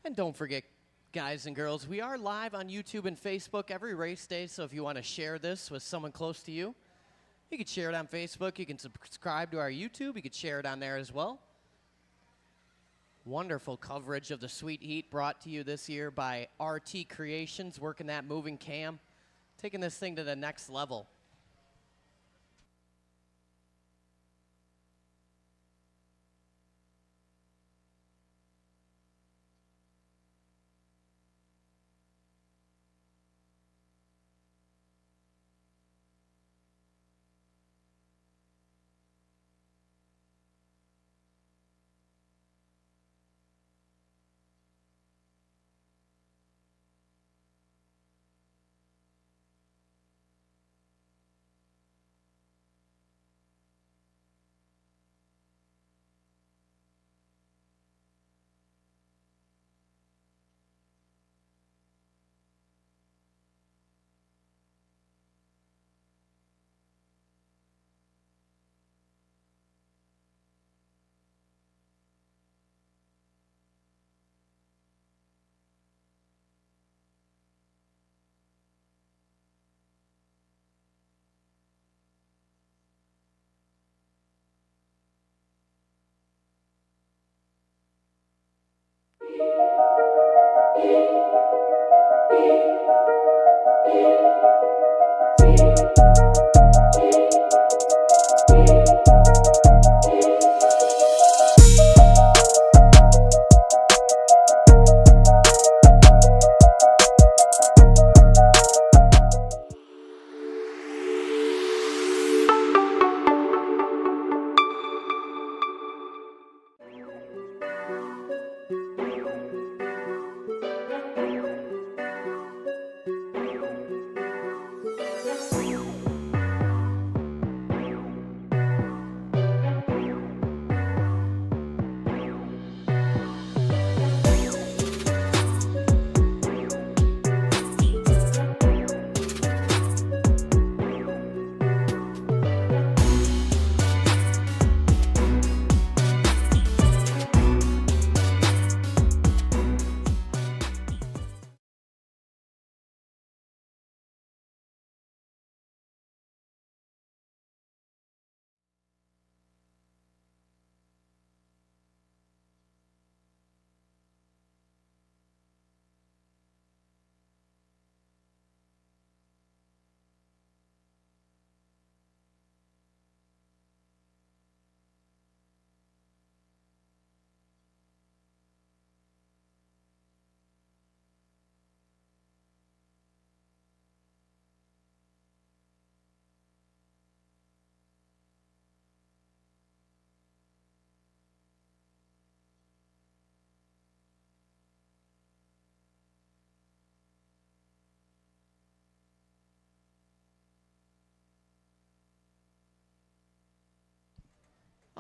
And don't forget, guys and girls, we are live on YouTube and Facebook every race day, so if you want to share this with someone close to you, you can share it on Facebook, you can subscribe to our YouTube, you can share it on there as well. Wonderful coverage of the Sweet Heat brought to you this year by RT Creations, working that moving cam, taking this thing to the next level.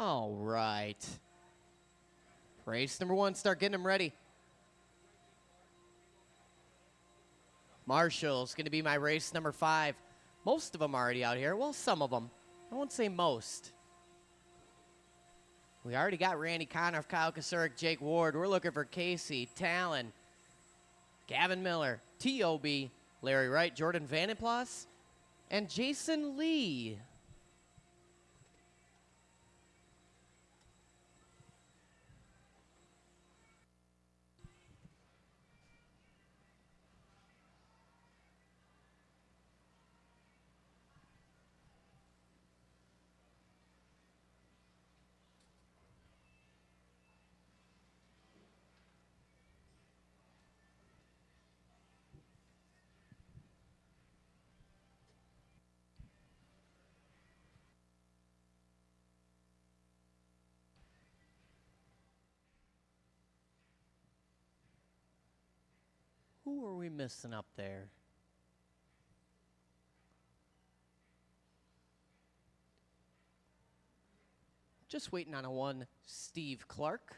All right. Race number one, start getting them ready. Marshall's going to be my race number 5. Most of them are already out here. Well, some of them. I won't say most. We already got Randy Conniff, Kyle Kasurik, Jake Ward. We're looking for Casey, Talon, Gavin Miller, T.O.B., Larry Wright, Jordan Vandenplas, and Jason Lee. Who are we missing up there? Just waiting on a one, Steve Clark.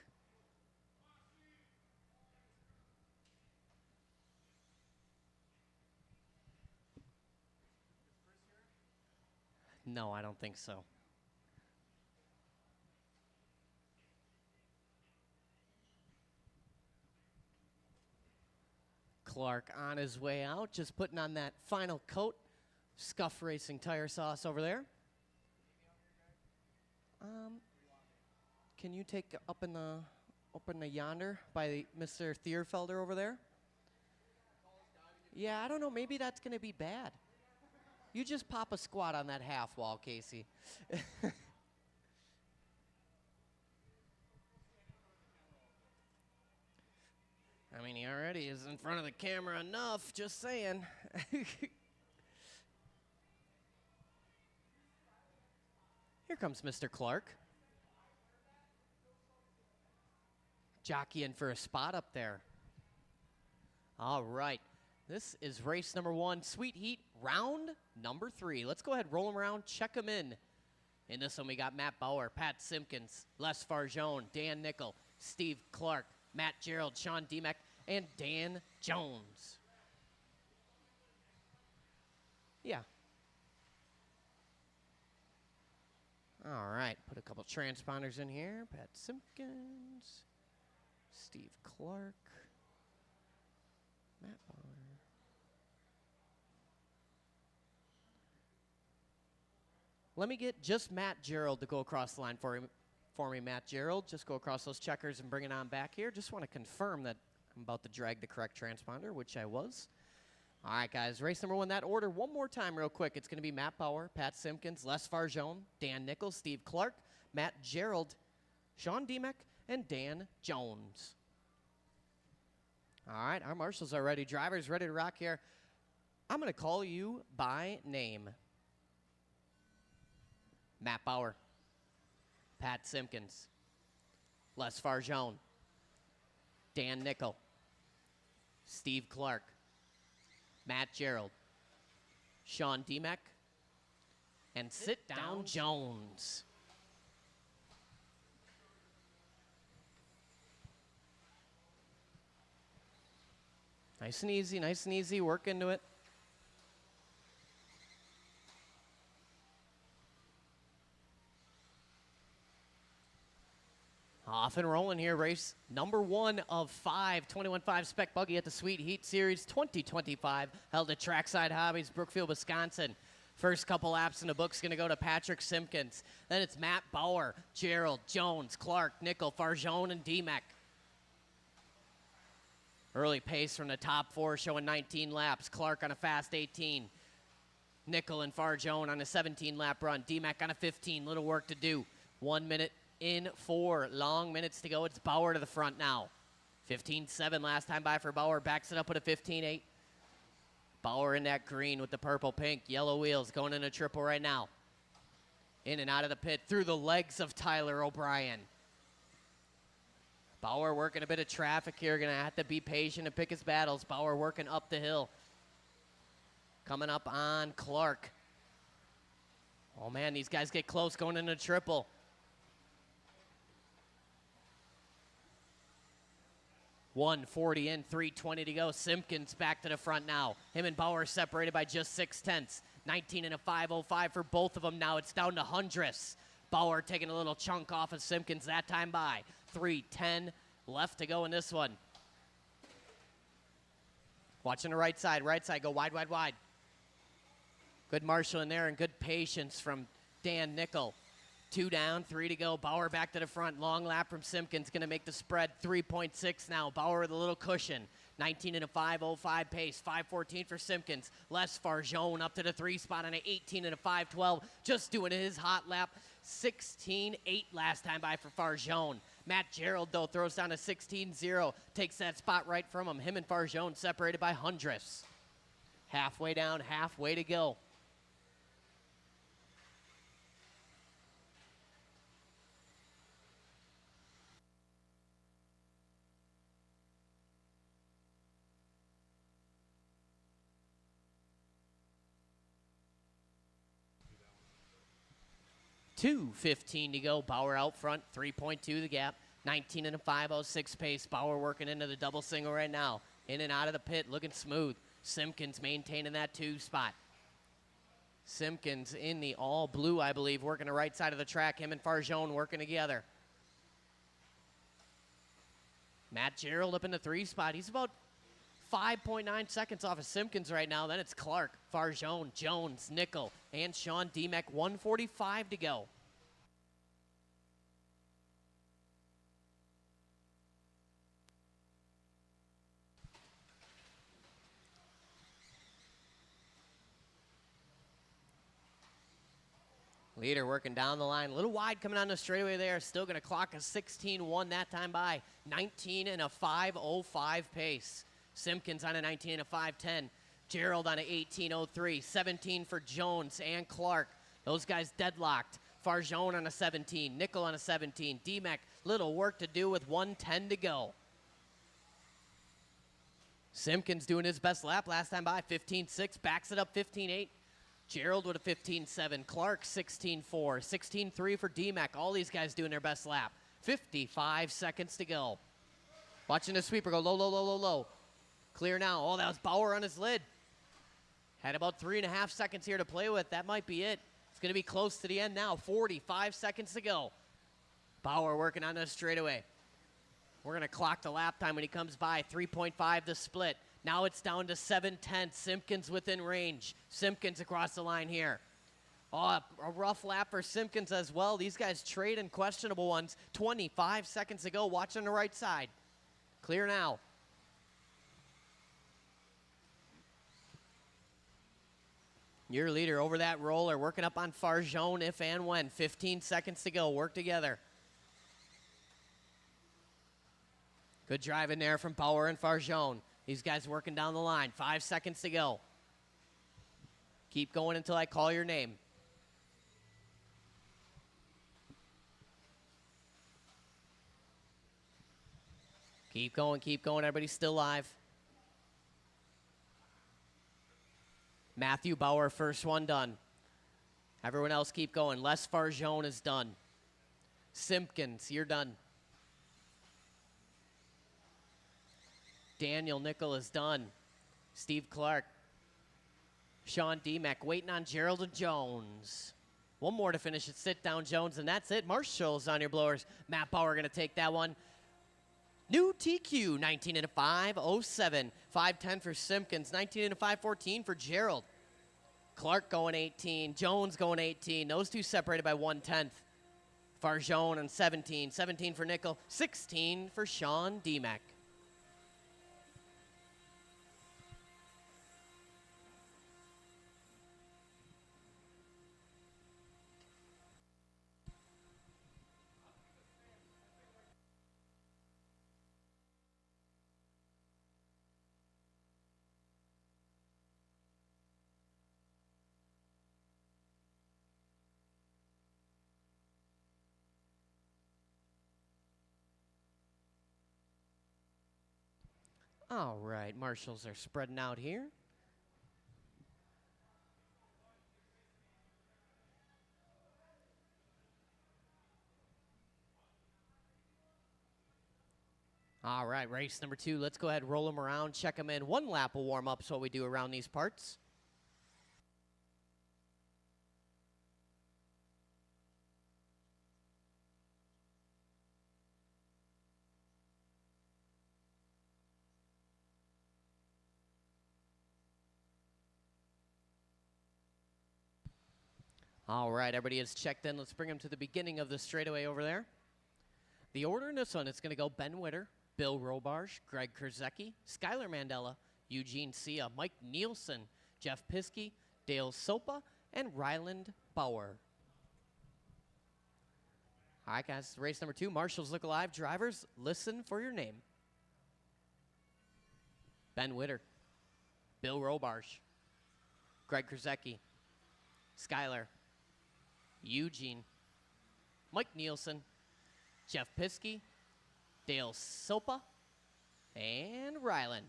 No, I don't think so. Clark on his way out, just putting on that final coat. Scuff Racing tire sauce over there. Can you take up in the yonder by Mr. Thierfelder over there? Yeah, I don't know. Maybe that's going to be bad. You just pop a squat on that half wall, Casey. I mean, he already is in front of the camera enough, just saying. Here comes Mr. Clark. Jockeying for a spot up there. All right. This is race number 1, Sweet Heat, round number 3. Let's go ahead, roll them around, check them in. In this one, we got Matt Bauer, Pat Simpkins, Les Farjone, Dan Nickel, Steve Clark, Matt Gerald, Sean Demek, and Dan Jones. Yeah. All right, put a couple transponders in here. Pat Simpkins, Steve Clark, Matt Bauer. Let me get just Matt Gerald to go across the line for me, Matt Gerald. Just go across those checkers and bring it on back here. Just want to confirm that I'm about to drag the correct transponder, which I was. All right, guys, race number 1, that order one more time real quick. It's going to be Matt Bauer, Pat Simpkins, Les Farjone, Dan Nichols, Steve Clark, Matt Gerald, Sean Demek, and Dan Jones. All right, our marshals are ready. Drivers ready to rock here. I'm going to call you by name. Matt Bauer, Pat Simpkins, Les Farjone, Dan Nickel, Steve Clark, Matt Gerald, Sean Demek, and Sit Down Jones. Nice and easy, work into it. Off and rolling here, race number 1 of 5, 21.5 Spec Buggy at the Sweet Heat Series 2025, held at Trackside Hobbies, Brookfield, Wisconsin. First couple laps in the book's going to go to Patrick Simpkins. Then it's Matt Bauer, Gerald, Jones, Clark, Nickel, Farjone, and Demek. Early pace from the top 4 showing 19 laps. Clark on a fast 18. Nickel and Farjone on a 17-lap run. Demek on a 15, little work to do. 1 minute in 4 long minutes to go. It's Bauer to the front now. 15.7 last time by for Bauer. Backs it up with a 15.8. Bauer in that green with the purple, pink, yellow wheels going in a triple right now. In and out of the pit through the legs of Tyler O'Brien. Bauer working a bit of traffic here. Going to have to be patient and pick his battles. Bauer working up the hill. Coming up on Clark. Oh, man, these guys get close going into triple. 140 in, 320 to go. Simpkins back to the front now. Him and Bauer separated by just 0.6. 19 and a 5.05 for both of them. Now it's down to hundredths. Bauer taking a little chunk off of Simpkins that time by. 3:10 left to go in this one. Watching the right side. Right side go wide, wide, wide. Good marshaling there and good patience from Dan Nickel. 2 down, 3 to go. Bauer back to the front. Long lap from Simpkins. Going to make the spread 3.6 now. Bauer with a little cushion. 19 and a 5.05 pace. 5.14 for Simpkins. Les Farjone up to the 3 spot on an 18 and a 5.12. Just doing his hot lap. 16.8 last time by for Farjone. Matt Gerald, though, throws down a 16.0. Takes that spot right from him. Him and Farjone separated by hundredths. Halfway down, halfway to go. $2:15 to go. Bauer out front, 3.2 the gap. 19 and a 5.06 pace. Bauer working into the double single right now. In and out of the pit, looking smooth. Simpkins maintaining that 2 spot. Simpkins in the all blue, I believe, working the right side of the track. Him and Farjone working together. Matt Gerald up in the 3 spot. He's about 5.9 seconds off of Simpkins right now. Then it's Clark, Farjone, Jones, Nickel, and Sean Demek. 1:45 to go. Leader working down the line. A little wide coming on the straightaway there. Still going to clock a 16.1 that time by. 19 and a 5.05 pace. Simpkins on a 19 and a 5.10. Gerald on a 18.03. 17 for Jones and Clark. Those guys deadlocked. Farjone on a 17. Nickel on a 17. Demek, little work to do with 1:10 to go. Simpkins doing his best lap last time by. 15.6. Backs it up 15.8. Gerald with a 15.7. Clark 16.4. 16.3 for Demek. All these guys doing their best lap. 55 seconds to go. Watching the sweeper go low, low, low, low, low. Clear now. Oh, that was Bauer on his lid. Had about 3.5 seconds here to play with. That might be it. It's going to be close to the end now. 45 seconds to go. Bauer working on the straightaway. We're going to clock the lap time when he comes by. 3.5 the split. Now it's down to 7/10. Simpkins within range. Simpkins across the line here. Oh, a rough lap for Simpkins as well. These guys trade in questionable ones. 25 seconds to go. Watch on the right side. Clear now. Your leader over that roller, working up on Farjone if and when. 15 seconds to go. Work together. Good drive in there from Bauer and Farjone. These guys working down the line. 5 seconds to go. Keep going until I call your name. Keep going, keep going. Everybody's still live. Matthew Bauer, first one done. Everyone else keep going. Les Farjone is done. Simpkins, you're done. Daniel Nickel is done. Steve Clark. Sean Demek waiting on Gerald and Jones. One more to finish it. Sit down, Jones, and that's it. Marshall's on your blowers. Matt Bauer going to take that one. New TQ, 19 and a 5.07. 5.10 for Simpkins. 19 and a 5.14 for Gerald. Clark going 18. Jones going 18. Those two separated by 1/10. Farjone on 17. 17 for Nickel. 16 for Sean Demek. All right, marshals are spreading out here. All right, race number 2. Let's go ahead and roll them around, check them in. One lap will warm up, is what we do around these parts. All right, everybody is checked in. Let's bring them to the beginning of the straightaway over there. The order in this one, it's going to go Ben Witter, Bill Robarge, Greg Kurzecki, Skylar Mandela, Eugene Sia, Mike Nielsen, Jeff Piskey, Dale Sopa, and Ryland Bauer. All right, guys, race number 2, Marshals Look Alive. Drivers, listen for your name. Ben Witter, Bill Robarge, Greg Kurzecki, Skylar, Eugene, Mike Nielsen, Jeff Piskey, Dale Sopa, and Ryland.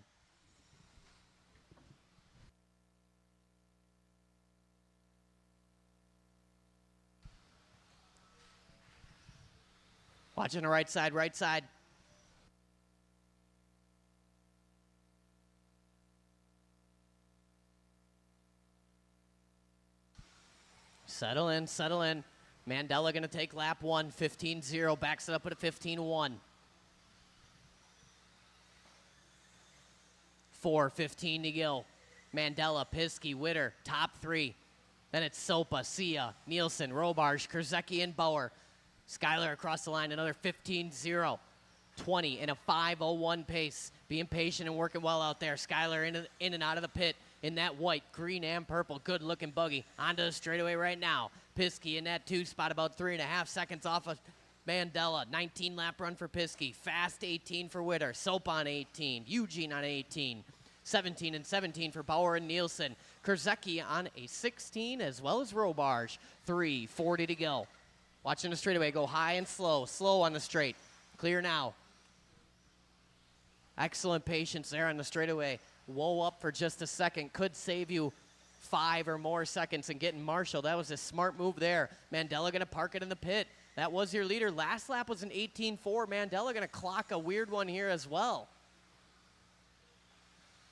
Watching the right side, right side. Settle in, settle in. Mandela going to take lap 1, 15.0, backs it up at a 15.1. 4:15 to go. Mandela, Piskey, Witter, top three. Then it's Sopa, Sia, Nielsen, Robarge, Kurzecki, and Bauer. Skyler across the line, another 15-0. 20 in a 5:01 pace. Being patient and working well out there. Skyler in and out of the pit in that white, green, and purple. Good-looking buggy. Onto the straightaway right now. Piskey in that 2 spot, about 3.5 seconds off of Mandela. 19-lap run for Piskey. Fast 18 for Witter. Soap on 18. Eugene on 18. 17 and 17 for Bauer and Nielsen. Kurzecki on a 16, as well as Robarge. 3:40 to go. Watching the straightaway go high and slow. Slow on the straight. Clear now. Excellent patience there on the straightaway. Whoa up for just a second. Could save you 5 or more seconds and getting Marshall. That was a smart move there. Mandela going to park it in the pit. That was your leader. Last lap was an 18.4. Mandela going to clock a weird one here as well.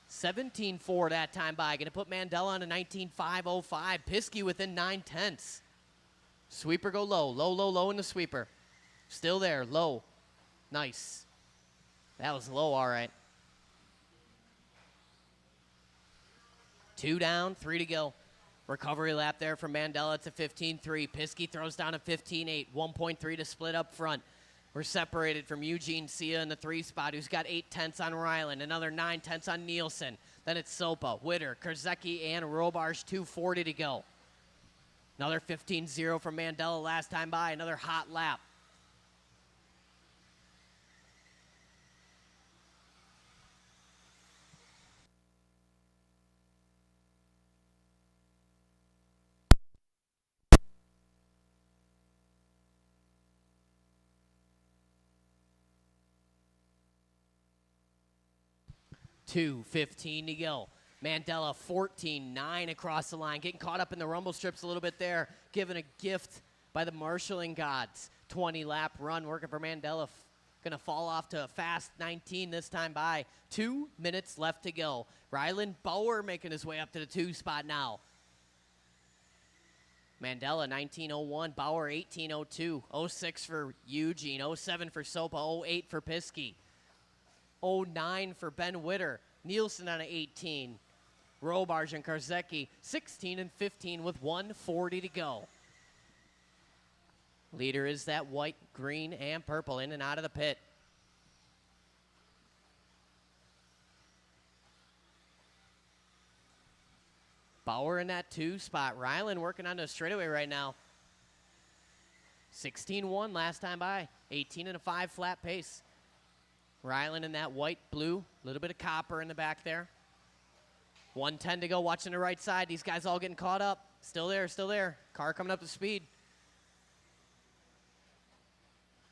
17.4 that time by. Going to put Mandela on a 19.505. Piskey within 9/10. Sweeper go low. Low, low, low in the sweeper. Still there. Low. Nice. That was low, all right. 2 down, 3 to go. Recovery lap there from Mandela to 15.3. Piskey throws down a 15.8. 1.3 to split up front. We're separated from Eugene Sia in the 3 spot, who's got 8/10 on Ryland, another 9/10 on Nielsen. Then it's Sopa, Witter, Kurzecki, and Robarge, 2:40 to go. Another 15-0 from Mandela last time by, another hot lap. $2:15 to go. Mandela 14.9 across the line. Getting caught up in the rumble strips a little bit there. Given a gift by the marshalling gods. 20-lap run working for Mandela. Going to fall off to a fast 19 this time by. 2 minutes left to go. Ryland Bauer making his way up to the 2 spot now. Mandela 19.01. Bauer 18.02. 06 for Eugene. 07 for Sopa. 08 for Piskey. 09 for Ben Witter. Nielsen on an 18. Robarge and Kurzecki 16 and 15 with 1:40 to go. Leader is that white, green, and purple in and out of the pit. Bauer in that 2 spot. Ryland working on the straightaway right now. 16.1 last time by. 18 and a 5 flat pace. Ryland in that white, blue, a little bit of copper in the back there. 1:10 to go, watching the right side. These guys all getting caught up. Still there, still there. Car coming up to speed.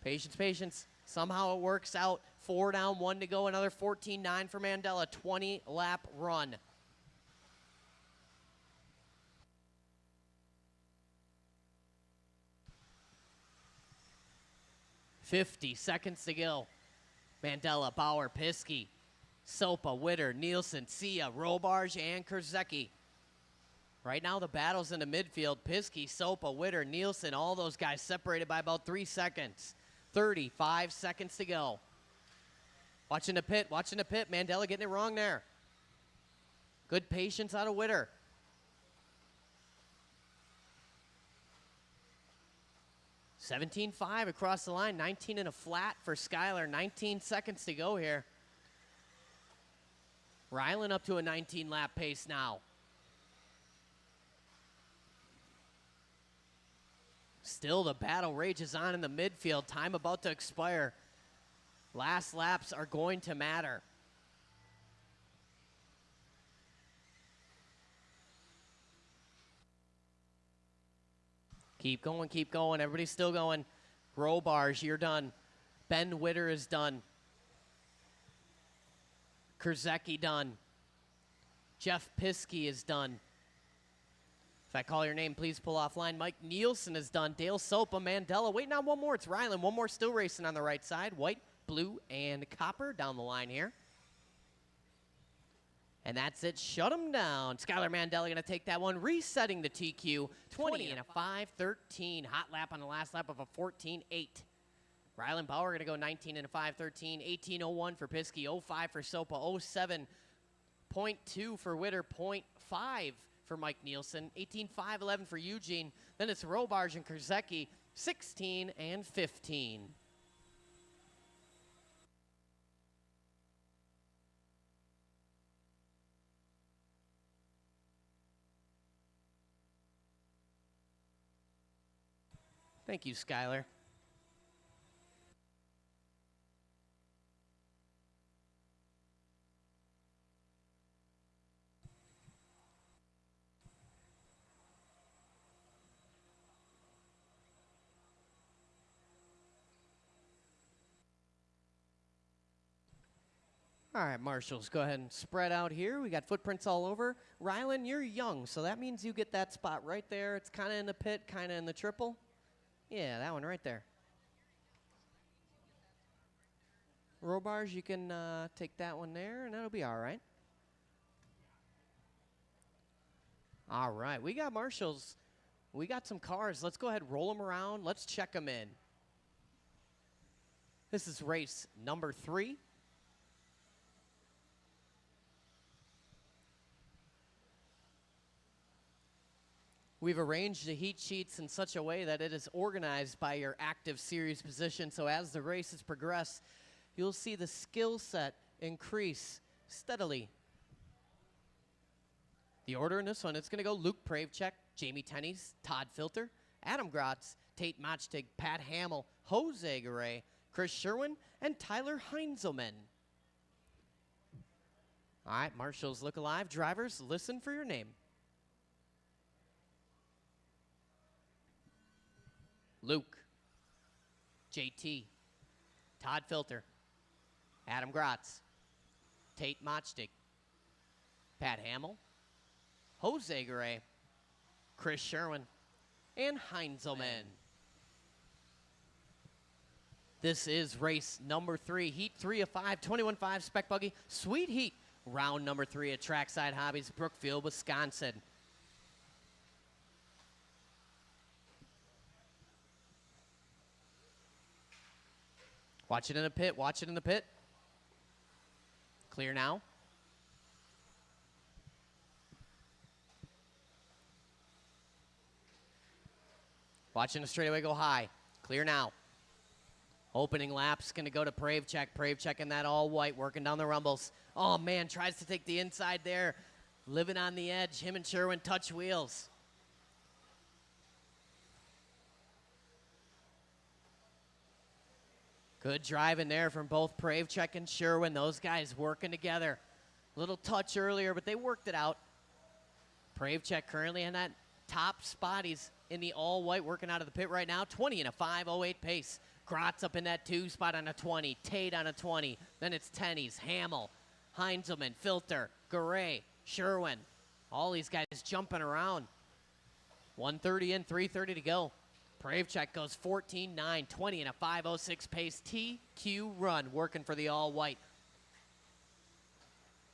Patience, patience. Somehow it works out. 4 down, 1 to go. Another 14.9 for Mandela. 20-lap run. $50 seconds to go. Mandela, Bauer, Piskey, Sopa, Witter, Nielsen, Sia, Robarge, and Kurzecki. Right now the battle's in the midfield. Piskey, Sopa, Witter, Nielsen, all those guys separated by about 3 seconds. 35 seconds to go. Watching the pit, watching the pit. Mandela getting it wrong there. Good patience out of Witter. $17.5 across the line, 19 in a flat for Skyler. 19 seconds to go here. Ryland up to a 19-lap pace now. Still the battle rages on in the midfield. Time about to expire. Last laps are going to matter. Keep going, keep going. Everybody's still going. Robarge, you're done. Ben Witter is done. Kurzecki done. Jeff Piskey is done. If I call your name, please pull offline. Mike Nielsen is done. Dale Sopa, Mandela. Waiting on one more. It's Ryland. One more still racing on the right side. White, blue, and copper down the line here. And that's it. Shut him down. Skyler Mandela going to take that one. Resetting the TQ. 20 and a 5:13. Hot lap on the last lap of a 14.8. Ryland Bauer going to go 19 and a 5:13. 18.01 for Piskey. 05 for Sopa. 07 .2 for Witter, .5 for Mike Nielsen, 18.511 for Eugene. Then it's Robarge and Krzyzewski, 16 and 15. Thank you, Skylar. All right, marshals, go ahead and spread out here. We got footprints all over. Rylan, you're young, so that means you get that spot right there. It's kind of in the pit, kind of in the triple. Yeah, that one right there. Robarge, you can take that one there, and that'll be all right. All right, we got marshals. We got some cars. Let's go ahead and roll them around. Let's check them in. This is race number 3. We've arranged the heat sheets in such a way that it is organized by your active series position. So as the races progress, you'll see the skill set increase steadily. The order in this one, it's going to go Luke Pravchek, Jamie Tenney's, Todd Filter, Adam Grotz, Tate Machtig, Pat Hamill, Jose Garay, Chris Sherwin, and Tyler Heinzelman. All right, marshals, look alive. Drivers, listen for your name. Luke, JT, Todd Filter, Adam Grotz, Tate Machtig, Pat Hamill, Jose Garay, Chris Sherwin, and Heinzelman. This is race number 3, heat 3 of 5, 21.5 spec buggy, sweet heat, round number 3 at Trackside Hobbies, Brookfield, Wisconsin. Watch it in the pit. Watch it in the pit. Clear now. Watching the straightaway go high. Clear now. Opening lap's going to go to Pravchek. Pravchek in that all white, working down the rumbles. Oh, man, tries to take the inside there. Living on the edge. Him and Sherwin touch wheels. Good driving there from both Pravchek and Sherwin. Those guys working together. Little touch earlier, but they worked it out. Pravchek currently in that top spot. He's in the all-white, working out of the pit right now. 20 and a 5.08 pace. Grotz up in that 2 spot on a 20. Tate on a 20. Then it's Tenney's, Hamill, Heinzelman, Filter, Garay, Sherwin. All these guys jumping around. 130 in, 3:30 to go. Pravchek goes 14.9, 20 and a 5.06 pace. TQ run, working for the all-white.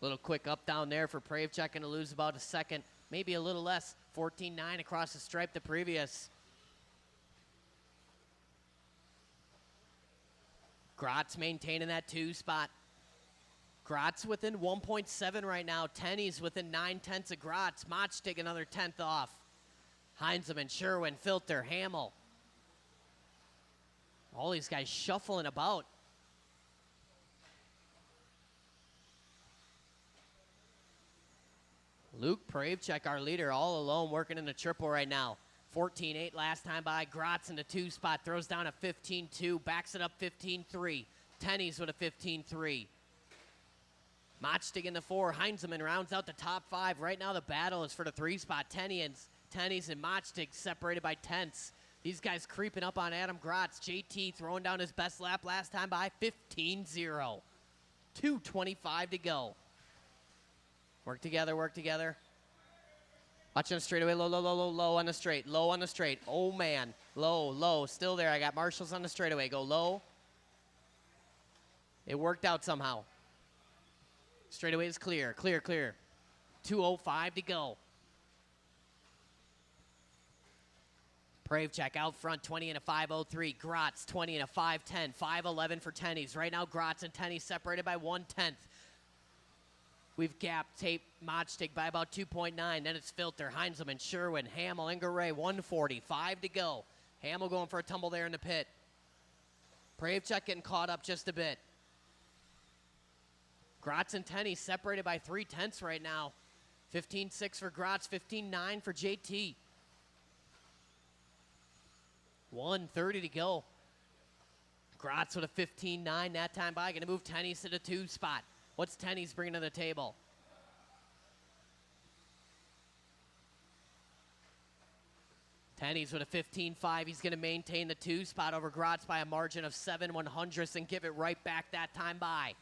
Little quick up down there for Pravchek, and to lose about a second, maybe a little less. 14.9 across the stripe the previous. Grotz maintaining that 2 spot. Grotz within 1.7 right now. Tenney's within 9/10 of Grotz. Machtig another 10th off. Heinzelman, Sherwin, Filter, Hamill. All these guys shuffling about. Luke Pravchek, our leader, all alone, working in the triple right now. 14.8 last time by. Grotz in the 2 spot, throws down a 15.2, backs it up 15.3. Tenney's with a 15.3. Machtig in the 4. Heinzelman rounds out the top 5. Right now the battle is for the 3 spot. Tenney's and Machtig separated by tenths. These guys creeping up on Adam Grotz. JT throwing down his best lap last time by 15.0. 2:25 to go. Work together, work together. Watching the straightaway, low, low, low, low, low on the straight. Low on the straight. Oh, man. Low, low. Still there. I got marshals on the straightaway. Go low. It worked out somehow. Straightaway is clear. Clear, clear. 2:05 to go. Pravchek out front, 20 and a 5.03. Grotz, 20 and a 5.10. 5.11 for Tenney's. Right now, Grotz and Tenney separated by 1/10. We've gapped Tape Modstick by about 2.9. Then it's Filter, Heinzelman, Sherwin, Hamill, and Garay. 1:45 to go. Hamill going for a tumble there in the pit. Pravechek getting caught up just a bit. Gratz and Tenney separated by 0.3 right now. 15.6 for Gratz, 15.9 for JT. 1:30 to go. Gratz with a 15.9 that time by. Going to move Tenney's to the 2 spot. What's Tenney's bringing to the table? Tenney's with a 15.5. He's going to maintain the 2 spot over Gratz by a margin of 7/100ths and give it right back that time by.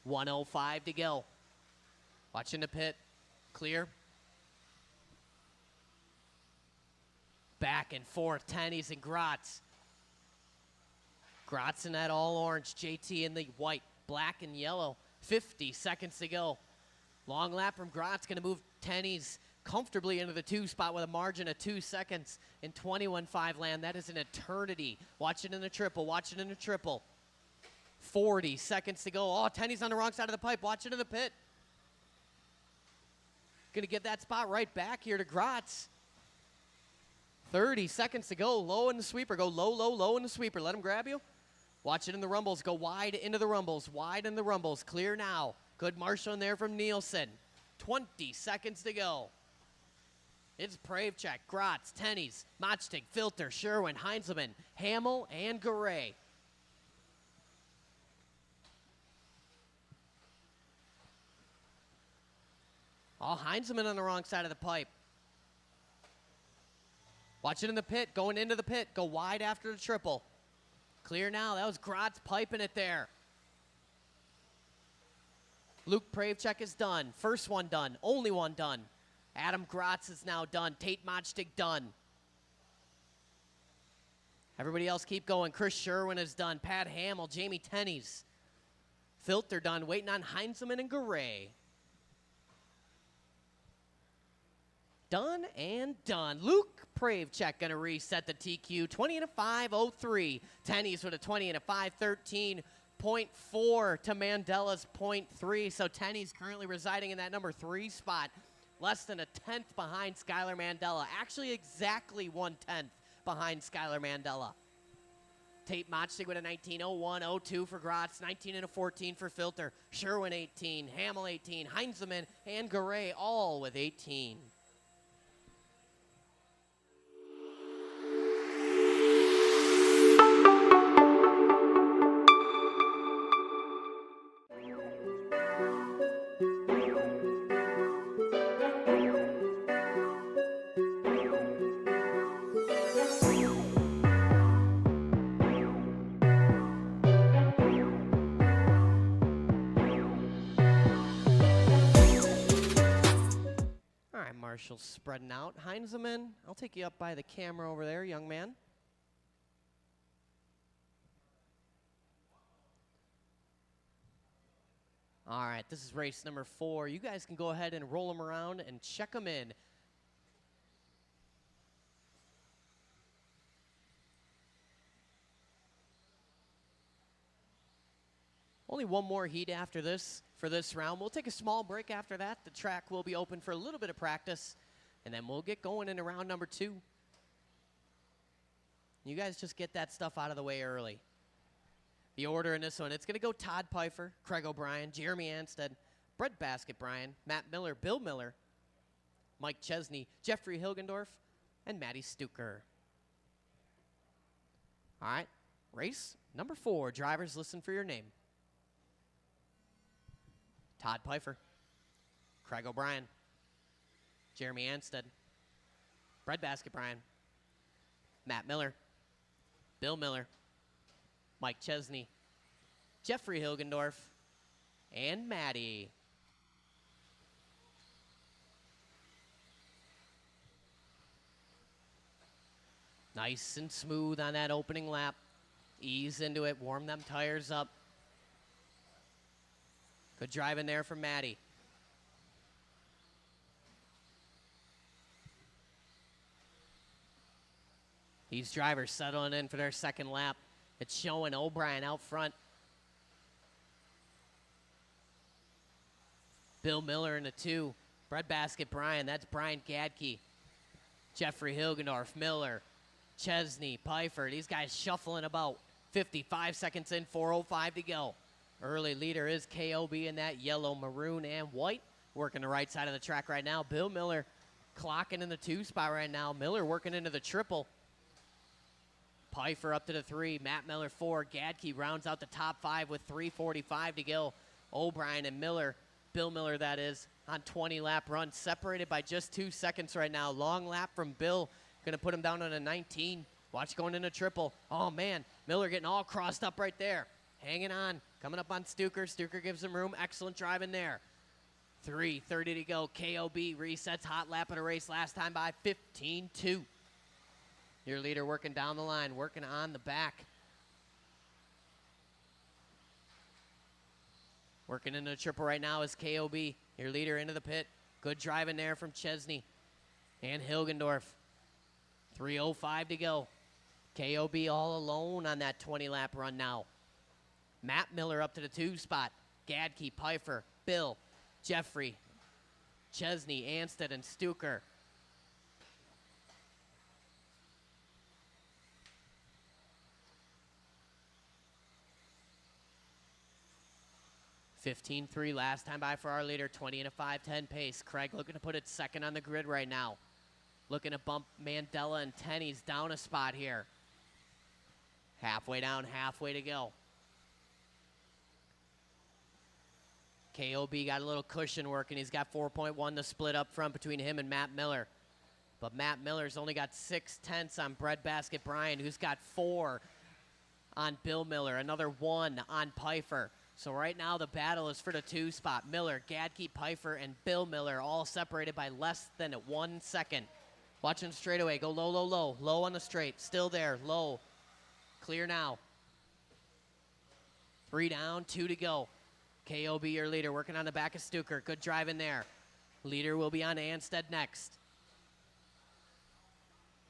1:05 to go. Watching the pit. Clear. Back and forth. Tenney's and Gratz. Gratz in that all orange. JT in the white, black, and yellow. 50 seconds to go. Long lap from Gratz. Going to move Tenney's comfortably into the 2 spot with a margin of 2 seconds in 21.5 land. That is an eternity. Watch it in the triple. Watch it in the triple. 40 seconds to go. Oh, Tenney's on the wrong side of the pipe. Watch it in the pit. Going to get that spot right back here to Gratz. 30 seconds to go. Low in the sweeper. Go low, low, low in the sweeper. Let him grab you. Watch it in the rumbles. Go wide into the rumbles. Wide in the rumbles. Clear now. Good marshal in there from Nielsen. 20 seconds to go. It's Pravechek, Gratz, Tenney's, Modstick, Filter, Sherwin, Heinzelman, Hamill, and Garay. All Heinzelman on the wrong side of the pipe. Watch it in the pit. Going into the pit. Go wide after the triple. Clear now. That was Gratz piping it there. Luke Pravechek is done. First one done. Only one done. Adam Gratz is now done. Tate Modstick done. Everybody else keep going. Chris Sherwin is done. Pat Hamill, Jamie Tenney's. Filter done. Waiting on Heinzelman and Garay. Done and done. Luke Pravechek going to reset the TQ. 20 and a 5.03. Tenney's with a 20 and a 5.13.4 to Mandela's 0.3. So Tenney's currently residing in that number 3 spot. Less than a 10th behind Skylar Mandela. Actually exactly 1/10 behind Skylar Mandela. Tate Modstick with a 19.01.02 for Gratz. 19 and a 14 for Filter. Sherwin 18. Hamill 18. Heinzelman and Garay all with 18. Marshall's spreading out. Heinzelman, I'll take you up by the camera over there, young man. All right, this is race number 4. You guys can go ahead and roll them around and check them in. Only one more heat after this for this round. We'll take a small break after that. The track will be open for a little bit of practice, and then we'll get going into round number 2. You guys just get that stuff out of the way early. The order in this one, it's going to go Todd Pfeiffer, Craig O'Brien, Jeremy Anstead, Brett Basket Bryan, Matt Miller, Bill Miller, Mike Chesney, Jeffrey Hilgendorf, and Matty Stuker. All right, race number 4. Drivers, listen for your name. Todd Pfeiffer, Craig O'Brien, Jeremy Anstead, Brett Basket Bryan, Matt Miller, Bill Miller, Mike Chesney, Jeffrey Hilgendorf, and Matty. Nice and smooth on that opening lap. Ease into it, warm them tires up. Good drive in there from Matty. These drivers settling in for their second lap. It's showing O'Brien out front. Bill Miller in the 2. Breadbasket Brian, that's Brian Gadke. Jeffrey Hilgendorf, Miller, Chesney, Pfeiffer. These guys shuffling about. 55 seconds in, 4:05 to go. Early leader is KOB in that yellow, maroon, and white. Working the right side of the track right now. Bill Miller clocking in the 2 spot right now. Miller working into the triple. Pfeiffer up to the 3. Matt Miller 4. Gadke rounds out the top 5 with 3:45 to go. O'Brien and Miller, Bill Miller that is, on 20-lap run. Separated by just 2 seconds right now. Long lap from Bill. Going to put him down on a 19. Watch going into triple. Oh, man. Miller getting all crossed up right there. Hanging on. Coming up on Stuker. Stuker gives him room. Excellent driving there. 3:30 to go. KOB resets. Hot lap of the race last time by 15-2. Your leader working down the line. Working on the back. Working into the triple right now is KOB. Your leader into the pit. Good driving there from Chesney and Hilgendorf. 3:05 to go. KOB all alone on that 20-lap run now. Matt Miller up to the 2 spot. Gadke, Pfeiffer, Bill, Jeffrey, Chesney, Anstead, and Stuker. $15.3 last time by for our leader. 20 and a 5:10 pace. Craig looking to put it second on the grid right now. Looking to bump Mandela and Tenney's down a spot here. Halfway down, halfway to go. KOB got a little cushion working. He's got 4.1 to split up front between him and Matt Miller. But Matt Miller's only got 6/10 on Breadbasket Brian, who's got 4 on Bill Miller. Another 1 on Pfeiffer. So right now the battle is for the 2 spot. Miller, Gadke, Pfeiffer, and Bill Miller all separated by less than 1 second. Watching straightaway. Go low, low, low. Low on the straight. Still there. Low. Clear now. 3 down, 2 to go. KOB, your leader, working on the back of Stuker. Good driving there. Leader will be on Anstead next.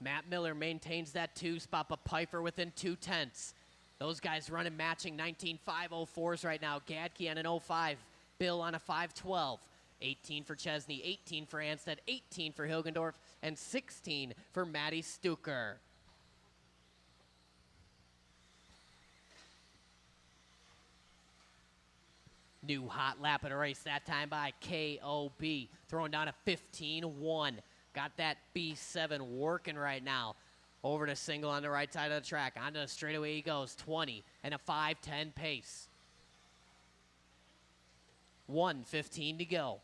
Matt Miller maintains that 2 spot, but Pfeiffer within 2/10. Those guys running matching 19.504s right now. Gadke on an 05. Bill on a 5:12. 18 for Chesney, 18 for Anstead, 18 for Hilgendorf, and 16 for Matty Stuker. New hot lap of the race that time by KOB. Throwing down a 15-1. Got that B7 working right now. Over to single on the right side of the track. Onto the straightaway he goes. 20 and a 5:10 pace. 1:15 to go.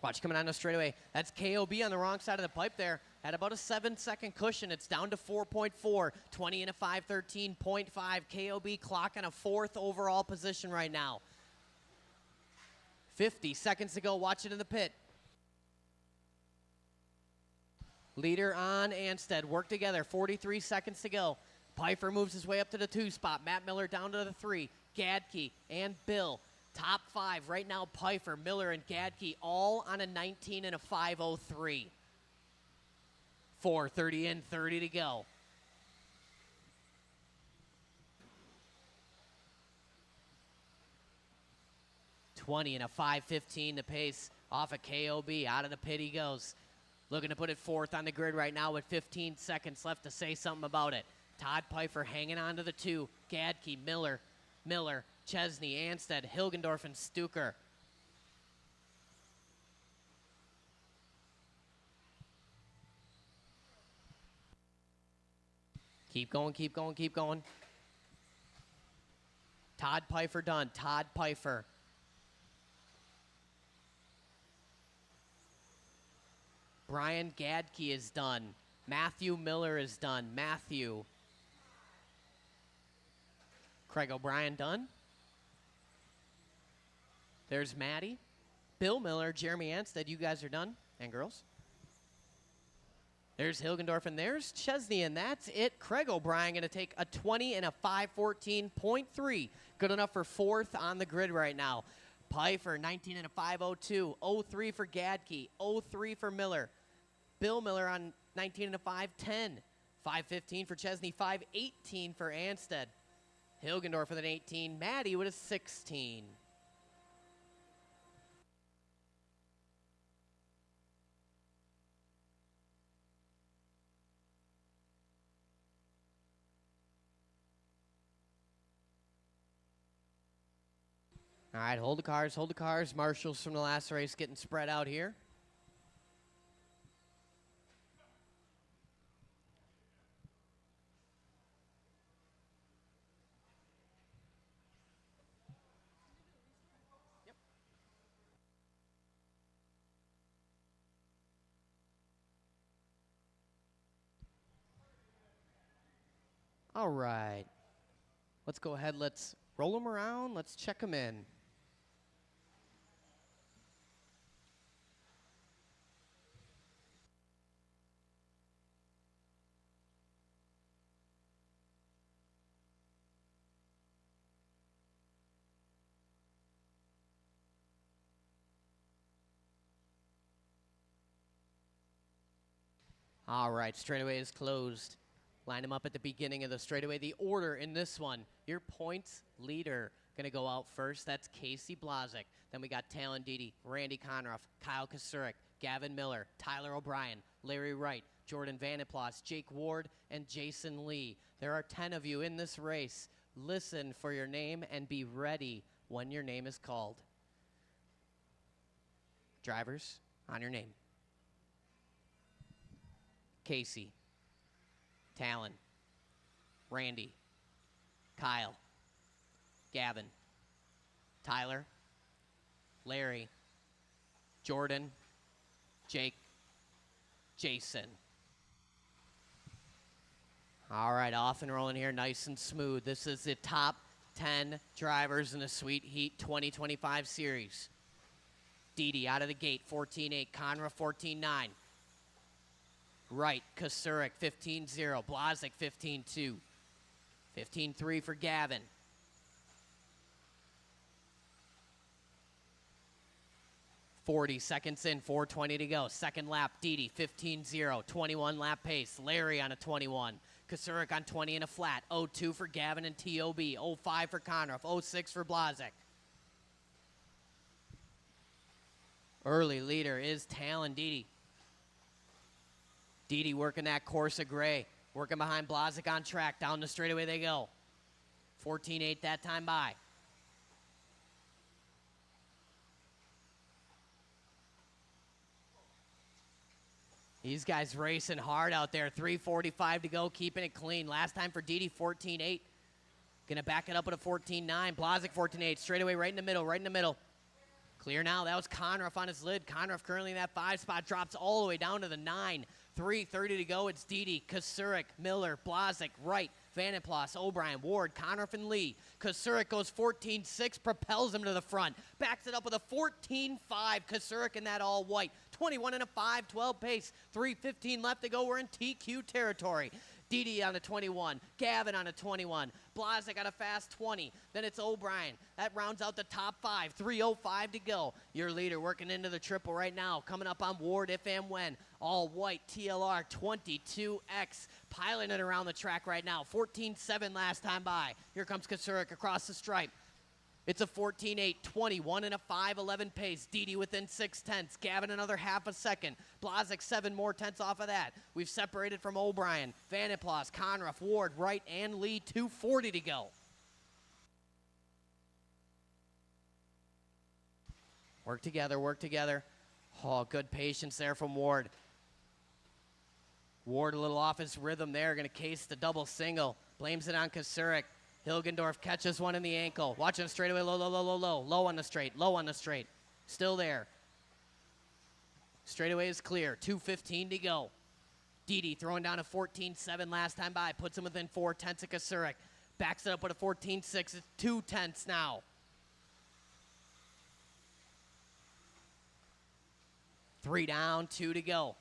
Watch coming on the straightaway. That's KOB on the wrong side of the pipe there. At about a 7-second cushion, it's down to 4.4. 20 and a 5:13.5. KOB clocking a 4th overall position right now. 50 seconds to go. Watch it in the pit. Leader on Anstead. Work together. 43 seconds to go. Pfeiffer moves his way up to the 2 spot. Matt Miller down to the 3. Gadke and Bill. Top 5 right now. Pfeiffer, Miller, and Gadke all on a 19 and a 5:03. 4:30 in, 30 to go. $20 and a 5:15 the pace off of KOB. Out of the pit he goes. Looking to put it 4th on the grid right now with 15 seconds left to say something about it. Todd Pfeiffer hanging on to the 2. Gadke, Miller, Chesney, Anstead, Hilgendorf, and Stuker. Keep going, keep going, keep going. Todd Pfeiffer done. Todd Pfeiffer. Brian Gadke is done. Matthew Miller is done. Matthew. Craig O'Brien done. There's Maddie. Bill Miller, Jeremy Anstead, you guys are done. And girls. There's Hilgendorf, and there's Chesney, and that's it. Craig O'Brien going to take a 20 and a 5:14.3. Good enough for 4th on the grid right now. Pfeiffer, 19 and a 5:02. 03 for Gadke. 03 for Miller. Bill Miller on 19 and a 5:10. 5:15 for Chesney, 5:18 for Anstead. Hilgendorf with an 18, Maddie with a 16. All right, hold the cars, hold the cars. Marshals from the last race getting spread out here. Yep. All right. Let's go ahead. Let's roll them around. Let's check them in. All right, straightaway is closed. Line them up at the beginning of the straightaway. The order in this one, your points leader going to go out first. That's Casey Blazek. Then we got Talon Dede, Randy Conroff, Kyle Kasurik, Gavin Miller, Tyler O'Brien, Larry Wright, Jordan Vandenplas, Jake Ward, and Jason Lee. There are 10 of you in this race. Listen for your name and be ready when your name is called. Drivers, on your name. Casey, Talon, Randy, Kyle, Gavin, Tyler, Larry, Jordan, Jake, Jason. All right, off and rolling here, nice and smooth. This is the top 10 drivers in the Sweet Heat 2025 series. Dede out of the gate, 14.8. Conra, 14.9. Wright, Kasurik, 15-0. Blazek, 15-2. 15-3 for Gavin. .40 seconds in, 4:20 to go. Second lap, Dede, 15-0. 21 lap pace. Larry on a 21. Kasurik on 20 and a flat. 0-2 for Gavin and TOB. 0-5 for Conroff. 0-6 for Blazek. Early leader is Talon Dede. Dede working that Corsa Gray. Working behind Blazek on track. Down the straightaway they go. 14.8 that time by. These guys racing hard out there. 3:45 to go, keeping it clean. Last time for Dede, 14.8. Gonna back it up with a 14.9. Blazek, 14.8. Straightaway right in the middle, right in the middle. Clear now. That was Conroff on his lid. Conroff currently in that 5 spot. Drops all the way down to the 9. 3:30 to go. It's Dede, Kasurik, Miller, Blazek, Wright, Vandenplas, O'Brien, Ward, Conroff, and Lee. Kasurik goes 14.6, propels him to the front. Backs it up with a 14.5. Kasurik in that all white. 21 and a 5:12 pace. 3:15 left to go. We're in TQ territory. Dede on a 21, Gavin on a 21, Blazek on a fast 20. Then it's O'Brien. That rounds out the top 5. 3:05 to go. Your leader working into the triple right now. Coming up on Ward if and when. All white TLR 22X. Piloting it around the track right now. 14.7 last time by. Here comes Kasurik across the stripe. It's a 14.8, 21 and a 5:11 pace. Dede within 6/10. Gavin another half a second. Blazek 7 more tenths off of that. We've separated from O'Brien, Vandenplas, Conroff, Ward, Wright, and Lee. 2:40 to go. Work together, work together. Oh, good patience there from Ward. Ward a little off his rhythm there. Going to case the double single. Blames it on Kasurik. Hilgendorf catches one in the ankle. Watching straightaway, low, low, low, low, low. Low on the straight, low on the straight. Still there. Straightaway is clear. 2:15 to go. Dede throwing down a 14.7 last time by. Puts him within 4/10 of Kasurik. Backs it up with a 14.6. It's 2/10 now. 3 down, 2 to go.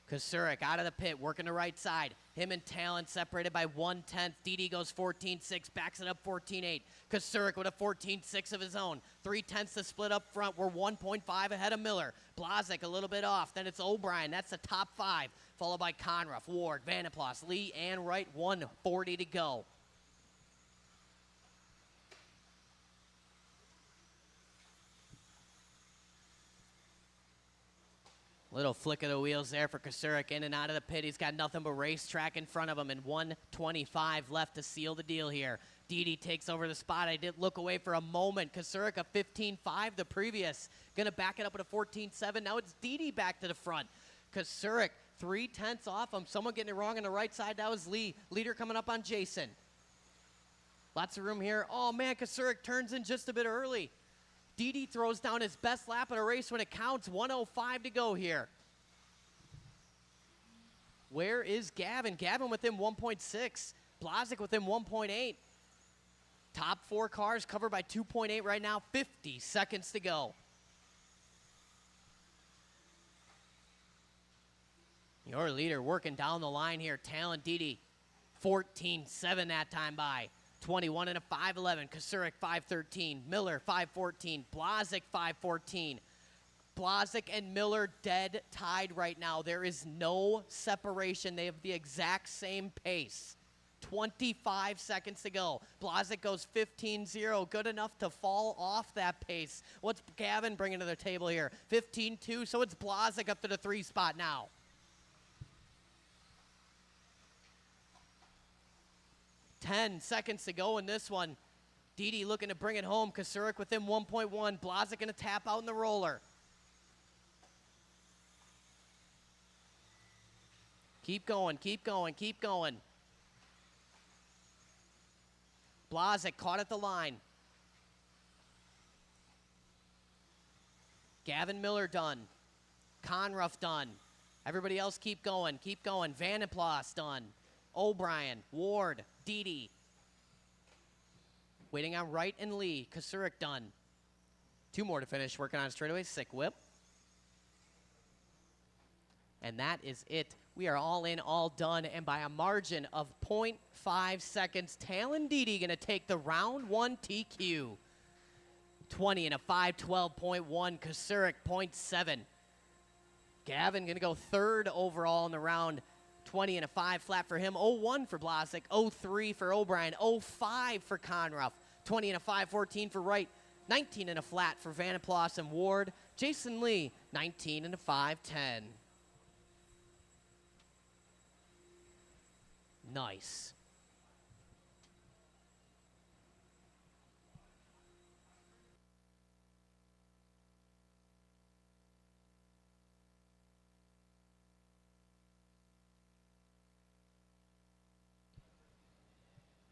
Kasurik out of the pit, working the right side. Him and Talon separated by 1/10. Dede goes 14.6, backs it up 14.8. Kasurik with a 14.6 of his own. 3/10 to split up front. We're 1.5 ahead of Miller. Blazek a little bit off. Then it's O'Brien. That's the top 5. followed by Conruff, Ward, Vanaplas, Lee, and Wright. 1:40 to go. Little flick of the wheels there for Kosurik in and out of the pit. He's got nothing but racetrack in front of him, and 1:25 left to seal the deal here. Didi takes over the spot. I did look away for a moment. Kosurik a 15.5 the previous. Going to back it up at a 14.7. Now it's Didi back to the front. Kosurik 3/10 off him. Someone getting it wrong on the right side. That was Lee. Leader coming up on Jason. Lots of room here. Oh, man, Kosurik turns in just a bit early. Didi throws down his best lap in a race when it counts. 1:05 to go here. Where is Gavin? Gavin within 1.6. Blazik within 1.8. Top 4 cars covered by 2.8 right now. 50 seconds to go. Your leader working down the line here. Talon Didi. 14.7 that time by. 21 and a 5.11. Kosurik 5.13. Miller 5.14. Blazik 5.14. Blazik and Miller dead tied right now. There is no separation. They have the exact same pace. 25 seconds to go. Blazik goes 15.0. Good enough to fall off that pace. What's Gavin bringing to the table here? 15.2. So it's Blazik up to the 3 spot now. Ten seconds to go in this one. Didi looking to bring it home. Kosurik within 1.1. Blazik going to tap out in the roller. Keep going, keep going, keep going. Blazik caught at the line. Gavin Miller done. Conruff done. Everybody else keep going, keep going. Vanaplas done. O'Brien, Ward, Didi. Waiting on Wright and Lee. Kosurik done. 2 more to finish. Working on straightaway. Sick whip. And that is it. We are all in, all done. And by a margin of 0.5 seconds, Talon Didi going to take the round 1 TQ. 20 and a 5:12.1. Kosurik 0.7. Gavin going to go 3rd overall in the round. 20 and a 5 flat for him. 0-1 for Blazik. 0-3 for O'Brien. 0-5 for Conruff. 20 and a 5-14 for Wright. 19 and a flat for Vanaplas and Ward. Jason Lee, 19 and a 5-10. Nice.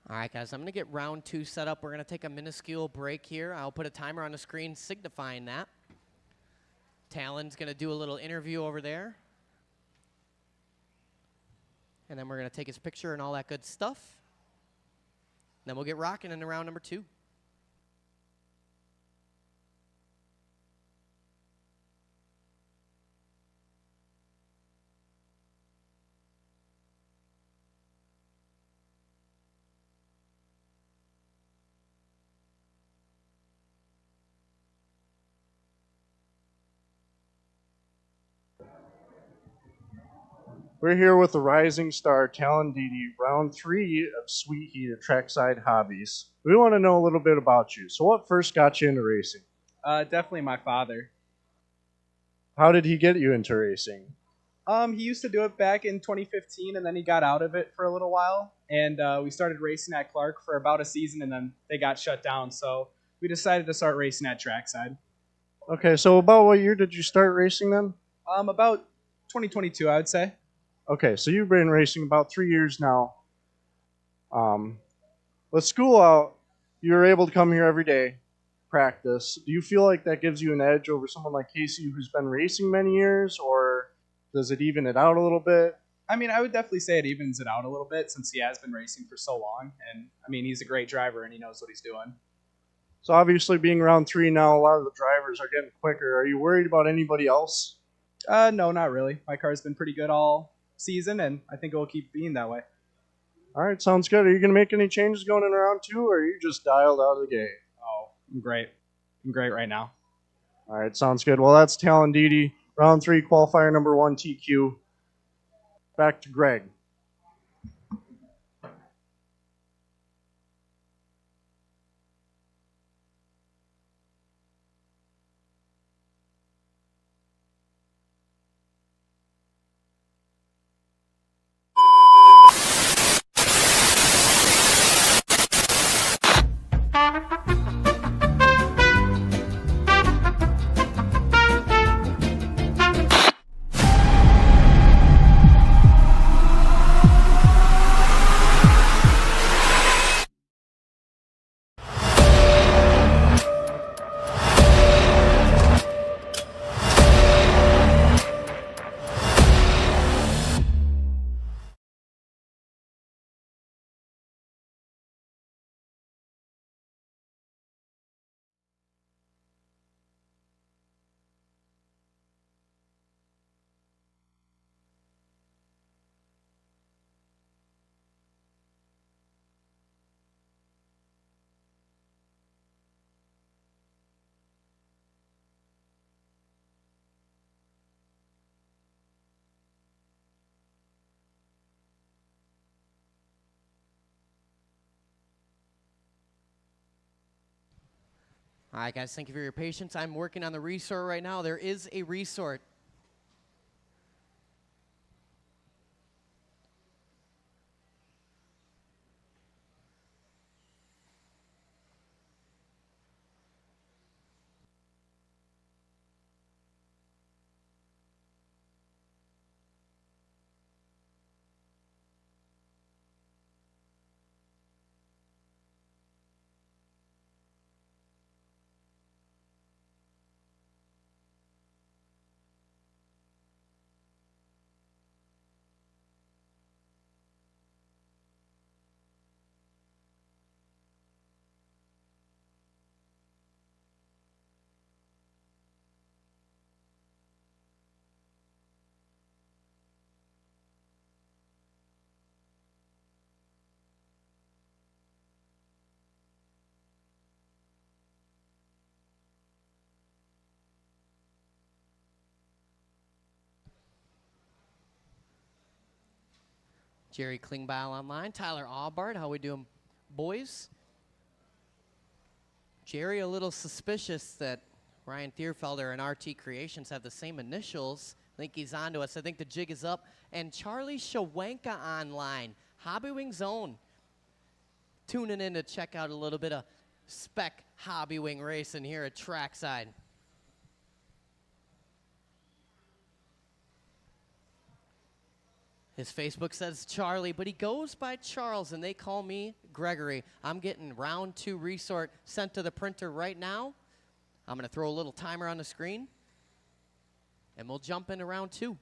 All right, guys, I'm going to get round 2 set up. We're going to take a minuscule break here. I'll put a timer on the screen signifying that. Talon's going to do a little interview over there. And then we're going to take his picture and all that good stuff. Then we'll get rocking in round number 2. We're here with the rising star, Talon Didi, round 3 of Sweet Heat at Trackside Hobbies. We want to know a little bit about you. So what first got you into racing? Definitely my father. How did he get you into racing? He used to do it back in 2015, and then he got out of it for a little while. And we started racing at Clark for about a season, and then they got shut down. So we decided to start racing at Trackside. Okay, so about what year did you start racing then? About 2022, I would say. Okay, so you've been racing about 3 years now. With school out, you're able to come here every day, practice. Do you feel like that gives you an edge over someone like Casey who's been racing many years, or does it even it out a little bit? I mean, I would definitely say it evens it out a little bit since he has been racing for so long. And, I mean, he's a great driver and he knows what he's doing. So obviously being round 3 now, a lot of the drivers are getting quicker. Are you worried about anybody else? No, not really. My car's been pretty good all season, and I think it will keep being that way. All right, sounds good. Are you going to make any changes going in round 2, or are you just dialed out of the gate? Oh, I'm great. I'm great right now. All right, sounds good. Well, that's Talon Didi, round 3, qualifier number 1 TQ. back to Greg. All right, guys, thank you for your patience. I'm working on the resort right now. There is a resort. Jerry Klingbeil online. Tyler Aubart, how we doing, boys? Jerry, a little suspicious that Ryan Thierfelder and RT Creations have the same initials. I think he's on to us. I think the jig is up. And Charlie Shawanka online. Hobby Wing's own. Tuning in to check out a little bit of spec Hobby Wing racing here at Trackside. His Facebook says Charlie, but he goes by Charles, and they call me Gregory. I'm getting round 2 resort sent to the printer right now. I'm going to throw a little timer on the screen, and we'll jump into round 2.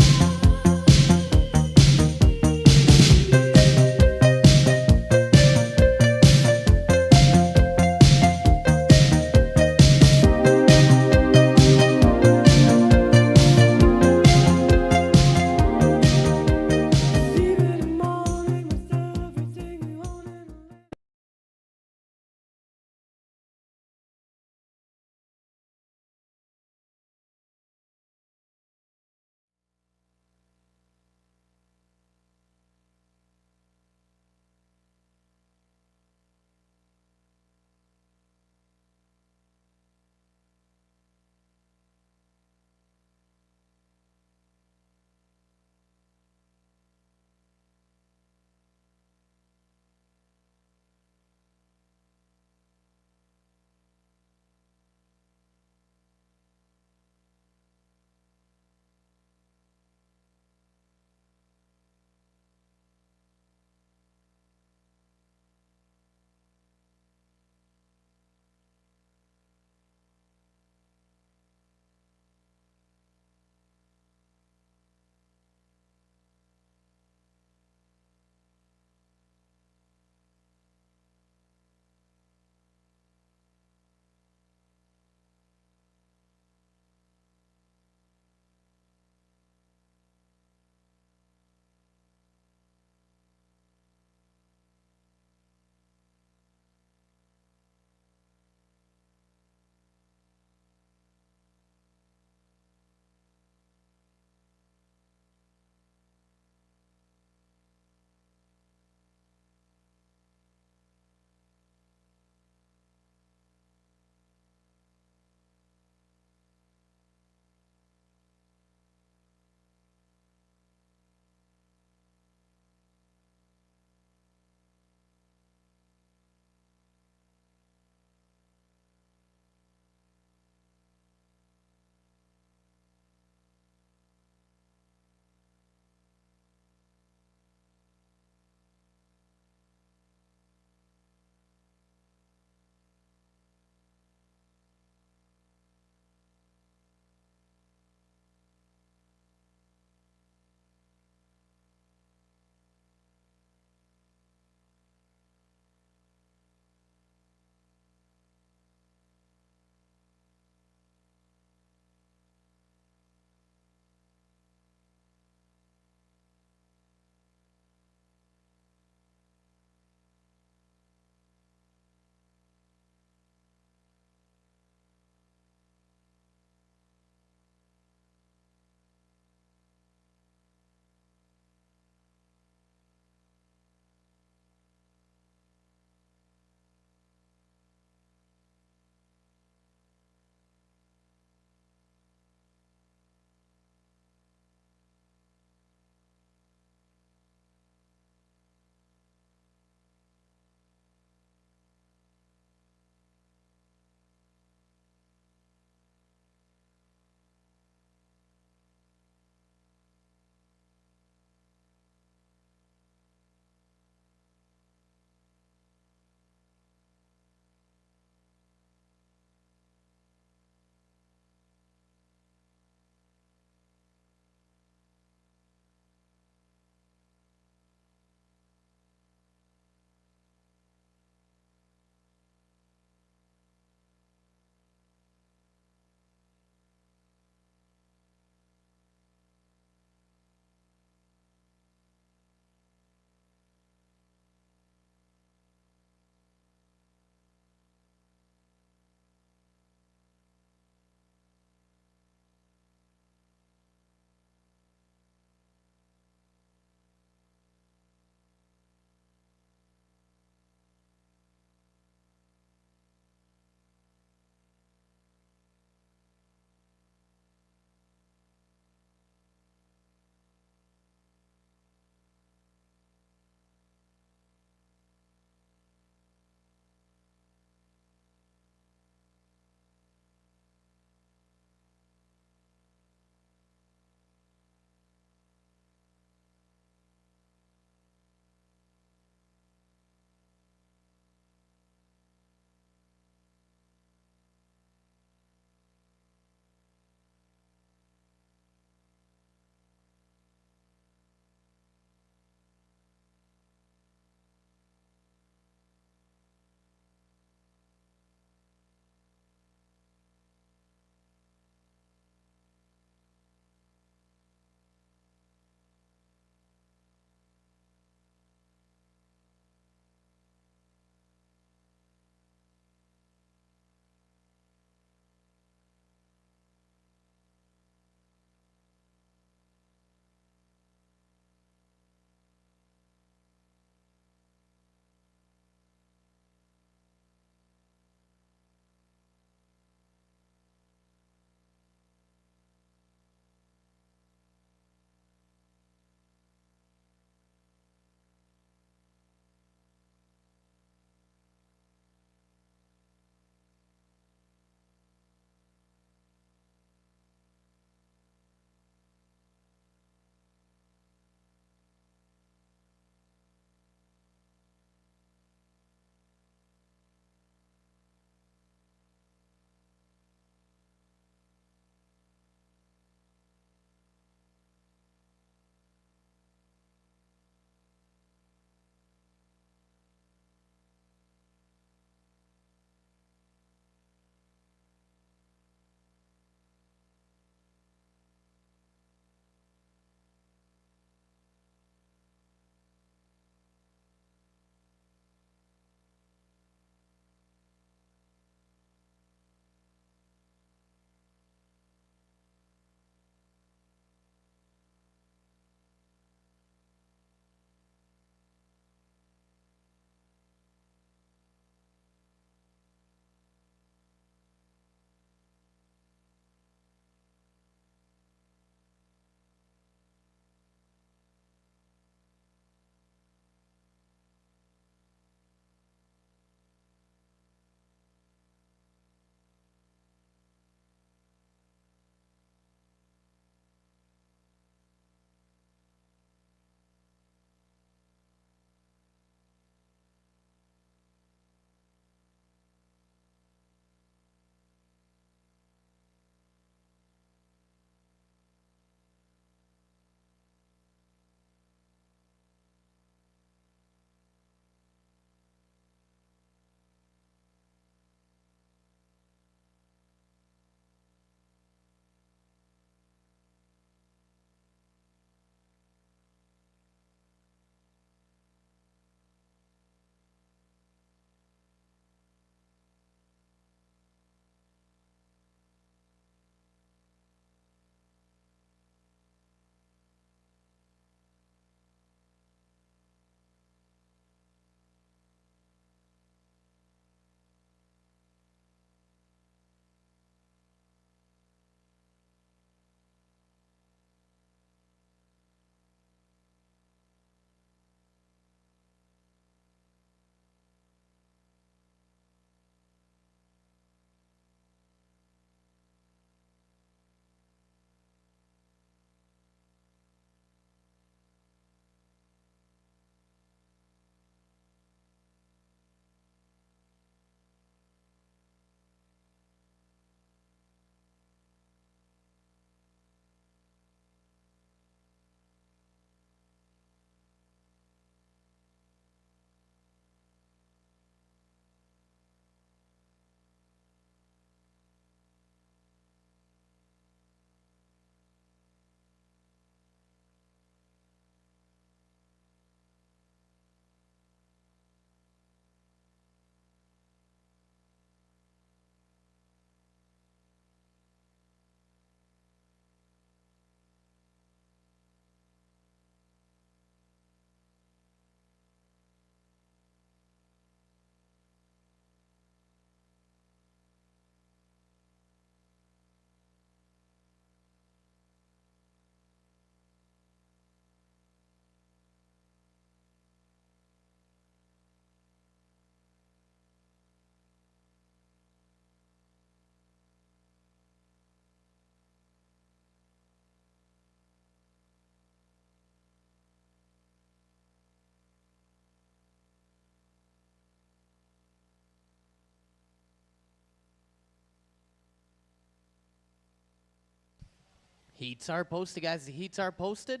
Heats are posted, guys. The heats are posted.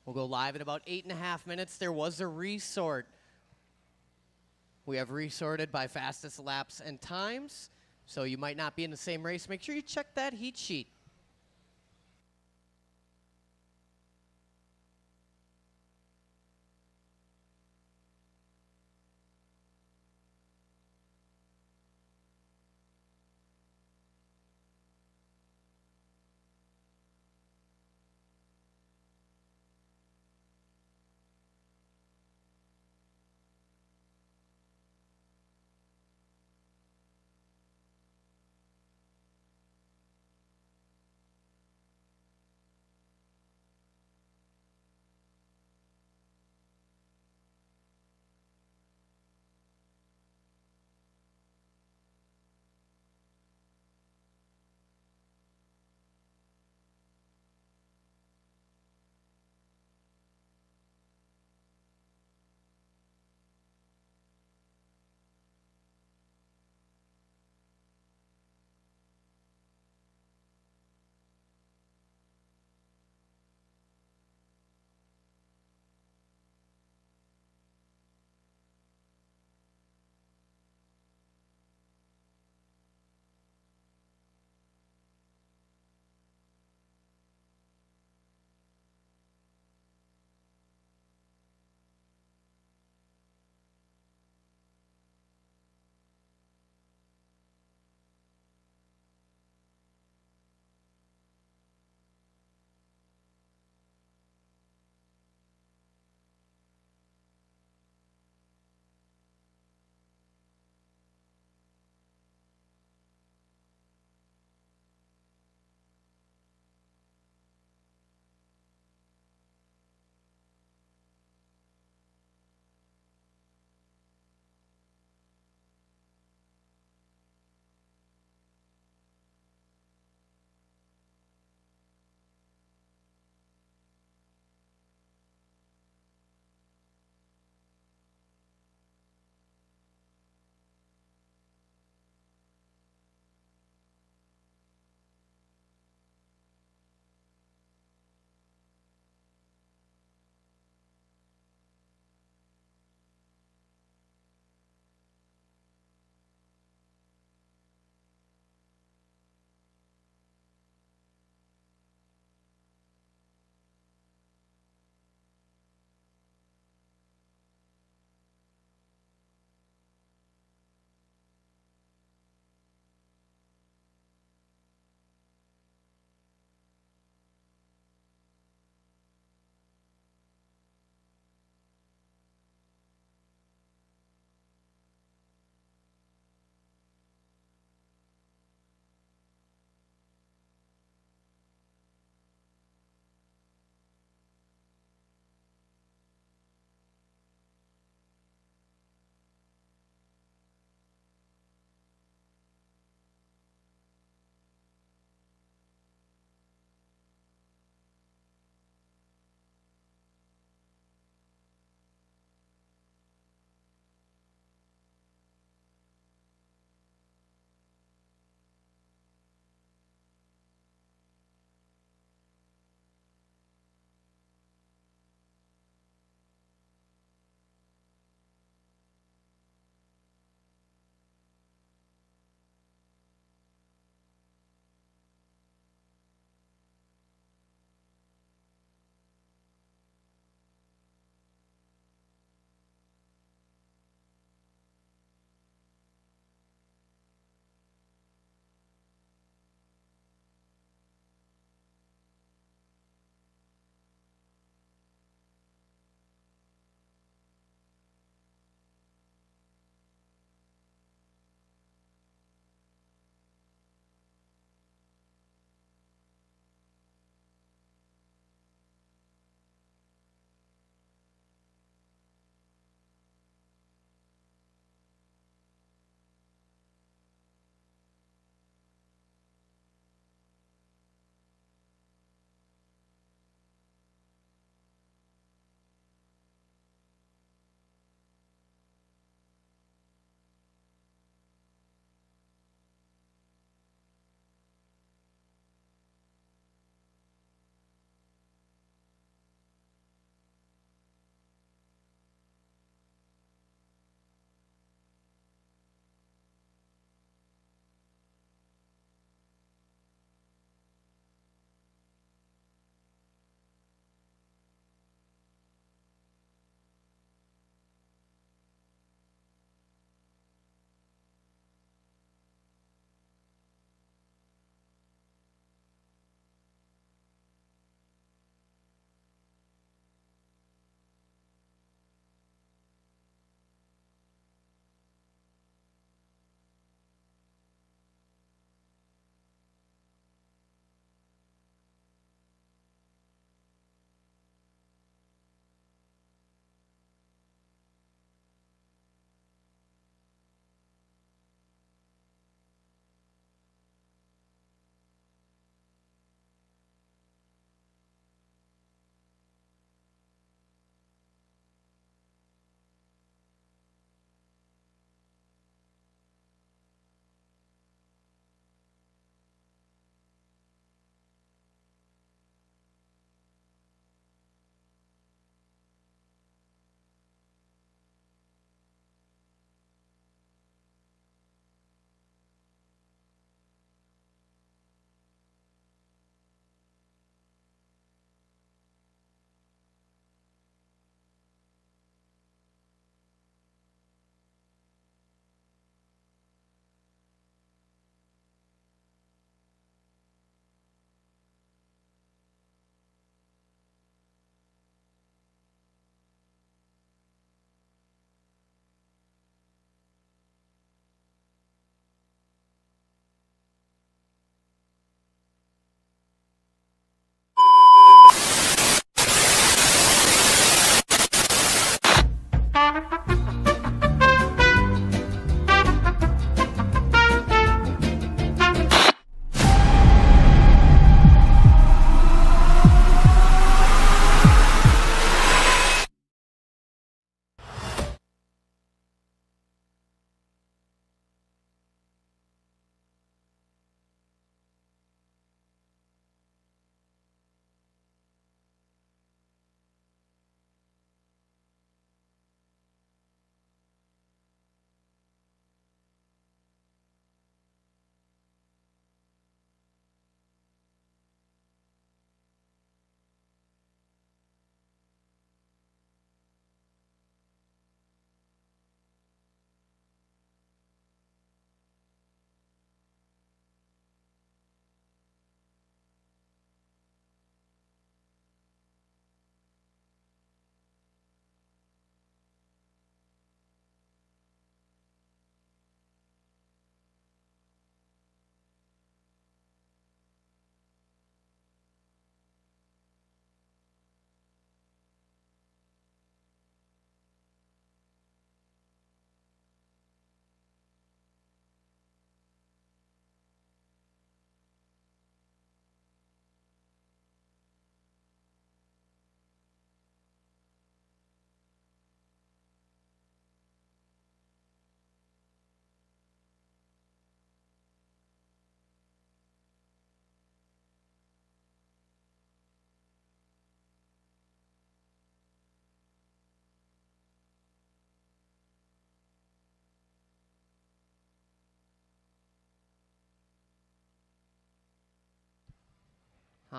We'll go live in about 8.5 minutes. There was a resort. We have resorted by fastest laps and times, so you might not be in the same race. Make sure you check that heat sheet.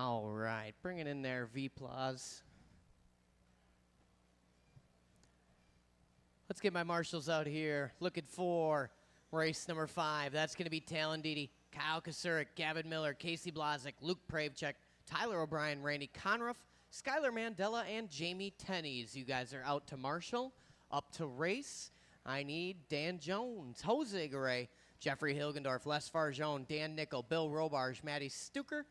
All right, bringing in their V-Plaws. Let's get my marshals out here. Looking for race number 5. That's going to be Talon Didi, Kyle Kasurik, Gavin Miller, Casey Blazik, Luke Pravchek, Tyler O'Brien, Randy Conruff, Skylar Mandela, and Jamie Tennies. You guys are out to marshal. Up to race, I need Dan Jones, Jose Garay, Jeffrey Hilgendorf, Les Farjone, Dan Nickel, Bill Robarge, Maddie Stuker,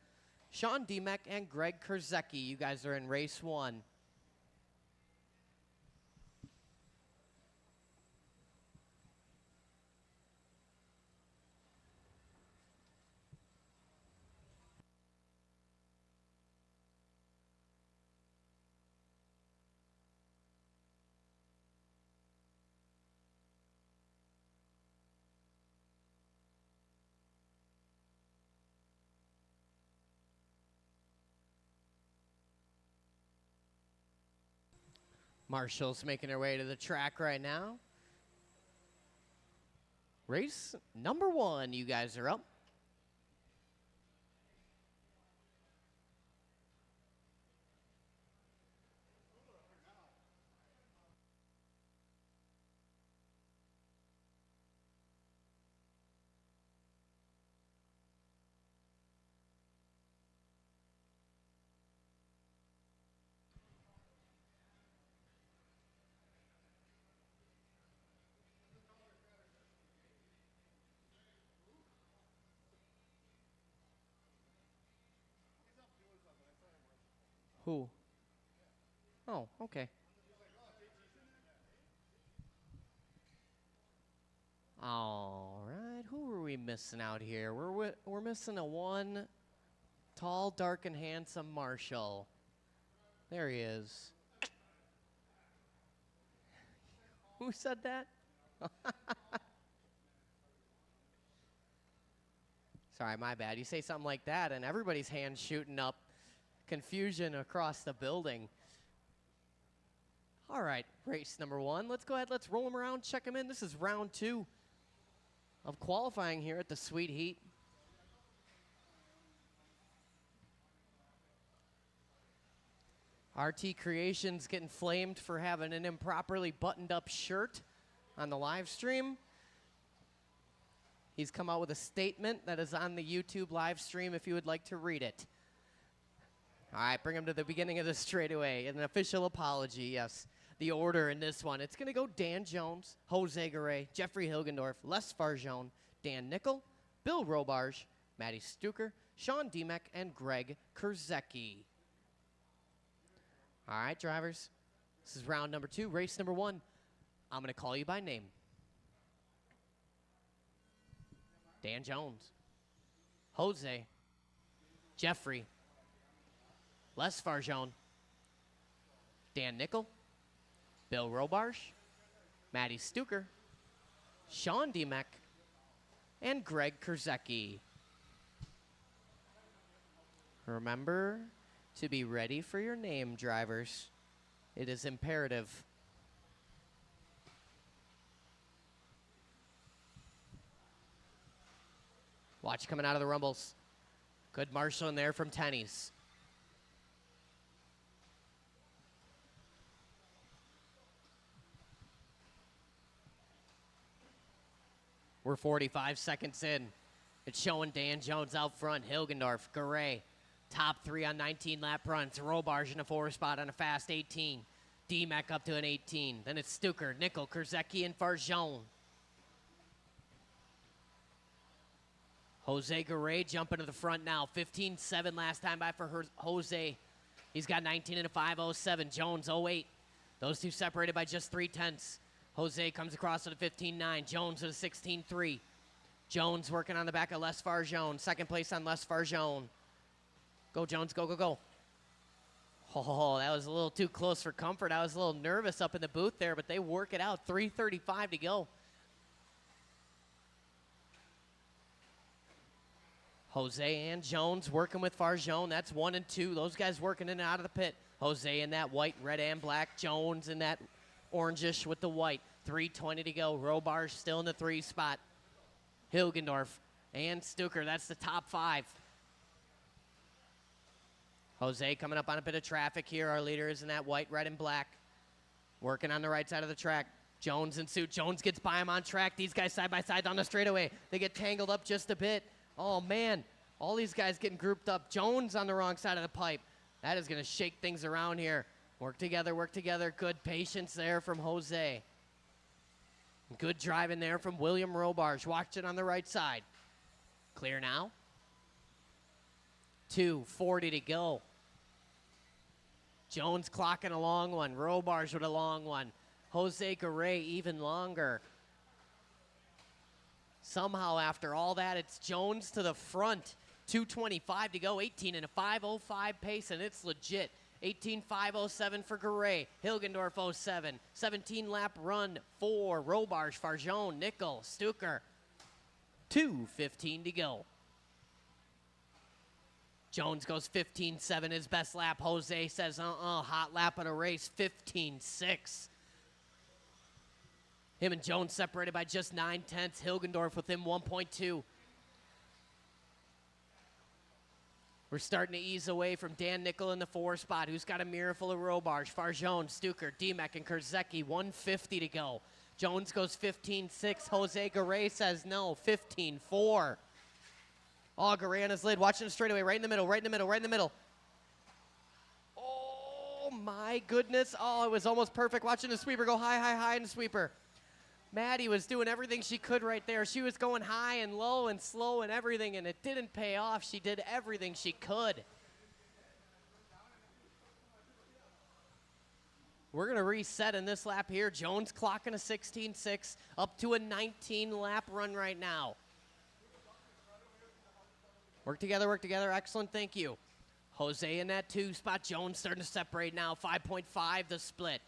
Sean Demek, and Greg Kurzecki. You guys are in race 1. Marshall's making their way to the track right now. Race number 1, you guys are up. Who? Oh, okay. All right, who are we missing out here? We're missing a one tall, dark, and handsome Marshall. There he is. Who said that? Sorry, my bad. You say something like that, and everybody's hands shooting up. Confusion across the building. All right, race number 1. Let's go ahead. Let's roll them around, check them in. This is round 2 of qualifying here at the Sweet Heat. RT Creations getting flamed for having an improperly buttoned up shirt on the live stream. He's come out with a statement that is on the YouTube live stream if you would like to read it. All right, bring him to the beginning of the straightaway. An official apology, yes. The order in this one, it's going to go Dan Jones, Jose Garay, Jeffrey Hilgendorf, Les Farjone, Dan Nickel, Bill Robarge, Maddie Stuker, Sean Demek, and Greg Kurzecki. All right, drivers. This is round number 2, race number 1. I'm going to call you by name. Dan Jones, Jose, Jeffrey, Les Farjone, Dan Nickel, Bill Robarge, Maddie Stuker, Sean Demek, and Greg Kurzecki. Remember to be ready for your name, drivers. It is imperative. Watch coming out of the rumbles. Good marshal in there from Tennies. We're 45 seconds in. It's showing Dan Jones out front, Hilgendorf, Garay, top 3 on 19 lap runs, Robarge in a 4 spot on a fast 18, Demek up to an 18. Then it's Stuker, Nickel, Kurzecki, and Farjone. Jose Garay jumping to the front now. 15.7 last time by for Jose. He's got 19 and a 5.07. Jones 08. Those two separated by just 0.3. Jose comes across at a 15.9. Jones at a 16.3. Jones working on the back of Les Farjone. Second place on Les Farjone. Go, Jones. Go, go, go. Oh, that was a little too close for comfort. I was a little nervous up in the booth there, but they work it out. 3:35 to go. Jose and Jones working with Farjone. That's 1 and 2. Those guys working in and out of the pit. Jose in that white, red, and black. Jones in that orangish with the white. 3:20 to go. Robarge still in the 3 spot. Hilgendorf and Stuker. That's the top 5. Jose coming up on a bit of traffic here. Our leader is in that white, red, and black. Working on the right side of the track. Jones in suit. Jones gets by him on track. These guys side by side on the straightaway. They get tangled up just a bit. Oh, man. All these guys getting grouped up. Jones on the wrong side of the pipe. That is going to shake things around here. Work together, work together. Good patience there from Jose. Good driving there from William Robarge. Watch it on the right side. Clear now. 2:40 to go. Jones clocking a long one. Robarge with a long one. Jose Garay even longer. Somehow after all that, it's Jones to the front. 2:25 to go. 18 and a 5:05 pace, and it's legit. 18.507 for Garay. Hilgendorf 07. 17 lap run for Robarge, Farjone, Nickel, Stuker. 2:15 to go. Jones goes 15.7, his best lap. Jose says, hot lap of a race, 15.6. Him and Jones separated by just 9/10. Hilgendorf with him 1.2. We're starting to ease away from Dan Nickel in the 4 spot, who's got a mirror full of Robarge, Farjone, Stuker, Demek, and Kurzecki. 1:50 to go. Jones goes 15.6. Jose Garay says no, 15.4. Oh, Garay on his lid, watching the straightaway, right in the middle, right in the middle, right in the middle. Oh, my goodness. Oh, it was almost perfect. Watching the sweeper go high, high, high in the sweeper. Maddie was doing everything she could right there. She was going high and low and slow and everything, and it didn't pay off. She did everything she could. We're going to reset in this lap here. Jones clocking a 16.6, up to a 19-lap run right now. Work together, excellent, thank you. Jose in that 2 spot, Jones starting to separate now, 5.5 the split.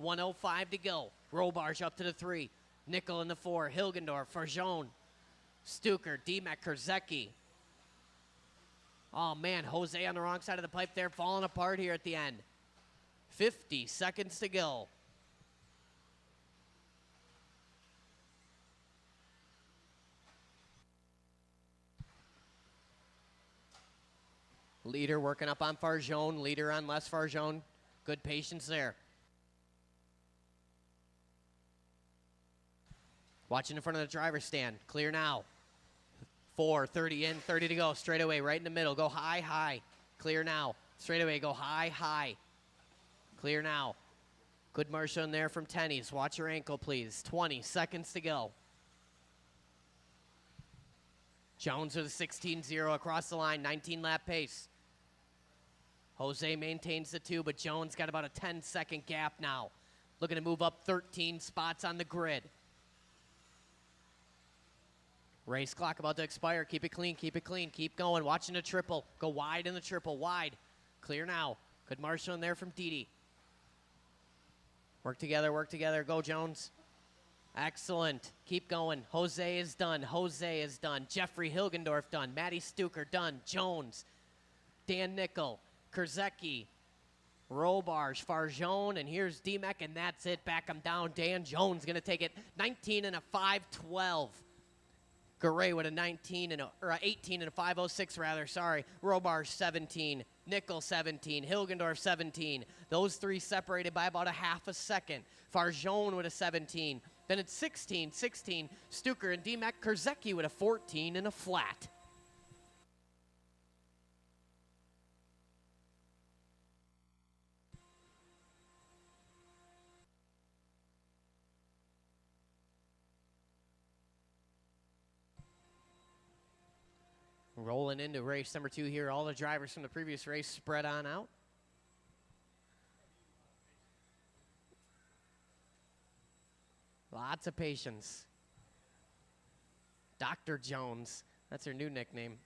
1:05 to go. Robarge up to the 3. Nickel in the 4, Hilgendorf, Farjone, Stuker, Demek, Kurzecki. Oh man, Jose on the wrong side of the pipe there, falling apart here at the end. 50 seconds to go. Leader working up on Farjone, leader on less Farjone. Good patience there. Watching in front of the driver's stand. Clear now. 4:30 in, 30 to go. Straightaway, right in the middle. Go high, high. Clear now. Straightaway, go high, high. Clear now. Good Marshall in there from Tennies. Watch your ankle, please. 20 seconds to go. Jones with a 16.0 across the line. 19-lap pace. Jose maintains the 2, but Jones got about a 10-second gap now. Looking to move up 13 spots on the grid. Race clock about to expire. Keep it clean, keep it clean. Keep going. Watching the triple. Go wide in the triple. Wide. Clear now. Good Marshall in there from Didi. Work together, work together. Go, Jones. Excellent. Keep going. Jose is done. Jose is done. Jeffrey Hilgendorf done. Matty Stuker done. Jones. Dan Nickel. Kurzecki. Robarge. Farjone. And here's Demek, and that's it. Back him down. Dan Jones going to take it. 19 and a 5:12. Garay with a 18 and a 5:06 rather, sorry. Robarge 17, Nickel 17, Hilgendorf 17. Those 3 separated by about a half a second. Farjone with a 17. Then it's 16, 16. Stuker and Demek. Kurzecki with a 14 and a flat. Rolling into race number 2 here. All the drivers from the previous race spread on out. Lots of patience. Dr. Jones. That's her new nickname.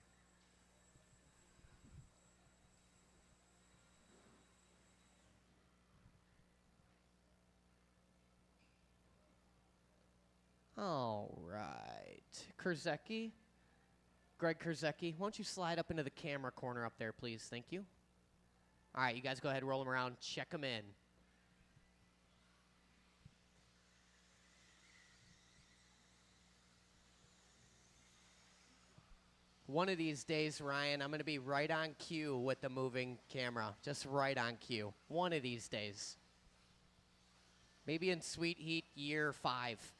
All right. Kurzecki. Greg Kurzecki, why don't you slide up into the camera corner up there, please? Thank you. All right, you guys go ahead and roll them around. Check them in. One of these days, Ryan, I'm going to be right on cue with the moving camera. Just right on cue. One of these days. Maybe in Sweet Heat year 5.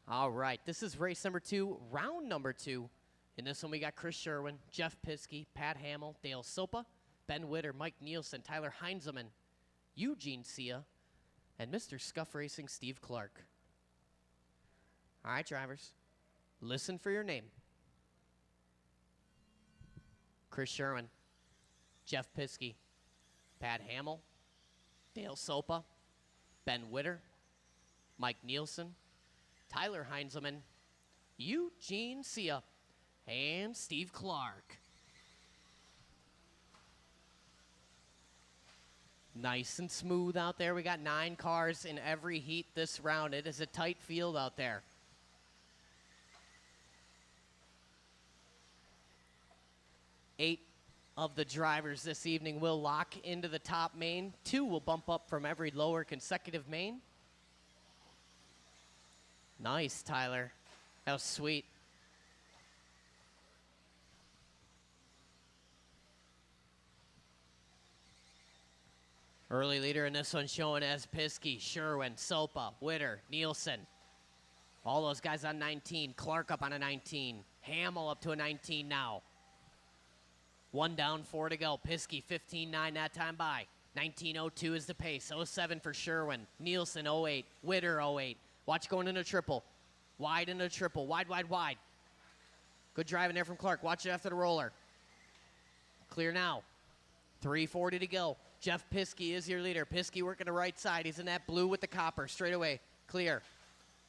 All right, this is race number 2, round number 2. In this one, we got Chris Sherwin, Jeff Piskey, Pat Hamill, Dale Sopa, Ben Witter, Mike Nielsen, Tyler Heinzelman, Eugene Sia, and Mr. Scuff Racing, Steve Clark. All right, drivers, listen for your name. Chris Sherwin, Jeff Piskey, Pat Hamill, Dale Sopa, Ben Witter, Mike Nielsen, Tyler Heinzelman, Eugene Sia, and Steve Clark. Nice and smooth out there. We got 9 cars in every heat this round. It is a tight field out there. Eight of the drivers this evening will lock into the top main. 2 will bump up from every lower consecutive main. Nice, Tyler. That was sweet. Early leader in this one showing as Piskey, Sherwin, Sopa, Witter, Nielsen. All those guys on 19. Clark up on a 19. Hamill up to a 19 now. 1 down, 4 to go. Piskey 15.9 that time by. 19.02 is the pace. 07 for Sherwin. Nielsen 08. Witter 08. Watch going into triple. Wide into triple. Wide, wide, wide. Good driving there from Clark. Watch it after the roller. Clear now. 3:40 to go. Jeff Piskey is your leader. Piskey working the right side. He's in that blue with the copper. Straight away. Clear.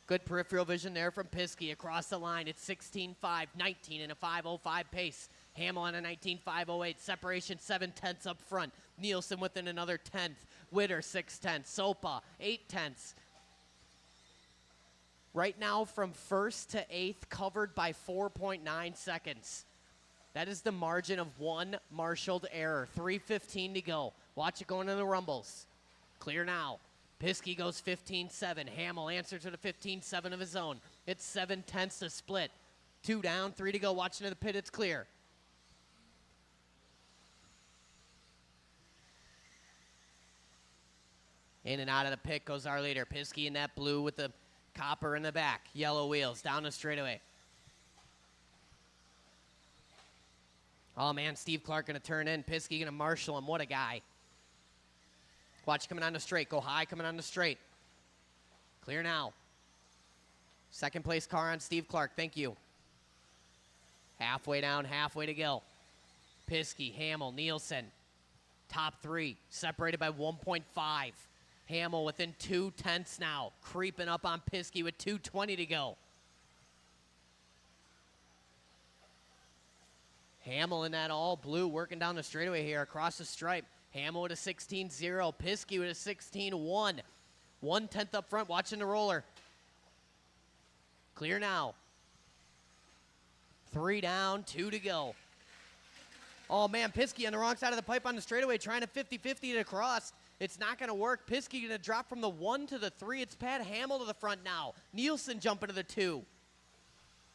Good peripheral vision there from Piskey. Across the line, it's 16.5, 19 and a 5.05 pace. Hamill on a 19.508. Separation 7/10 up front. Nielsen within another 10th. Witter 6/10. Sopa 8/10. Right now from 1st to 8th covered by 4.9 seconds. That is the margin of 1 marshaled error. 3:15 to go. Watch it going in the rumbles. Clear now. Piskey goes 15.7. Hamill answers to the 15.7 of his own. It's 7/10 to split. 2 down, 3 to go. Watching to the pit, it's clear. In and out of the pit goes our leader. Piskey in that blue with the copper in the back. Yellow wheels down the straightaway. Oh, man, Steve Clark going to turn in. Piskey going to marshal him. What a guy. Watch coming on the straight. Go high coming on the straight. Clear now. Second place car on Steve Clark. Thank you. Halfway down, halfway to go. Piskey, Hamill, Nielsen. Top 3 separated by 1.5. Hamill within 2/10 now. Creeping up on Piskey with 2:20 to go. Hamill in that all blue working down the straightaway here across the stripe. Hamill with a 16.0. Piskey with a 16.1. 1/10 up front, watching the roller. Clear now. 3 down, 2 to go. Oh, man, Piskey on the wrong side of the pipe on the straightaway, trying to 50-50 it across. It's not going to work. Piskey going to drop from the 1 to the 3. It's Pat Hamill to the front now. Nielsen jumping to the 2.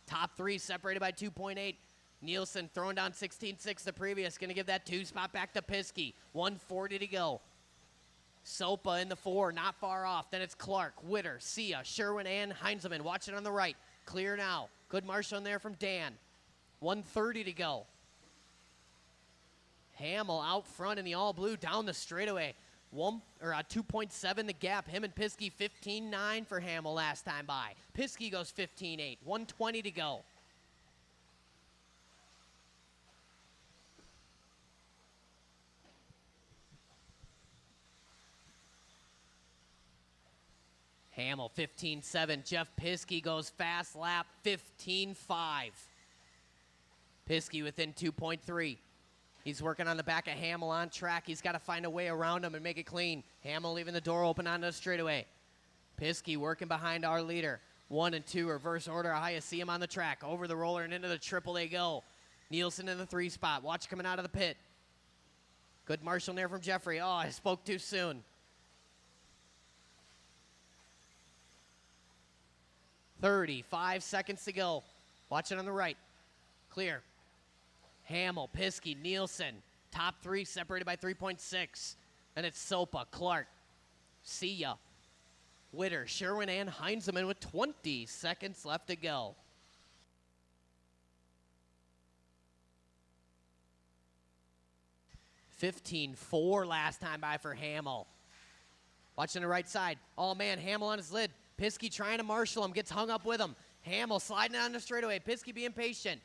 Top 3 separated by 2.8. Nielsen throwing down 16.6 the previous. Going to give that 2 spot back to Piskey. 1:40 to go. Sopa in the 4, not far off. Then it's Clark, Witter, Sia, Sherwin, and Heinzelman. Watch it on the right. Clear now. Good marshal in there from Dan. 1:30 to go. Hamill out front in the all blue down the straightaway. 2.7 the gap. Him and Piskey 15.9 for Hamill last time by. Piskey goes 15.8. 1:20 to go. Hamill 15.7. Jeff Piskey goes fast lap 15.5. Piskey within 2.3. He's working on the back of Hamill on track. He's got to find a way around him and make it clean. Hamill leaving the door open onto the straightaway. Piskey working behind our leader. 1 and 2 reverse order. How you see him on the track. Over the roller and into the triple they go. Nielsen in the 3 spot. Watch coming out of the pit. Good marshal there from Jeffrey. Oh, I spoke too soon. 35 seconds to go. Watch it on the right. Clear. Hamill, Piskey, Nielsen. Top three separated by 3.6. And it's Sopa, Clark, Sia, Witter, Sherwin, and Heinzelman with 20 seconds left to go. $15.4 last time by for Hamill. Watching the right side. Oh, man, Hamill on his lid. Piskey trying to marshal him. Gets hung up with him. Hamill sliding on the straightaway. Piskey being patient.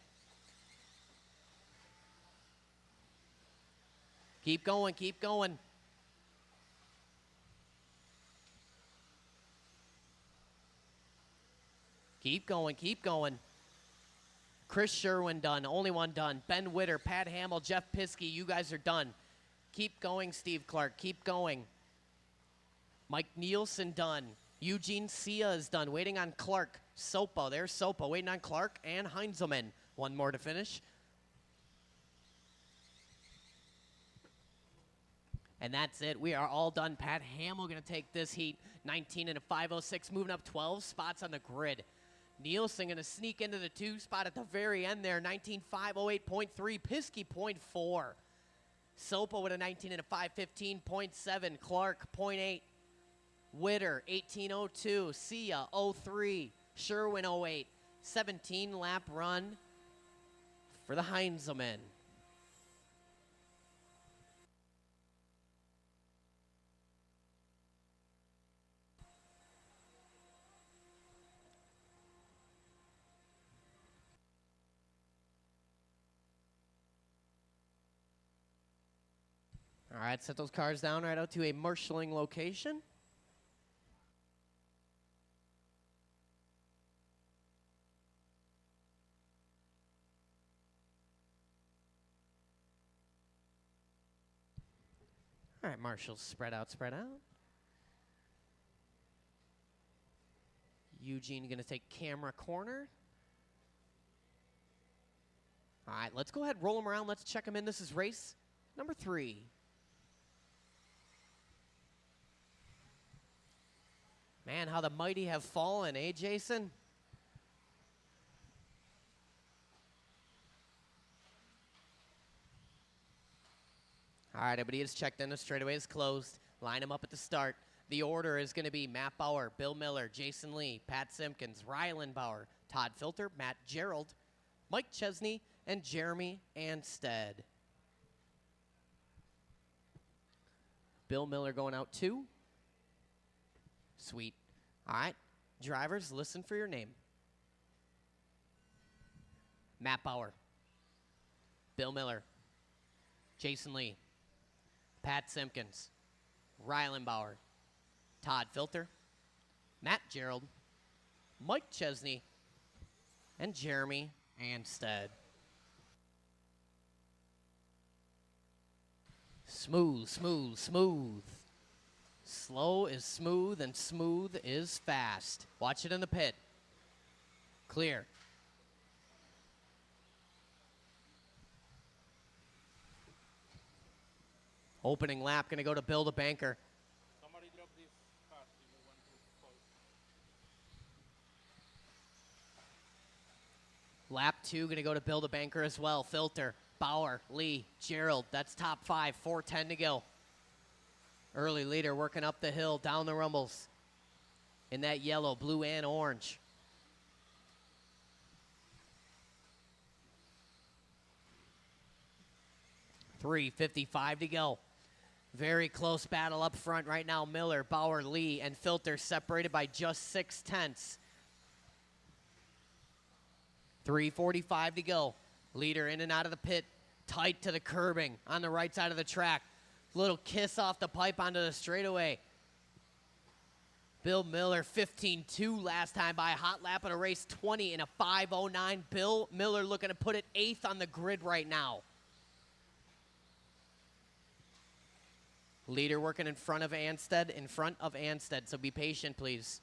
Keep going, keep going. Keep going, keep going. Chris Sherwin done. Only one done. Ben Witter, Pat Hamill, Jeff Piskey, you guys are done. Keep going, Steve Clark. Keep going. Mike Nielsen done. Eugene Sia is done. Waiting on Clark. Sopa. There's Sopa. Waiting on Clark and Heinzelman. One more to finish. And that's it. We are all done. Pat Hamill going to take this heat. 19 and a 5:06, moving up 12 spots on the grid. Nielsen going to sneak into the 2 spot at the very end there. 19.508.3. Piskey 0.4. Sopa with a 19 and a 5:15.7. Clark 0.8. Witter 18:02. Sia 03. Sherwin 08. 17 lap run for the Heinzelman. All right, set those cars down right out to a marshaling location. All right, marshals, spread out, spread out. Eugene going to take camera corner. All right, let's go ahead, roll them around. Let's check them in. This is race number 3. Man, how the mighty have fallen, eh, Jason? All right, everybody is checked in. The straightaway is closed. Line them up at the start. The order is going to be Matt Bauer, Bill Miller, Jason Lee, Pat Simpkins, Rylan Bauer, Todd Filter, Matt Gerald, Mike Chesney, and Jeremy Anstead. Bill Miller going out 2. Sweet. All right, drivers, listen for your name. Matt Bauer, Bill Miller, Jason Lee, Pat Simpkins, Rylan Bauer, Todd Filter, Matt Gerald, Mike Chesney, and Jeremy Anstead. Smooth, smooth, smooth. Slow is smooth, and smooth is fast. Watch it in the pit. Clear. Opening lap, going to go to Bill the Banker. Somebody drop this card if you want to close. Lap 2, going to go to Bill the Banker as well. Filter, Bauer, Lee, Gerald. That's top 5, 4:10 to go. Early leader working up the hill, down the rumbles. In that yellow, blue, and orange. $3:55 to go. Very close battle up front right now. Miller, Bauer, Lee, and Filter separated by just 0.6. $3:45 to go. Leader in and out of the pit. Tight to the curbing on the right side of the track. Little kiss off the pipe onto the straightaway. Bill Miller, 15.2 last time by. Hot lap in a race, 20 in a 5:09. Bill Miller looking to put it 8th on the grid right now. Leader working in front of Anstead, so be patient, please.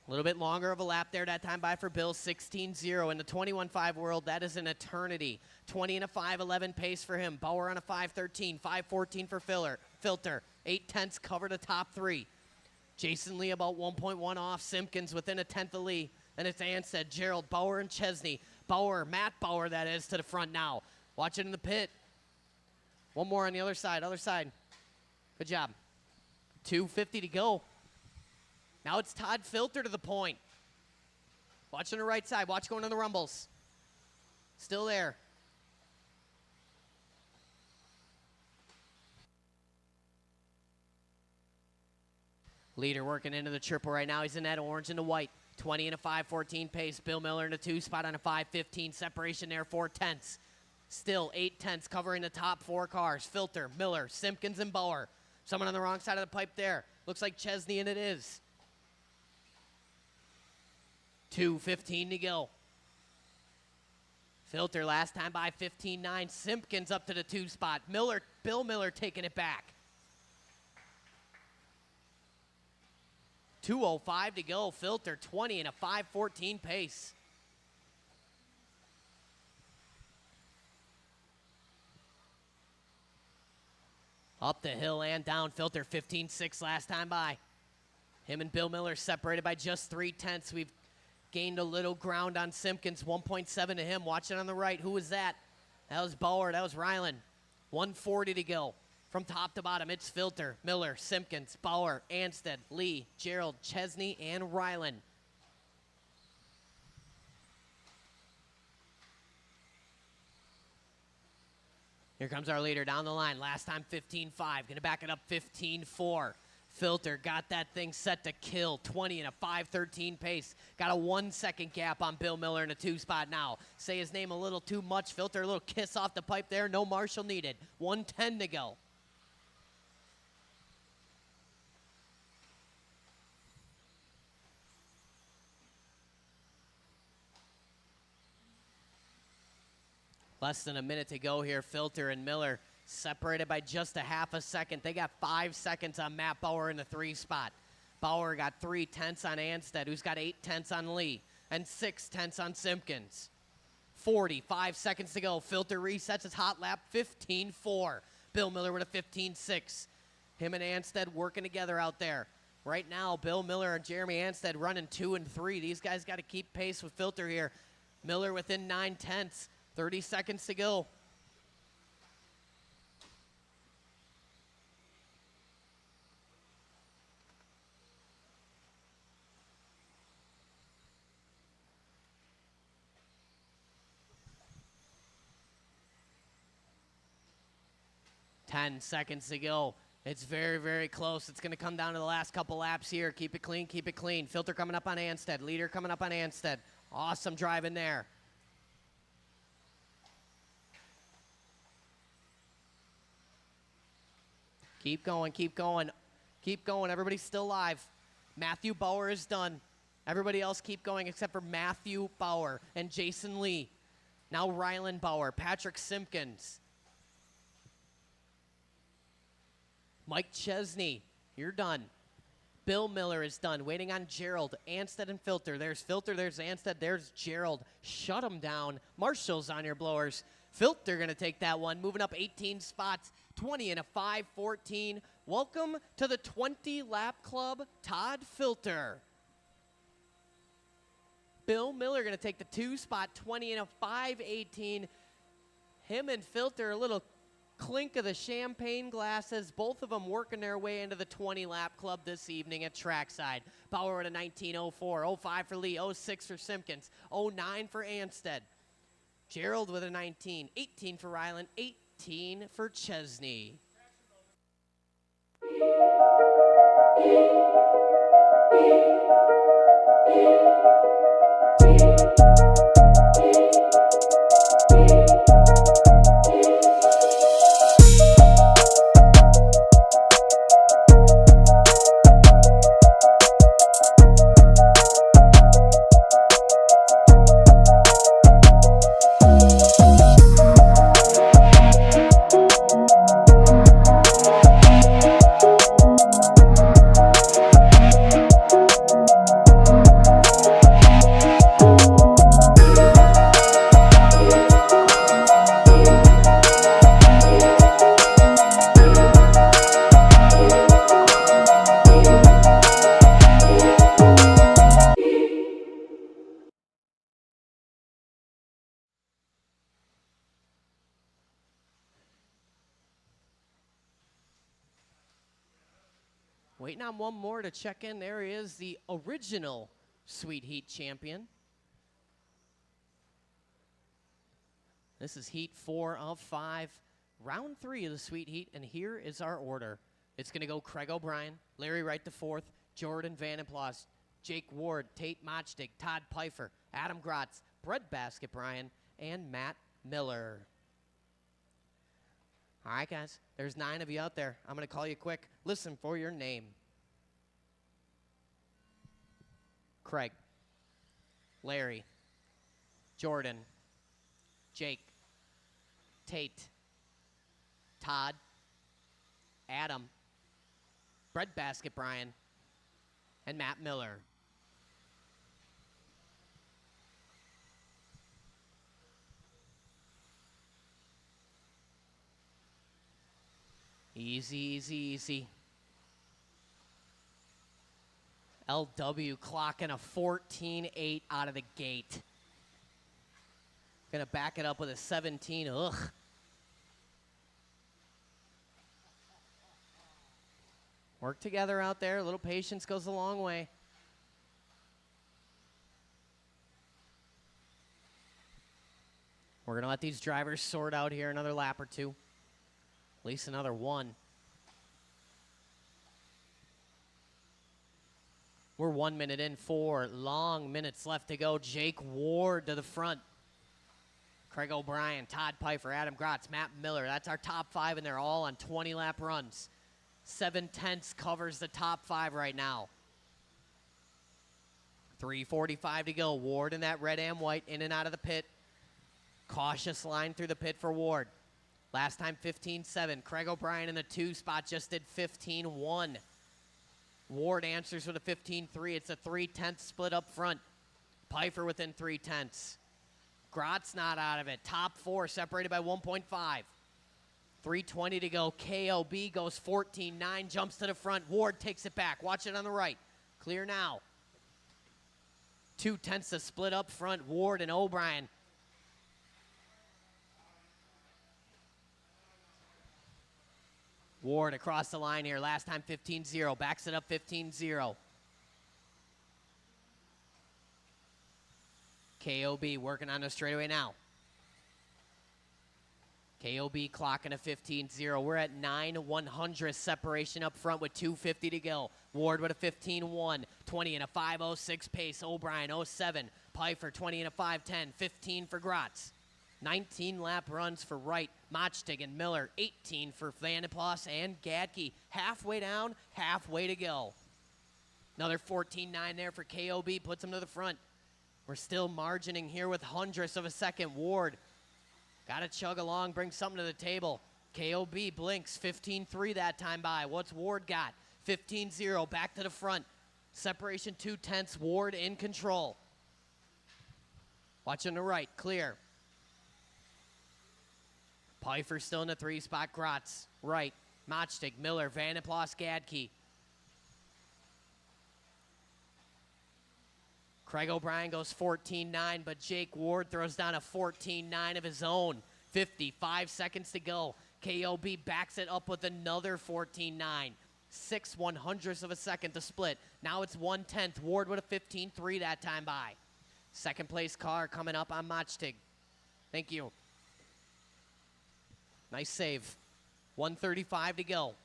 A little bit longer of a lap there that time by for Bill, 16.0. In the 21.5 world, that is an eternity. 20 and a 5:11 pace for him. Bauer on a 5:13, 5:14 for Filter. 0.8 cover the top 3. Jason Lee about 1.1 off. Simpkins within a 1/10 of Lee. And it's Anstead, Gerald, Bauer, and Chesney. Bauer, Matt Bauer, that is, to the front now. Watch it in the pit. One more on the other side, Good job. 2:50 to go. Now it's Todd Filter to the point. Watch on the right side. Watch going on the rumbles. Still there. Leader working into the triple right now. He's in that orange and the white. 20 and a 5:14 pace. Bill Miller in a 2 spot on a 5:15. Separation there, 4/10. Still 8/10 covering the top 4 cars. Filter, Miller, Simpkins, and Bauer. Someone on the wrong side of the pipe there. Looks like Chesney, and it is. 2:15 to go. Filter last time by 15.9. Simpkins up to the 2 spot. Bill Miller taking it back. 2:05 to go. Filter 20 and a 5:14 pace. Up the hill and down. Filter 15.6 last time by. Him and Bill Miller separated by just 3/10. We've gained a little ground on Simpkins. 1.7 to him. Watch it on the right. Who was that? That was Bauer. That was Ryland. 1:40 to go. From top to bottom, it's Filter, Miller, Simpkins, Bauer, Anstead, Lee, Gerald, Chesney, and Ryland. Here comes our leader down the line. Last time 15.5. Going to back it up 15.4. Filter got that thing set to kill. 20 and a 5:13 pace. Got a 1-second gap on Bill Miller in a 2 spot now. Say his name a little too much. Filter, a little kiss off the pipe there. No marshal needed. 1:10 to go. Less than a minute to go here. Filter and Miller separated by just a half a second. They got 5 seconds on Matt Bauer in the 3 spot. Bauer got 3/10 on Anstead, who's got 8/10 on Lee, and 6/10 on Simpkins. 45 seconds to go. Filter resets his hot lap, 15.4. Bill Miller with a 15.6. Him and Anstead working together out there. Right now, Bill Miller and Jeremy Anstead running 2 and 3. These guys got to keep pace with Filter here. Miller within 9/10. 30 seconds to go. Ten seconds to go. It's very, very close. It's going to come down to the last couple laps here. Keep it clean, keep it clean. Filter coming up on Anstead. Leader coming up on Anstead. Awesome driving there. Keep going, keep going. Keep going. Everybody's still alive. Matthew Bauer is done. Everybody else keep going except for Matthew Bauer and Jason Lee. Now Ryland Bauer, Patrick Simpkins. Mike Chesney, you're done. Bill Miller is done. Waiting on Gerald, Anstead, and Filter. There's Filter, there's Anstead, there's Gerald. Shut them down. Marshall's on your blowers. Filter going to take that one. Moving up 18 spots. 20 and a 5:14. Welcome to the 20-lap club, Todd Filter. Bill Miller going to take the 2 spot, 20 and a 5:18. Him and Filter, a little clink of the champagne glasses. Both of them working their way into the 20-lap club this evening at Trackside. Bauer at a 19.04, 05 for Lee, 06 for Simpkins, 09 for Anstead. Gerald with a 19, 18 for Ryland, 18 for Chesney. Waiting on one more to check in. There he is, the original Sweet Heat champion. This is Heat 4 of 5, round 3 of the Sweet Heat, and here is our order. It's going to go Craig O'Brien, Larry Wright the 4th, Jordan Vandenplas, Jake Ward, Tate Machtig, Todd Pfeiffer, Adam Grotz, Breadbasket Brian, and Matt Miller. All right, guys, there's 9 of you out there. I'm going to call you quick. Listen for your name. Craig, Larry, Jordan, Jake, Tate, Todd, Adam, Breadbasket Brian, and Matt Miller. Easy, easy, easy. LW clocking a 14.8 out of the gate. Gonna back it up with a 17. Ugh. Work together out there. A little patience goes a long way. We're gonna let these drivers sort out here another lap or two. At least another one. We're 1 minute in, 4 long minutes left to go. Jake Ward to the front. Craig O'Brien, Todd Pfeiffer, Adam Grotz, Matt Miller. That's our top 5, and they're all on 20-lap runs. 7/10 covers the top 5 right now. 3:45 to go. Ward in that red and white, in and out of the pit. Cautious line through the pit for Ward. Last time 15.7. Craig O'Brien in the 2 spot just did 15.1. Ward answers with a 15.3. It's a 3/10 split up front. Pfeiffer within 3/10. Grotz not out of it. Top 4 separated by 1.5. 3:20 to go. KOB goes 14.9, jumps to the front. Ward takes it back. Watch it on the right. Clear now. 2/10 to split up front. Ward and O'Brien. Ward across the line here. Last time 15.0. Backs it up 15.0. KOB working on the straightaway now. KOB clocking a 15.0. We're at 9/100 separation up front with 2:50 to go. Ward with a 15.1. 20 and a 5.06 pace. O'Brien 07. Pfeiffer 20 and a 5.10. 15 for Grotz. 19 lap runs for Wright, Machtig, and Miller. 18 for Vandenplas and Gadke. Halfway down, halfway to go. Another 14.9 there for KOB. Puts him to the front. We're still margining here with hundredths of a second. Ward got to chug along, bring something to the table. KOB blinks, 15.3 that time by. What's Ward got? 15.0, back to the front. Separation 2/10, Ward in control. Watching the right, clear. Pfeiffer still in the 3 spot. Grotz, right. Machtig, Miller, Vandenplas, Gadke. Craig O'Brien goes 14.9, but Jake Ward throws down a 14.9 of his own. 55 seconds to go. KOB backs it up with another 14.9. 6/100ths of a second to split. Now it's 1/10. Ward with a 15.3 that time by. Second place car coming up on Machtig. Thank you. Nice save. 1:35 to go.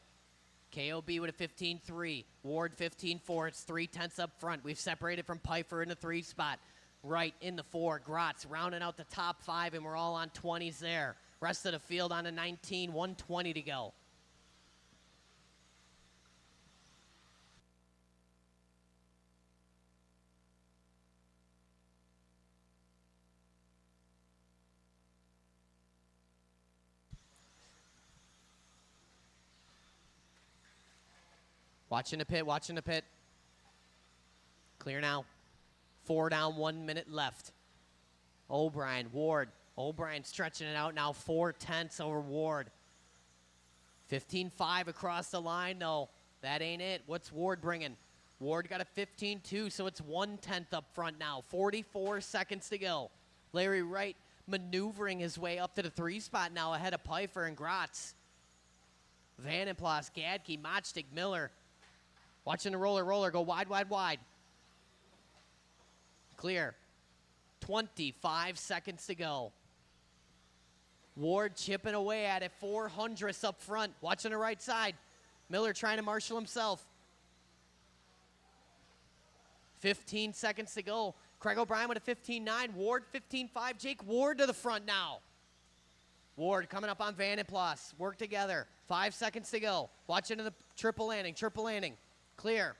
KOB with a 15.3. Ward 15.4. It's 3/10 up front. We've separated from Pfeiffer in the 3 spot. Right in the 4. Grotz rounding out the top 5, and we're all on 20s there. Rest of the field on a 19. 1:20 to go. Watching the pit, watching the pit. Clear now. 4 down, 1 minute left. O'Brien, Ward. O'Brien stretching it out now, 4/10 over Ward. 15.5 across the line. No, that ain't it. What's Ward bringing? Ward got a 15.2, so it's 1/10 up front now. 44 seconds to go. Larry Wright maneuvering his way up to the 3 spot now ahead of Pfeiffer and Grotz. Vandenplas, Gadke, Machtig, Miller. Watching the roller. Go wide, wide, wide. Clear. 25 seconds to go. Ward chipping away at it. 400ths up front. Watching the right side. Miller trying to marshal himself. 15 seconds to go. Craig O'Brien with a 15.9. Ward 15.5. Jake Ward to the front now. Ward coming up on Van and Plas. Work together. 5 seconds to go. Watch into the triple landing. Clear.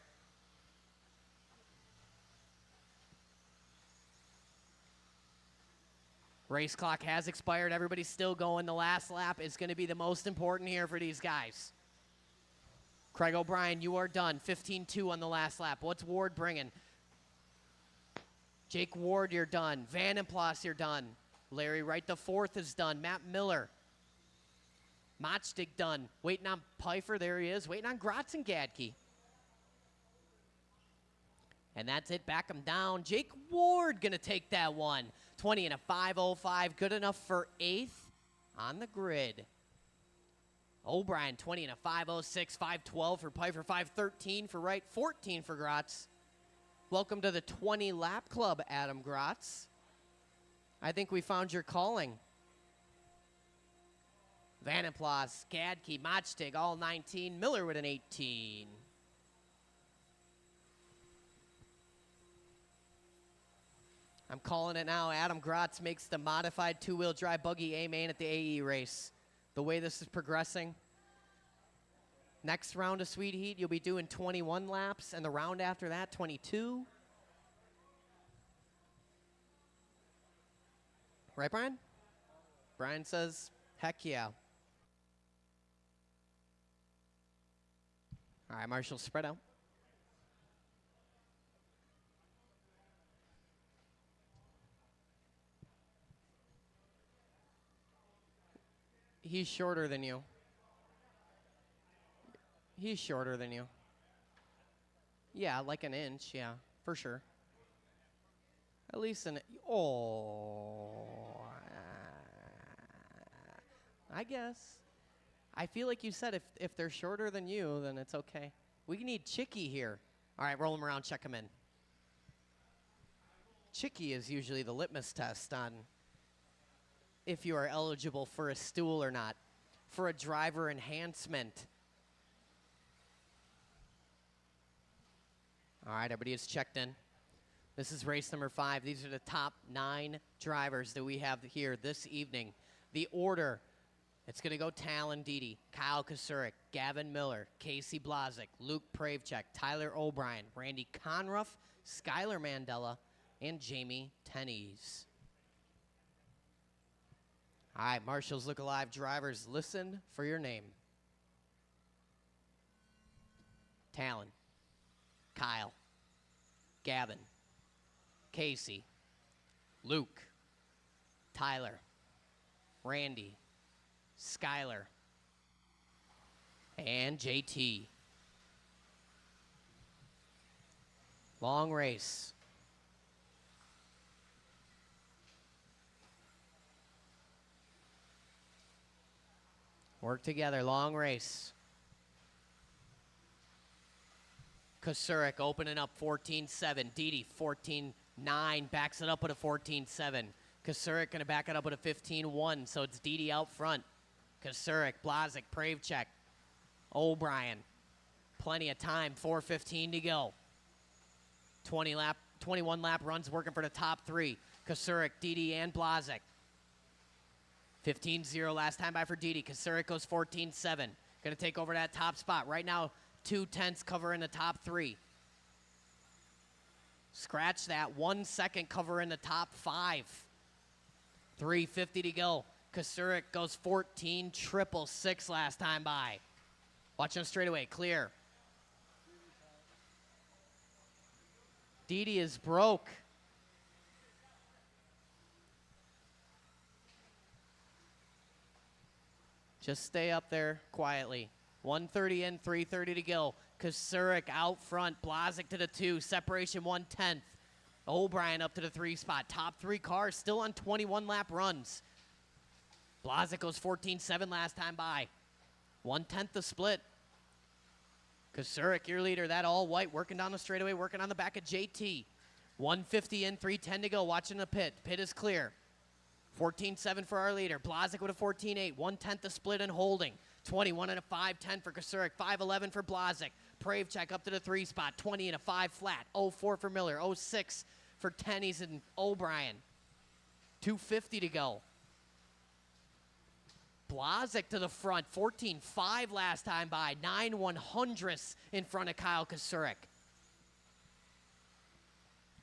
Race clock has expired. Everybody's still going. The last lap is going to be the most important here for these guys. Craig O'Brien, you are done. 15.2 on the last lap. What's Ward bringing? Jake Ward, you're done. Van and Plas, you're done. Larry Wright, the fourth, is done. Matt Miller. Machtig done. Waiting on Pfeiffer. There he is. Waiting on Gratz and Gadke. And that's it. Back him down. Jake Ward going to take that one. 20 and a 5.05. Good enough for 8th on the grid. O'Brien, 20 and a 5.06. 5.12 for Pfeiffer. 5.13 for Wright. 14 for Gratz. Welcome to the 20 lap club, Adam Gratz. I think we found your calling. Van and Plas, Gadke, Machtig, all 19. Miller with an 18. I'm calling it now. Adam Gratz makes the modified two-wheel drive buggy A-main at the AE race. The way this is progressing. Next round of Sweet Heat, you'll be doing 21 laps, and the round after that, 22. Right, Brian? Brian says, heck yeah. All right, Marshall, spread out. He's shorter than you. He's shorter than you. Yeah, like an inch, yeah, for sure. At least I guess. I feel like you said if they're shorter than you, then it's okay. We need Chicky here. All right, roll him around, check him in. Chicky is usually the litmus test on if you are eligible for a stool or not, for a driver enhancement. All right, everybody is checked in. This is race number 5. These are the top 9 drivers that we have here this evening. The order, it's going to go Talon Dede, Kyle Kasurik, Gavin Miller, Casey Blazik, Luke Pravchek, Tyler O'Brien, Randy Conruff, Skylar Mandela, and Jamie Tenney's. All right, Marshall's Look Alive drivers, listen for your name. Talon, Kyle, Gavin, Casey, Luke, Tyler, Randy, Skylar, and JT. Long race. Work together, long race. Kasurik opening up 14.7. Dede 14.9, backs it up with a 14.7. Kasurik going to back it up with a 15.1, so it's Dede out front. Kasurik, Blazik, Pravchek, O'Brien. Plenty of time, 4:15 to go. 21 lap runs working for the top 3. Kasurik, Dede, and Blazik. 15.0 last time by for Dede. Kasurik goes 14.7. Going to take over that top spot. Right now, 2/10 cover in the top 3. Scratch that. 1 second cover in the top 5. 3:50 to go. Kasurik goes 14.666 last time by. Watch him straightaway. Clear. Dede is broke. Just stay up there quietly. 1:30 in, 3:30 to go. Kasurik out front. Blazik to the 2. Separation 1/10. O'Brien up to the 3 spot. Top 3 cars still on 21 lap runs. Blazik goes 14.7 last time by. 1/10 the split. Kasurik, your leader, that all white, working down the straightaway, working on the back of JT. 150 in, 310 to go, watching the pit. Pit is clear. 14.7 for our leader. Blazik with a 14.8, 1/10 the split and holding. 21 and a 5.10 for Kasurik, 5.11 for Blazik. Pravchek up to the 3 spot, 20 and a 5 flat. 0.4 for Miller, 0.6 for Tenney's and O'Brien. 250 to go. Blazik to the front, 14.5 last time by, 9/100ths in front of Kyle Kasurik.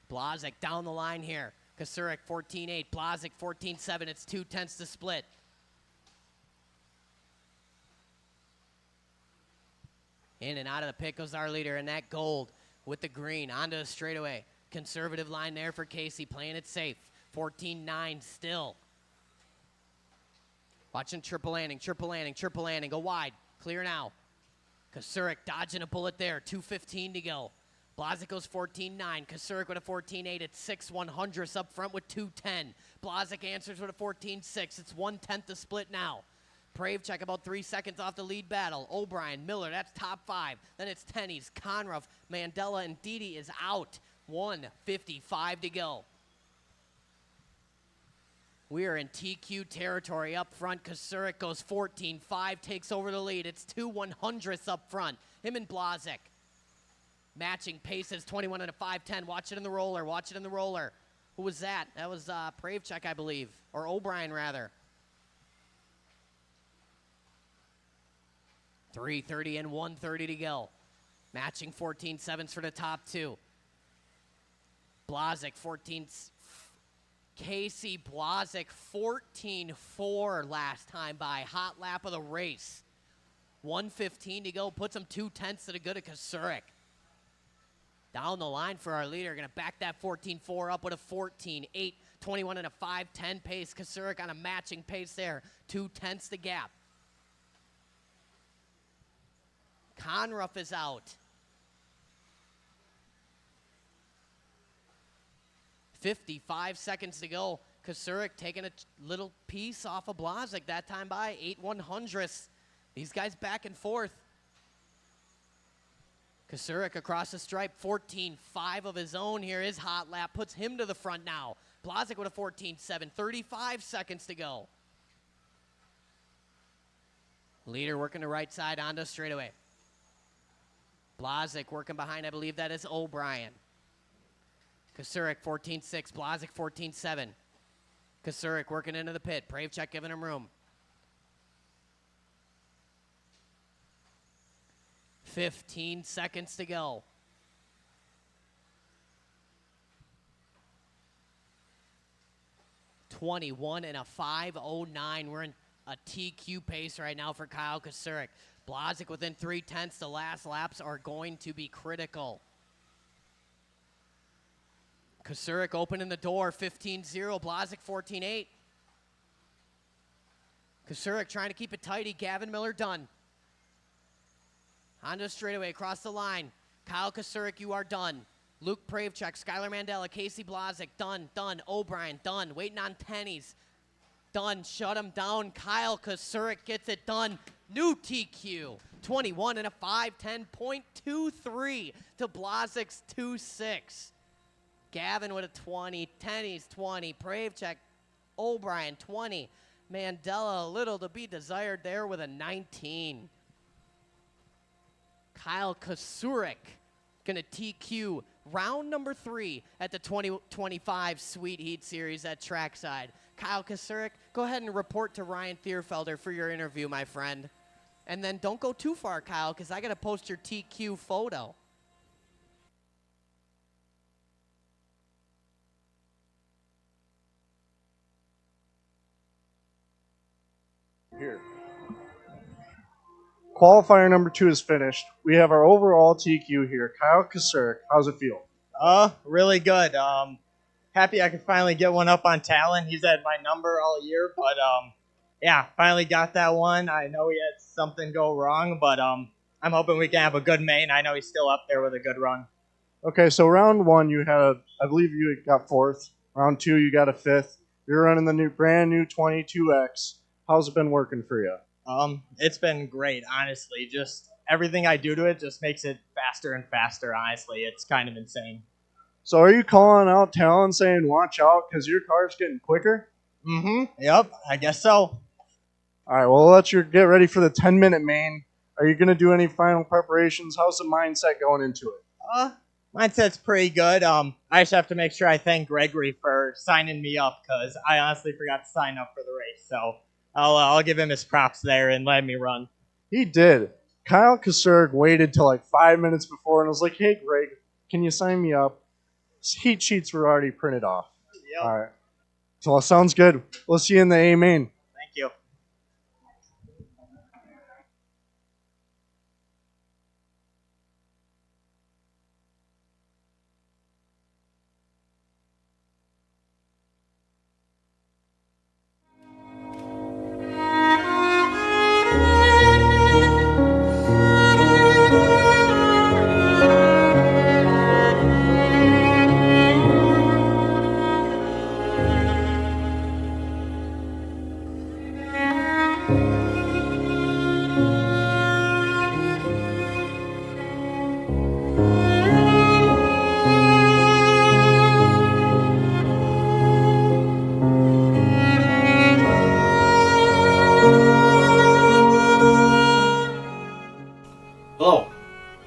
Blazik down the line here. Kasurik 14.8, Blazik 14.7, it's 2/10 to split. In and out of the pit goes our leader, and that gold with the green onto the straightaway. Conservative line there for Casey, playing it safe. 14.9 still. Watching triple landing, go wide. Clear now. Kasurik dodging a bullet there, 2:15 to go. Blazik goes 14.9. Kasurik with a 14.8 at 6/100ths up front with 2:10. Blazik answers with a 14.6. It's 1/10 the split now. Pravchek about 3 seconds off the lead battle. O'Brien, Miller, that's top 5. Then it's Tenney's, Conruff, Mandela, and Didi is out. 1:55 to go. We are in TQ territory up front. Kasurik goes 14.5, takes over the lead. It's 2/100ths up front. Him and Blazik. Matching paces, 21 and a 5.10. Watch it in the roller, Who was that? That was Pravchek, I believe. Or O'Brien, rather. 3:30 and 1:30 to go. Matching 14.7s for the top 2. Blazik, 14. Casey Blazik, 14.4 last time by. Hot lap of the race. 1:15 to go. Puts him 2/10 to the good of Kasurik. Down the line for our leader. Going to back that 14.4 up with a 14.8. 21 and a 5.10 pace. Kasurik on a matching pace there. 2/10 the gap. Conruff is out. 55 seconds to go. Kasurik taking a little piece off of Blazik that time by 8/100ths. These guys back and forth. Kasurik across the stripe, 14.5 of his own here. His hot lap puts him to the front now. Blazik with a 14.7, 35 seconds to go. Leader working the right side onto straightaway. Blazik working behind, I believe that is O'Brien. Kasurik 14.6, Blazik 14.7. Kasurik working into the pit. Pravchek giving him room. 15 seconds to go. $21 and a 5.09. We're in a TQ pace right now for Kyle Kasurik. Blazik within 3/10. The last laps are going to be critical. Kasurik opening the door, 15-0. Blazik 14-8. Kasurik trying to keep it tighty. Gavin Miller done. Honda straightaway across the line. Kyle Kasurik, you are done. Luke Pravchek, Skylar Mandela, Casey Blazik, done. O'Brien, done. Waiting on Tenney's. Done. Shut him down. Kyle Kasurik gets it done. New TQ. 21 and a 5.10.23 to Blazik's 2.6. Gavin with a 20. Tenney's 20. Pravchek, O'Brien 20. Mandela a little to be desired there with a 19. Kyle Kasurik going to TQ round number 3 at the 2025 Sweet Heat Series at Trackside. Kyle Kasurik, go ahead and report to Ryan Thierfelder for your interview, my friend. And then don't go too far, Kyle, because I got to post your TQ photo. Here. Qualifier number 2 is finished. We have our overall TQ here. Kyle Kasurik, how's it feel? Really good. Happy I could finally get one up on Talon. He's had my number all year, but yeah, finally got that one. I know he had something go wrong, but I'm hoping we can have a good main. I know he's still up there with a good run. Okay, so round 1 you had, I believe you got 4th. Round 2 you got a 5th. You're running the brand new 22X. How's it been working for you? It's been great, honestly. Just everything I do to it just makes it faster and faster, honestly. It's kind of insane. So are you calling out Talon saying watch out because your car's getting quicker? Mm-hmm. Yep, I guess so. All right, well, we'll let you get ready for the 10-minute main. Are you going to do any final preparations? How's the mindset going into it? Mindset's pretty good. I just have to make sure I thank Gregory for signing me up because I honestly forgot to sign up for the race. So I'll give him his props there and let me run. He did. Kyle Kasurg waited till like 5 minutes before and was like, hey, Greg, can you sign me up? Heat sheets were already printed off. Yep. All right. So sounds good. We'll see you in the A main. Thank you. Hello,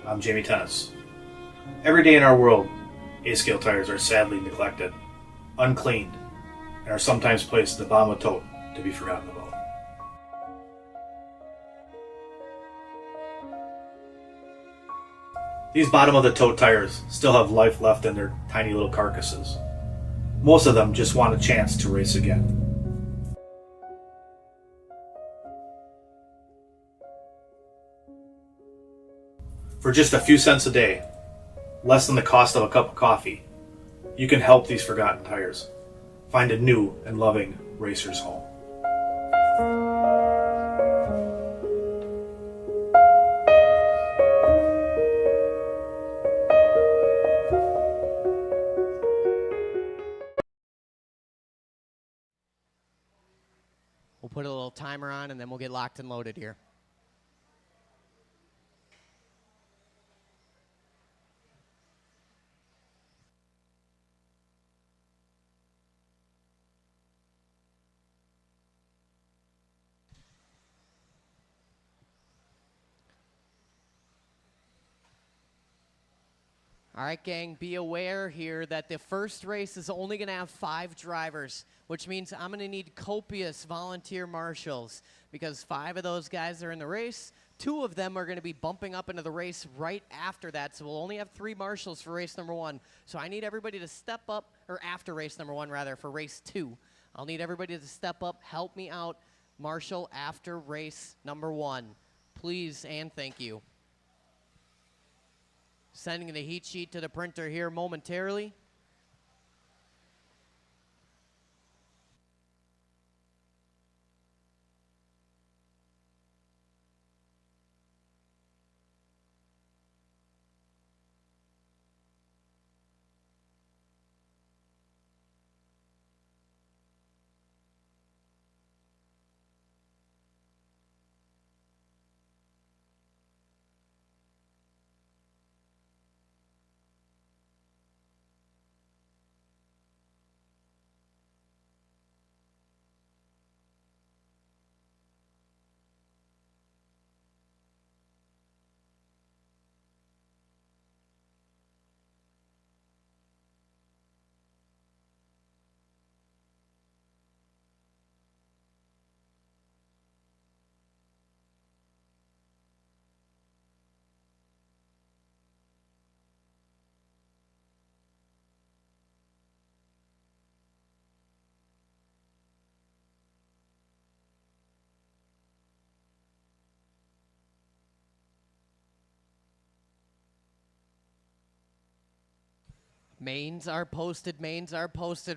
I'm Jamie Tennis. Every day in our world, A-scale tires are sadly neglected, uncleaned, and are sometimes placed in the bottom of the tote to be forgotten about. These bottom of the tote tires still have life left in their tiny little carcasses. Most of them just want a chance to race again. For just a few cents a day, less than the cost of a cup of coffee, you can help these forgotten tires find a new and loving racer's home. We'll put a little timer on and then we'll get locked and loaded here. All right, gang, be aware here that the first race is only going to have 5 drivers, which means I'm going to need copious volunteer marshals because 5 of those guys are in the race. 2 of them are going to be bumping up into the race right after that, so we'll only have 3 marshals for race number 1. So I need everybody to step up, or after race number 1, rather, for race 2. I'll need everybody to step up, help me out, marshal after race number 1. Please and thank you. Sending the heat sheet to the printer here momentarily. Mains are posted,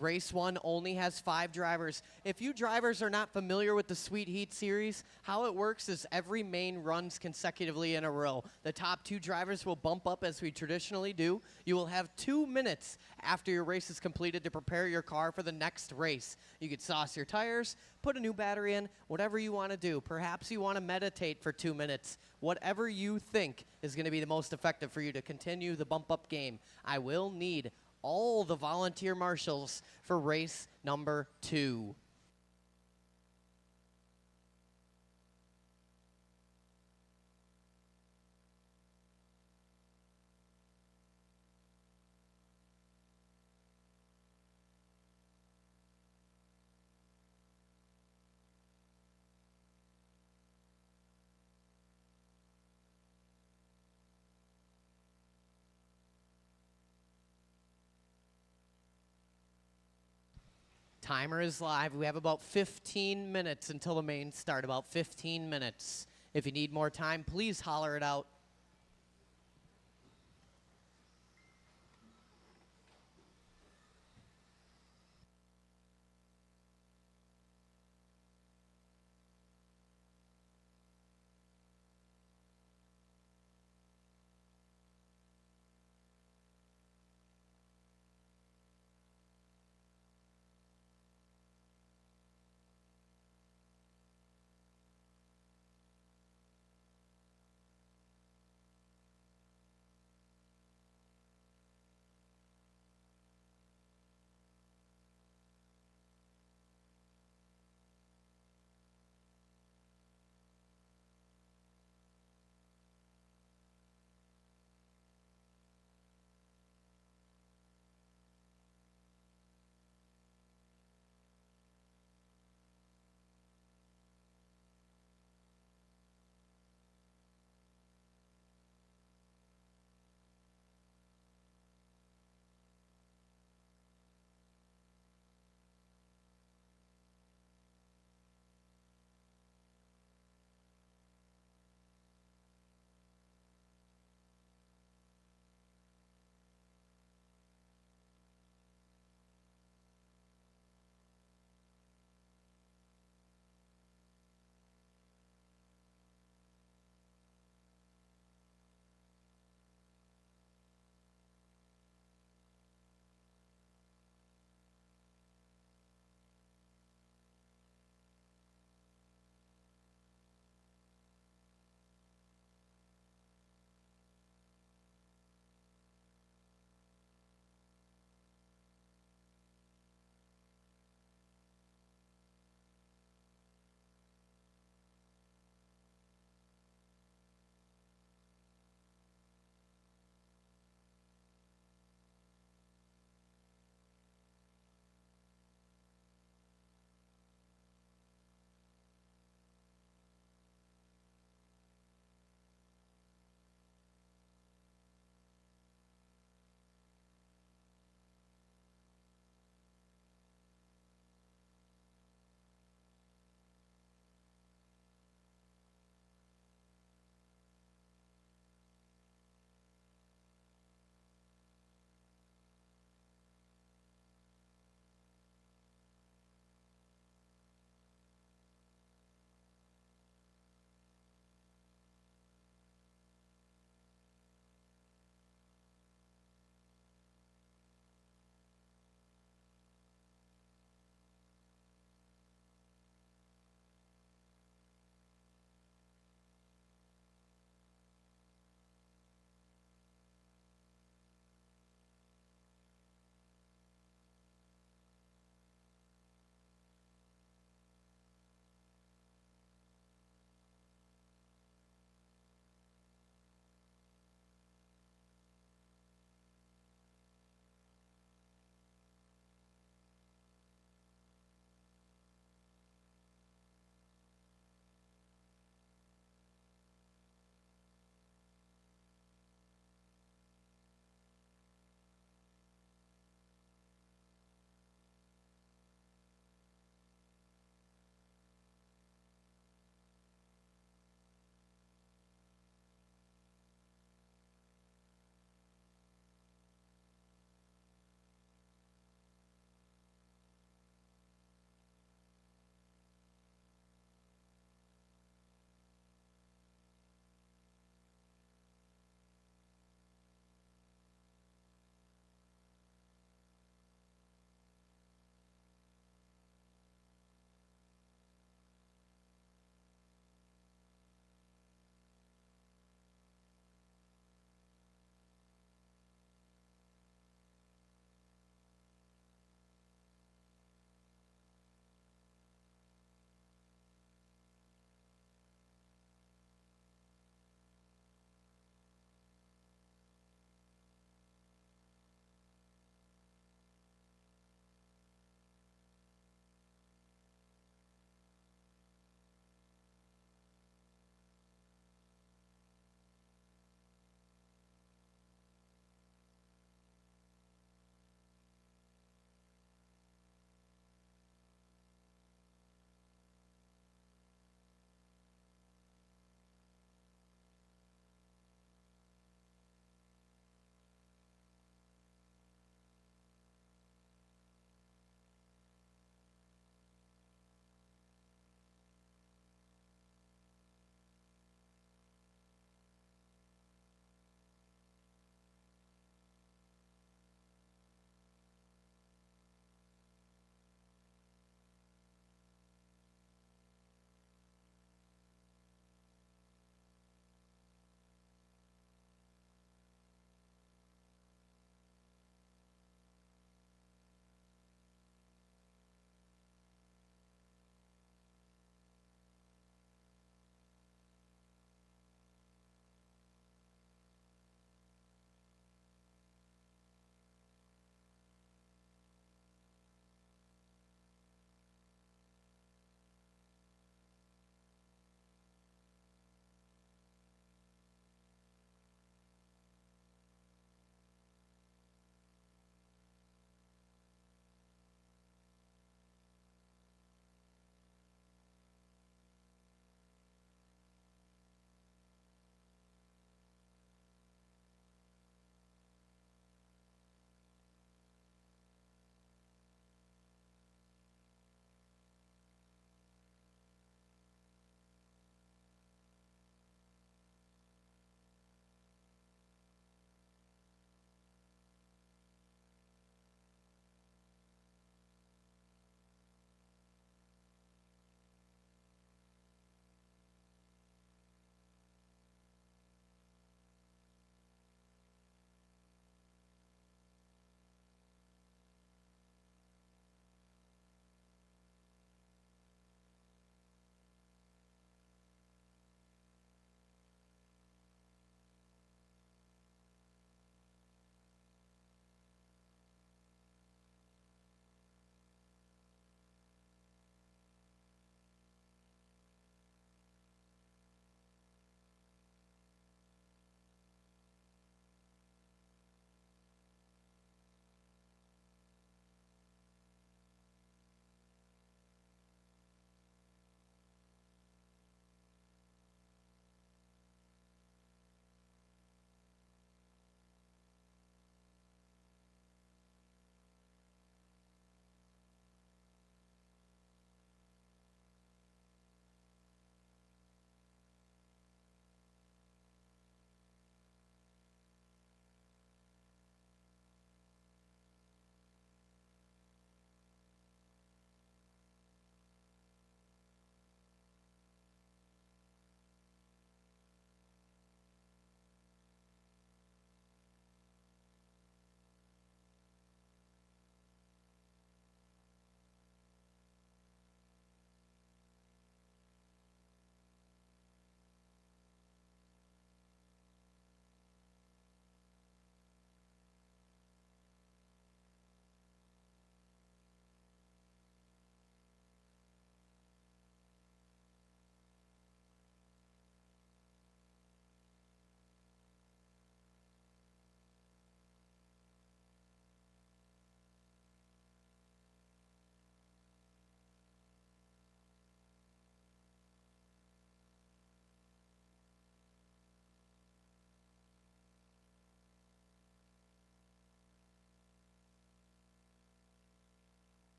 Race 1 only has 5 drivers. If you drivers are not familiar with the Sweet Heat series, how it works is every main runs consecutively in a row. The top 2 drivers will bump up as we traditionally do. You will have 2 minutes after your race is completed to prepare your car for the next race. You could sauce your tires, put a new battery in, whatever you want to do. Perhaps you want to meditate for 2 minutes. Whatever you think is going to be the most effective for you to continue the bump up game. I will need all the volunteer marshals for race number 2. Timer is live. We have about 15 minutes until the main start, about 15 minutes. If you need more time, please holler it out.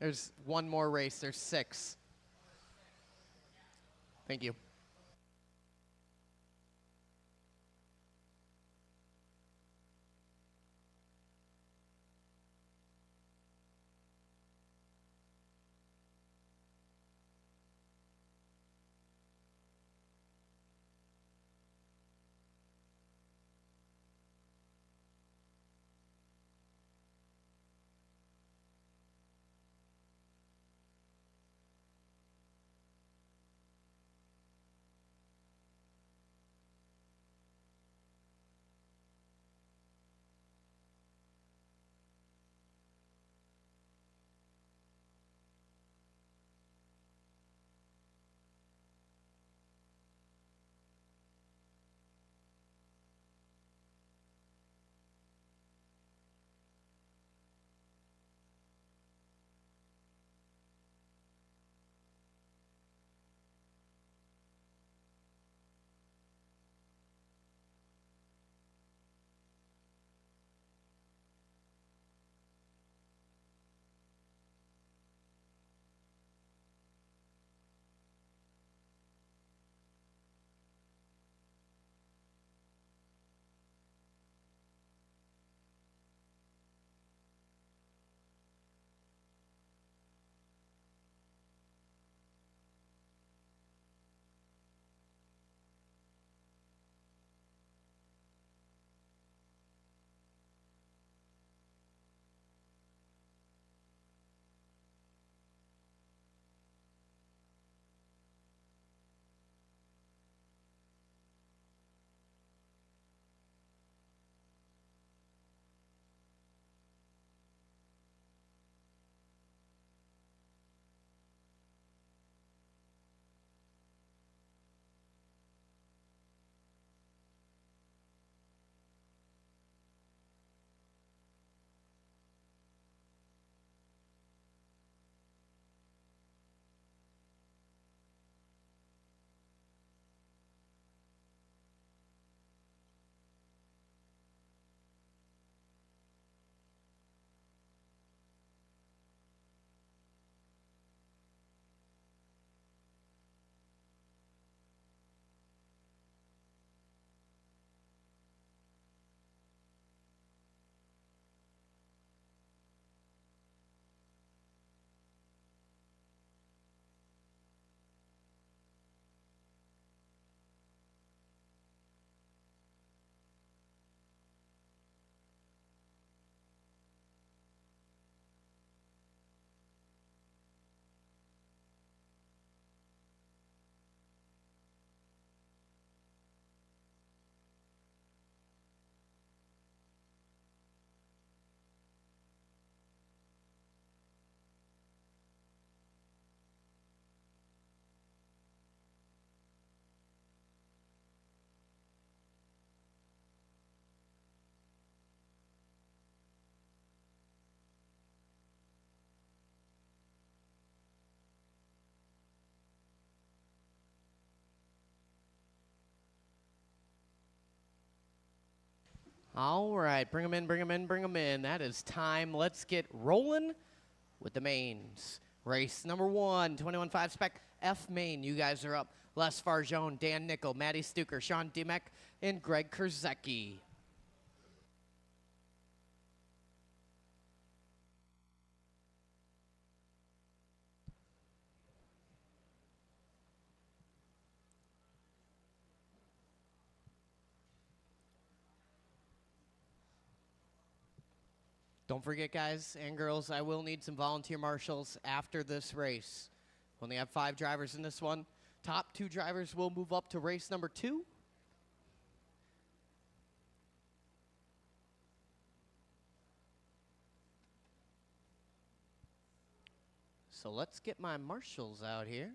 There's one more race. There's 6. Thank you. All right, bring them in, bring them in, bring them in. That is time. Let's get rolling with the mains. Race number 1, 21.5 spec F main. You guys are up. Les Farjone, Dan Nickel, Maddie Stuker, Sean Dimek, and Greg Kurzecki. Don't forget, guys and girls, I will need some volunteer marshals after this race. We only have 5 drivers in this one. Top 2 drivers will move up to race number 2. So let's get my marshals out here.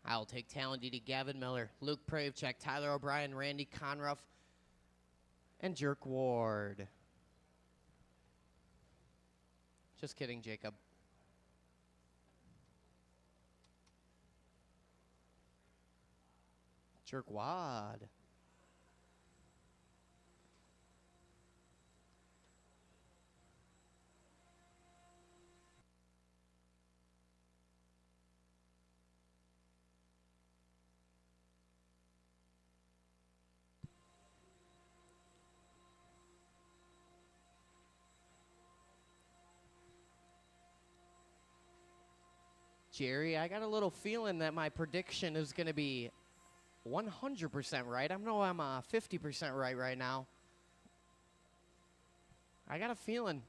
I'll take Talon Didi, Gavin Miller, Luke Pravchek, Tyler O'Brien, Randy Conruff, and Jerk Ward. Just kidding, Jacob. Jerk Wad. Jerry, I got a little feeling that my prediction is going to be 100% right. I know I'm 50% right now. I got a feeling.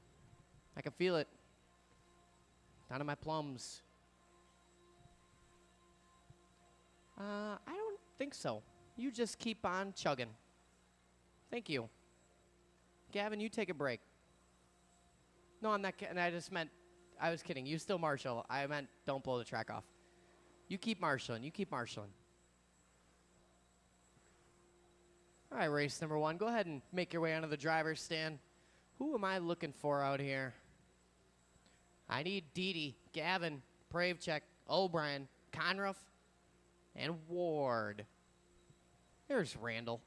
I can feel it. Down in my plums. I don't think so. You just keep on chugging. Thank you. Gavin, you take a break. No, I'm not kidding. I just meant, I was kidding. You still marshal. I meant don't blow the track off. You keep marshaling. You keep marshaling. All right, race number 1. Go ahead and make your way onto the driver's stand. Who am I looking for out here? I need Didi, Gavin, Pravechek, O'Brien, Conruff, and Ward. There's Randall.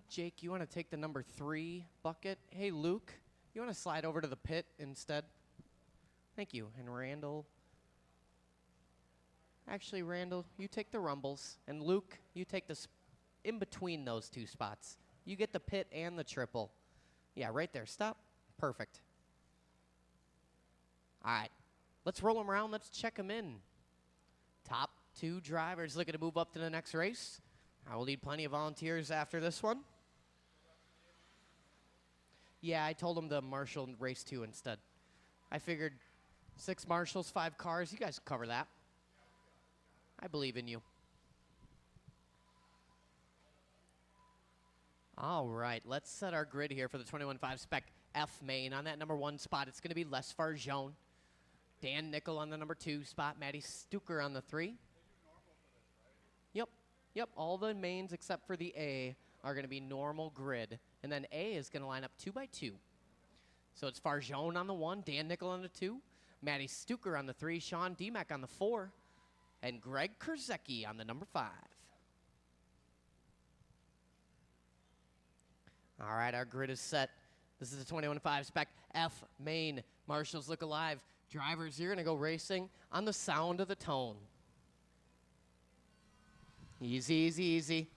Jake, you want to take the number 3 bucket? Hey, Luke, you want to slide over to the pit instead? Thank you. And Randall. Actually, Randall, you take the rumbles. And Luke, you take the in between those 2 spots. You get the pit and the triple. Yeah, right there. Stop. Perfect. All right. Let's roll them around. Let's check them in. Top 2 drivers looking to move up to the next race. I will need plenty of volunteers after this one. Yeah, I told them to marshal race 2 instead. I figured 6 marshals, 5 cars. You guys can cover that. I believe in you. All right, let's set our grid here for the 21.5 spec F main. On that number 1 spot, it's going to be Les Farjone. Dan Nickel on the number 2 spot. Maddie Stuker on the 3. Yep, all the mains except for the A are going to be normal grid. And then A is going to line up 2 by 2. So it's Farjone on the 1, Dan Nickel on the 2, Maddie Stuker on the 3, Sean Demack on the 4, and Greg Kurzecki on the number 5. All right, our grid is set. This is the 21.5 spec F main. Marshals look alive. Drivers, you're going to go racing on the sound of the tone. Easy, easy, easy.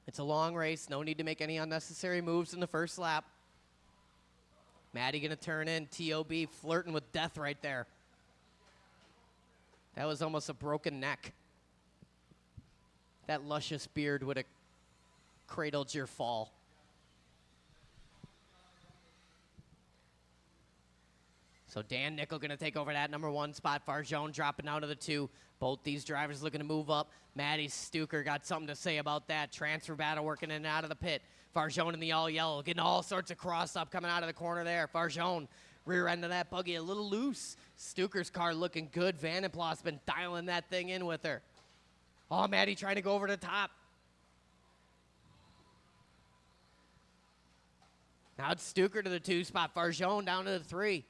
It's a long race. No need to make any unnecessary moves in the first lap. Maddie going to turn in. T.O.B. flirting with death right there. That was almost a broken neck. That luscious beard would have cradled your fall. So Dan Nickel going to take over that number 1 spot. Farjone dropping down to the 2. Both these drivers looking to move up. Maddie Stuker got something to say about that. Transfer battle working in and out of the pit. Farjone in the all yellow, getting all sorts of cross up coming out of the corner there. Farjone, rear end of that buggy a little loose. Stuker's car looking good. Vandenplas been dialing that thing in with her. Oh, Maddie trying to go over the top. Now it's Stuker to the 2 spot. Farjone down to the 3.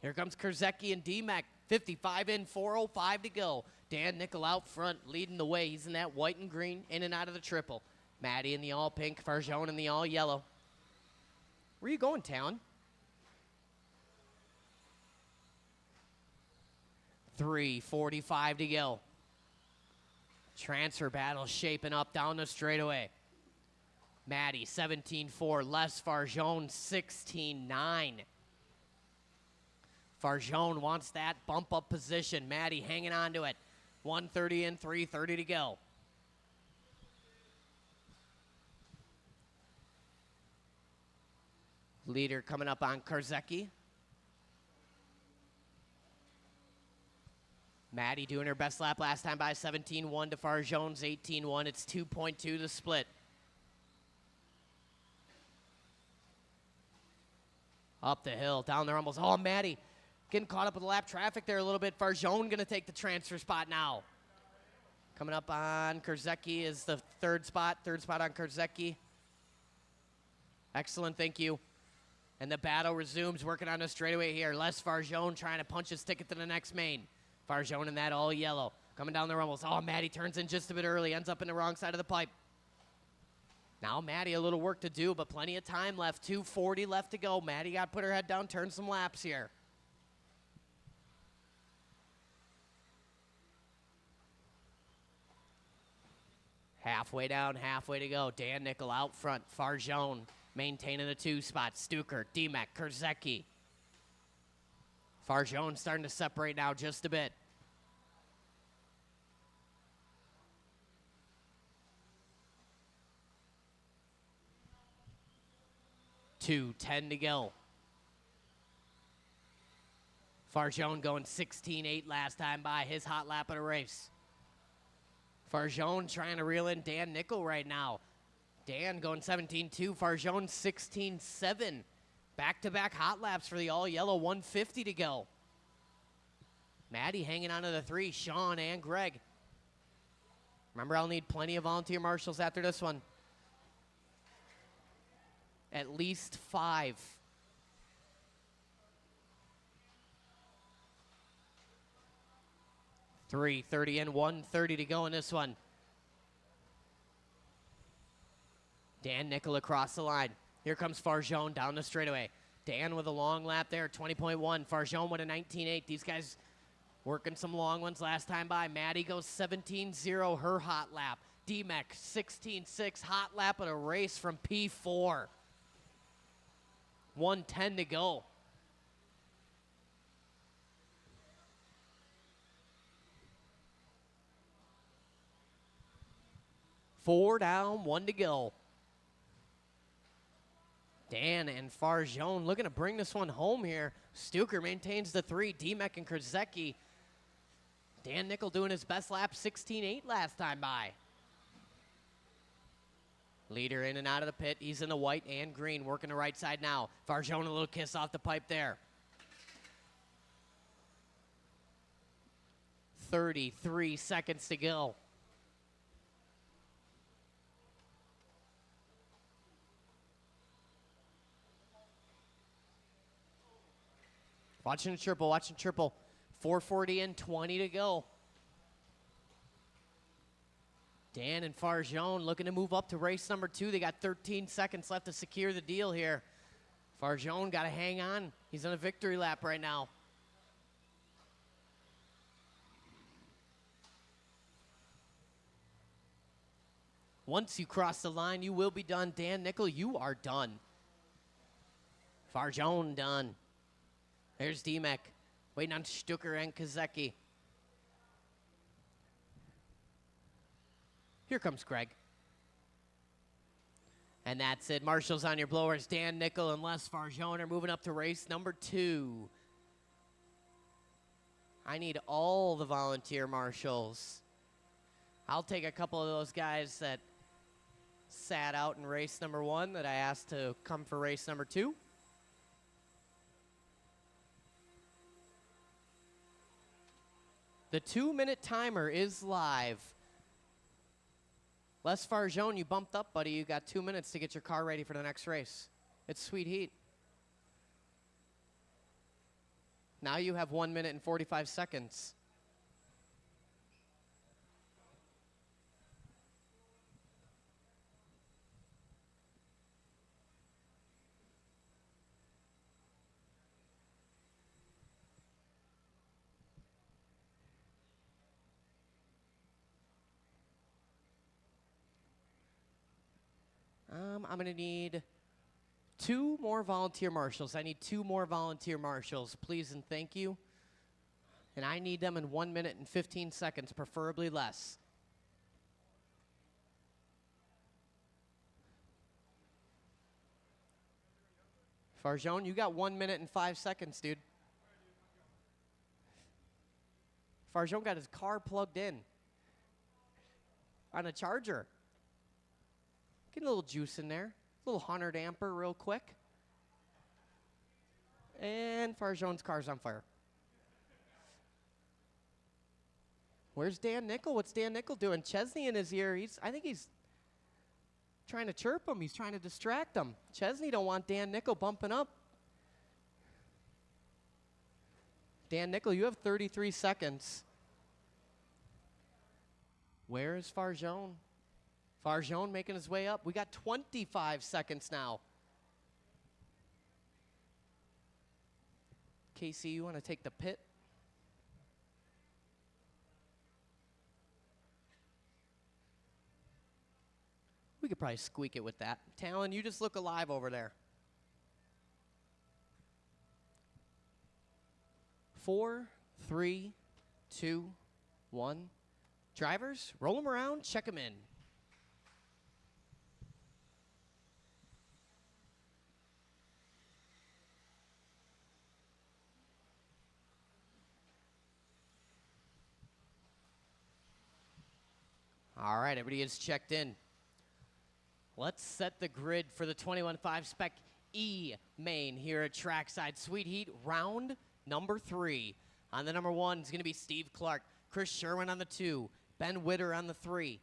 Here comes Kurzecki and Demack. 55 in, 4:05 to go. Dan Nickel out front, leading the way. He's in that white and green, in and out of the triple. Maddie in the all pink, Farjone in the all yellow. Where you going, Talon? 3:45 to go. Transfer battle shaping up down the straightaway. Maddie 17-4, Les Farjone 16-9. Farjone wants that bump up position. Maddie hanging on to it. 1:30 in, 3:30 to go. Leader coming up on Kurzecki. Maddie doing her best lap last time by 17-1 to Farjone's 18-1. It's 2.2 the split. Up the hill, down there almost. Oh, Maddie getting caught up with the lap traffic there a little bit. Farjone going to take the transfer spot now. Coming up on Kurzecki is the third spot on Kurzecki. Excellent, thank you. And the battle resumes, working on the straightaway here. Les Farjone trying to punch his ticket to the next main. Farjone in that all yellow. Coming down the rumbles. Oh, Maddie turns in just a bit early, ends up in the wrong side of the pipe. Now Maddie a little work to do, but plenty of time left. 2:40 left to go. Maddie got to put her head down, turn some laps here. Halfway down, halfway to go. Dan Nickel out front. Farjone maintaining the 2 spot. Stuker, Demek, Kurzecki. Farjone starting to separate now just a bit. Two, 10 to go. Farjone going 16-8 last time by his hot lap of the race. Farjone trying to reel in Dan Nickel right now. Dan going 17-2. Farjone 16-7. Back-to-back hot laps for the all-yellow. 150 to go. Maddie hanging on to the 3. Sean and Greg. Remember, I'll need plenty of volunteer marshals after this one. At least 5. $3:30 and $1:30 to go in this one. Dan Nickel across the line. Here comes Farjone down the straightaway. Dan with a long lap there, 20.1. Farjone with a 19.8. These guys working some long ones last time by. Maddie goes 17.0, her hot lap. Demek 16.6, hot lap of the race from P4. 1:10 to go. Four down, 1 to go. Dan and Farjone looking to bring this one home here. Stuker maintains the 3. Demek and Kurzecki. Dan Nickel doing his best lap, 16.8 last time by. Leader in and out of the pit. He's in the white and green, working the right side now. Farjone a little kiss off the pipe there. 33 seconds to go. Watching the triple, watching triple. 4:40 and 20 to go. Dan and Farjone looking to move up to race number 2. They got 13 seconds left to secure the deal here. Farjone got to hang on. He's on a victory lap right now. Once you cross the line, you will be done. Dan Nickel, you are done. Farjone done. There's Demek, waiting on Stuker and Kurzecki. Here comes Greg. And that's it. Marshals on your blowers. Dan Nickel and Les Farjone are moving up to race number 2. I need all the volunteer marshals. I'll take a couple of those guys that sat out in race number 1 that I asked to come for race number 2. The 2-minute timer is live. Les Farjone, you bumped up, buddy. You got 2 minutes to get your car ready for the next race. It's sweet heat. Now you have 1 minute and 45 seconds. I'm going to need 2 more volunteer marshals. I need 2 more volunteer marshals, please and thank you. And I need them in 1 minute and 15 seconds, preferably less. Farjone, you got 1 minute and 5 seconds, dude. Farjone got his car plugged in on a charger. Get a little juice in there. A little 100 ampere real quick. And Farjone's car's on fire. Where's Dan Nickel? What's Dan Nickel doing? Chesney in his ear. I think he's trying to chirp him. He's trying to distract him. Chesney don't want Dan Nickel bumping up. Dan Nickel, you have 33 seconds. Where is Farjone? Farjone making his way up. We got 25 seconds now. Casey, you want to take the pit? We could probably squeak it with that. Talon, you just look alive over there. 4, 3, 2, 1. Drivers, roll them around, check them in. All right, everybody is checked in. Let's set the grid for the 21.5 Spec E main here at Trackside. Sweet Heat, round number 3. On the number 1 is going to be Steve Clark. Chris Sherwin on the 2. Ben Witter on the 3.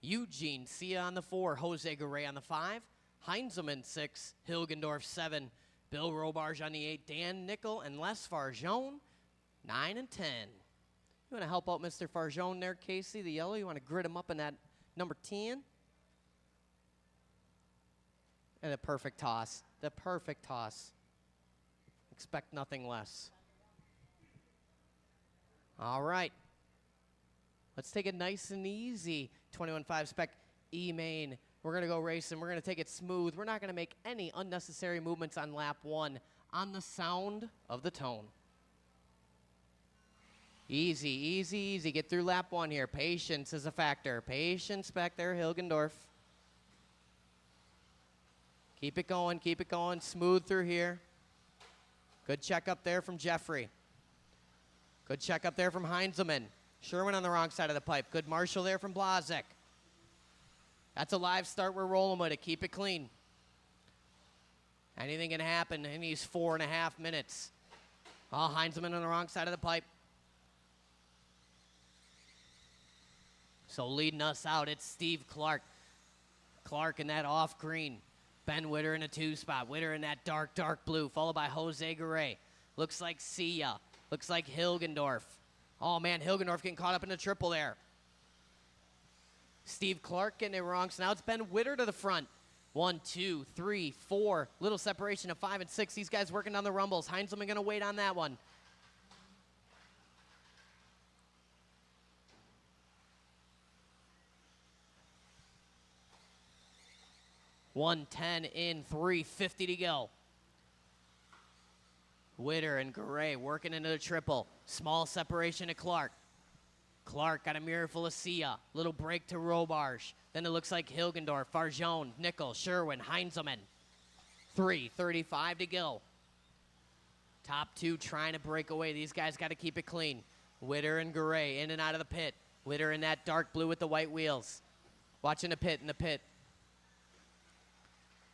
Eugene Sia on the 4. Jose Garay on the 5. Heinzelman 6. Hilgendorf 7. Bill Robarge on the 8. Dan Nickel and Les Farjone 9 and 10. You want to help out Mr. Farjone there, Casey, the yellow? You want to grid him up in that number 10? And the perfect toss. The perfect toss. Expect nothing less. All right. Let's take it nice and easy. 21.5 Spec E main. We're going to go racing. We're going to take it smooth. We're not going to make any unnecessary movements on lap 1 on the sound of the tone. Easy, easy, easy. Get through lap 1 here. Patience is a factor. Patience back there, Hilgendorf. Keep it going, keep it going. Smooth through here. Good check up there from Jeffrey. Good check up there from Heinzelman. Sherwin on the wrong side of the pipe. Good Marshall there from Blazek. That's a live start. We're rolling with it. Keep it clean. Anything can happen in these 4.5 minutes. Oh, Heinzelman on the wrong side of the pipe. So leading us out, it's Steve Clark. Clark in that off green. Ben Witter in a 2 spot. Witter in that dark, dark blue, followed by Jose Garay. Looks like Sia. Looks like Hilgendorf. Oh, man, Hilgendorf getting caught up in the triple there. Steve Clark getting it wrong, so now it's Ben Witter to the front. 1, 2, 3, 4. Little separation of 5 and 6. These guys working on the rumbles. Heinzelman going to wait on that one. $110 in, 350 to go. Witter and Garay working into the triple. Small separation to Clark. Clark got a mirror full of Sia. Little break to Robarge. Then it looks like Hilgendorf, Farjone, Nickel, Sherwin, Heinzelman. 3:35 to go. Top 2 trying to break away. These guys got to keep it clean. Witter and Garay in and out of the pit. Witter in that dark blue with the white wheels. Watching the pit, in the pit.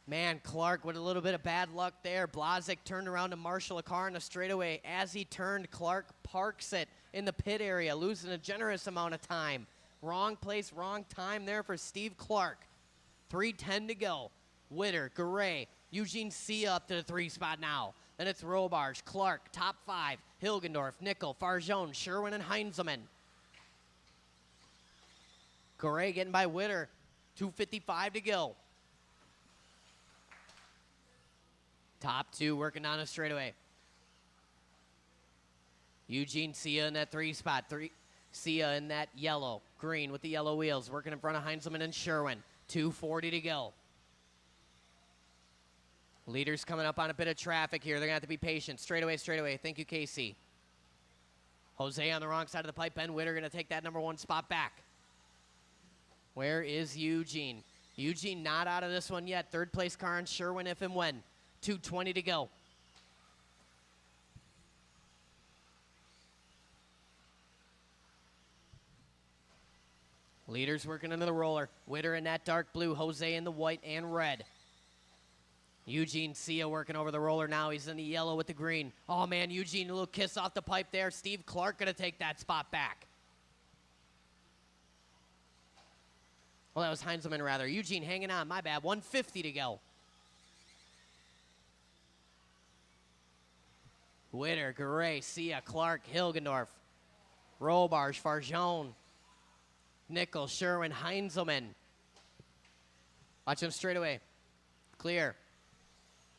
Man, Clark with a little bit of bad luck there. Blazek turned around to marshal a car in the straightaway. As he turned, Clark parks it in the pit area, losing a generous amount of time. Wrong place, wrong time there for Steve Clark. 3:10 to go. Witter, Garay, Eugene Sia up to the 3 spot now. Then it's Robarge, Clark, top 5. Hilgendorf, Nickel, Farjone, Sherwin, and Heinzelman. Garay getting by Witter. 2:55 to go. Top 2 working down a straightaway. Eugene Sia in that 3 spot. Sia in that yellow, green with the yellow wheels, working in front of Heinzelman and Sherwin. 2:40 to go. Leaders coming up on a bit of traffic here. They're going to have to be patient. Straightaway, straightaway. Thank you, Casey. Jose on the wrong side of the pipe. Ben Witter going to take that number 1 spot back. Where is Eugene? Eugene not out of this one yet. 3rd place car in Sherwin if and when. 2:20 to go. Leaders working under the roller. Witter in that dark blue. Jose in the white and red. Eugene Sia working over the roller now. He's in the yellow with the green. Oh, man, Eugene, a little kiss off the pipe there. Steve Clark going to take that spot back. Well, that was Heinzelman, rather. Eugene hanging on. My bad. 1:50 to go. Witter, Garay, Sia, Clark, Hilgendorf, Robarge, Farjone, Nickel, Sherwin, Heinzelman. Watch him straight away. Clear.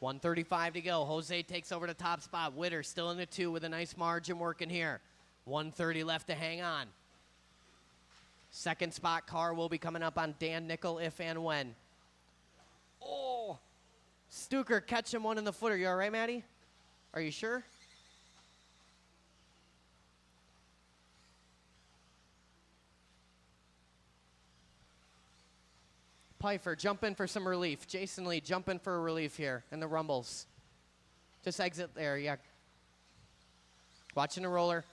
1:35 to go. Jose takes over the top spot. Witter still in the 2 with a nice margin working here. 1:30 left to hang on. 2nd spot car will be coming up on Dan Nickel if and when. Oh, Stuker catching one in the footer. You all right, Maddie? Are you sure? Pfeiffer, jump in for some relief. Jason Lee, jump in for a relief here in the rumbles. Just exit there, yeah. Watching the roller.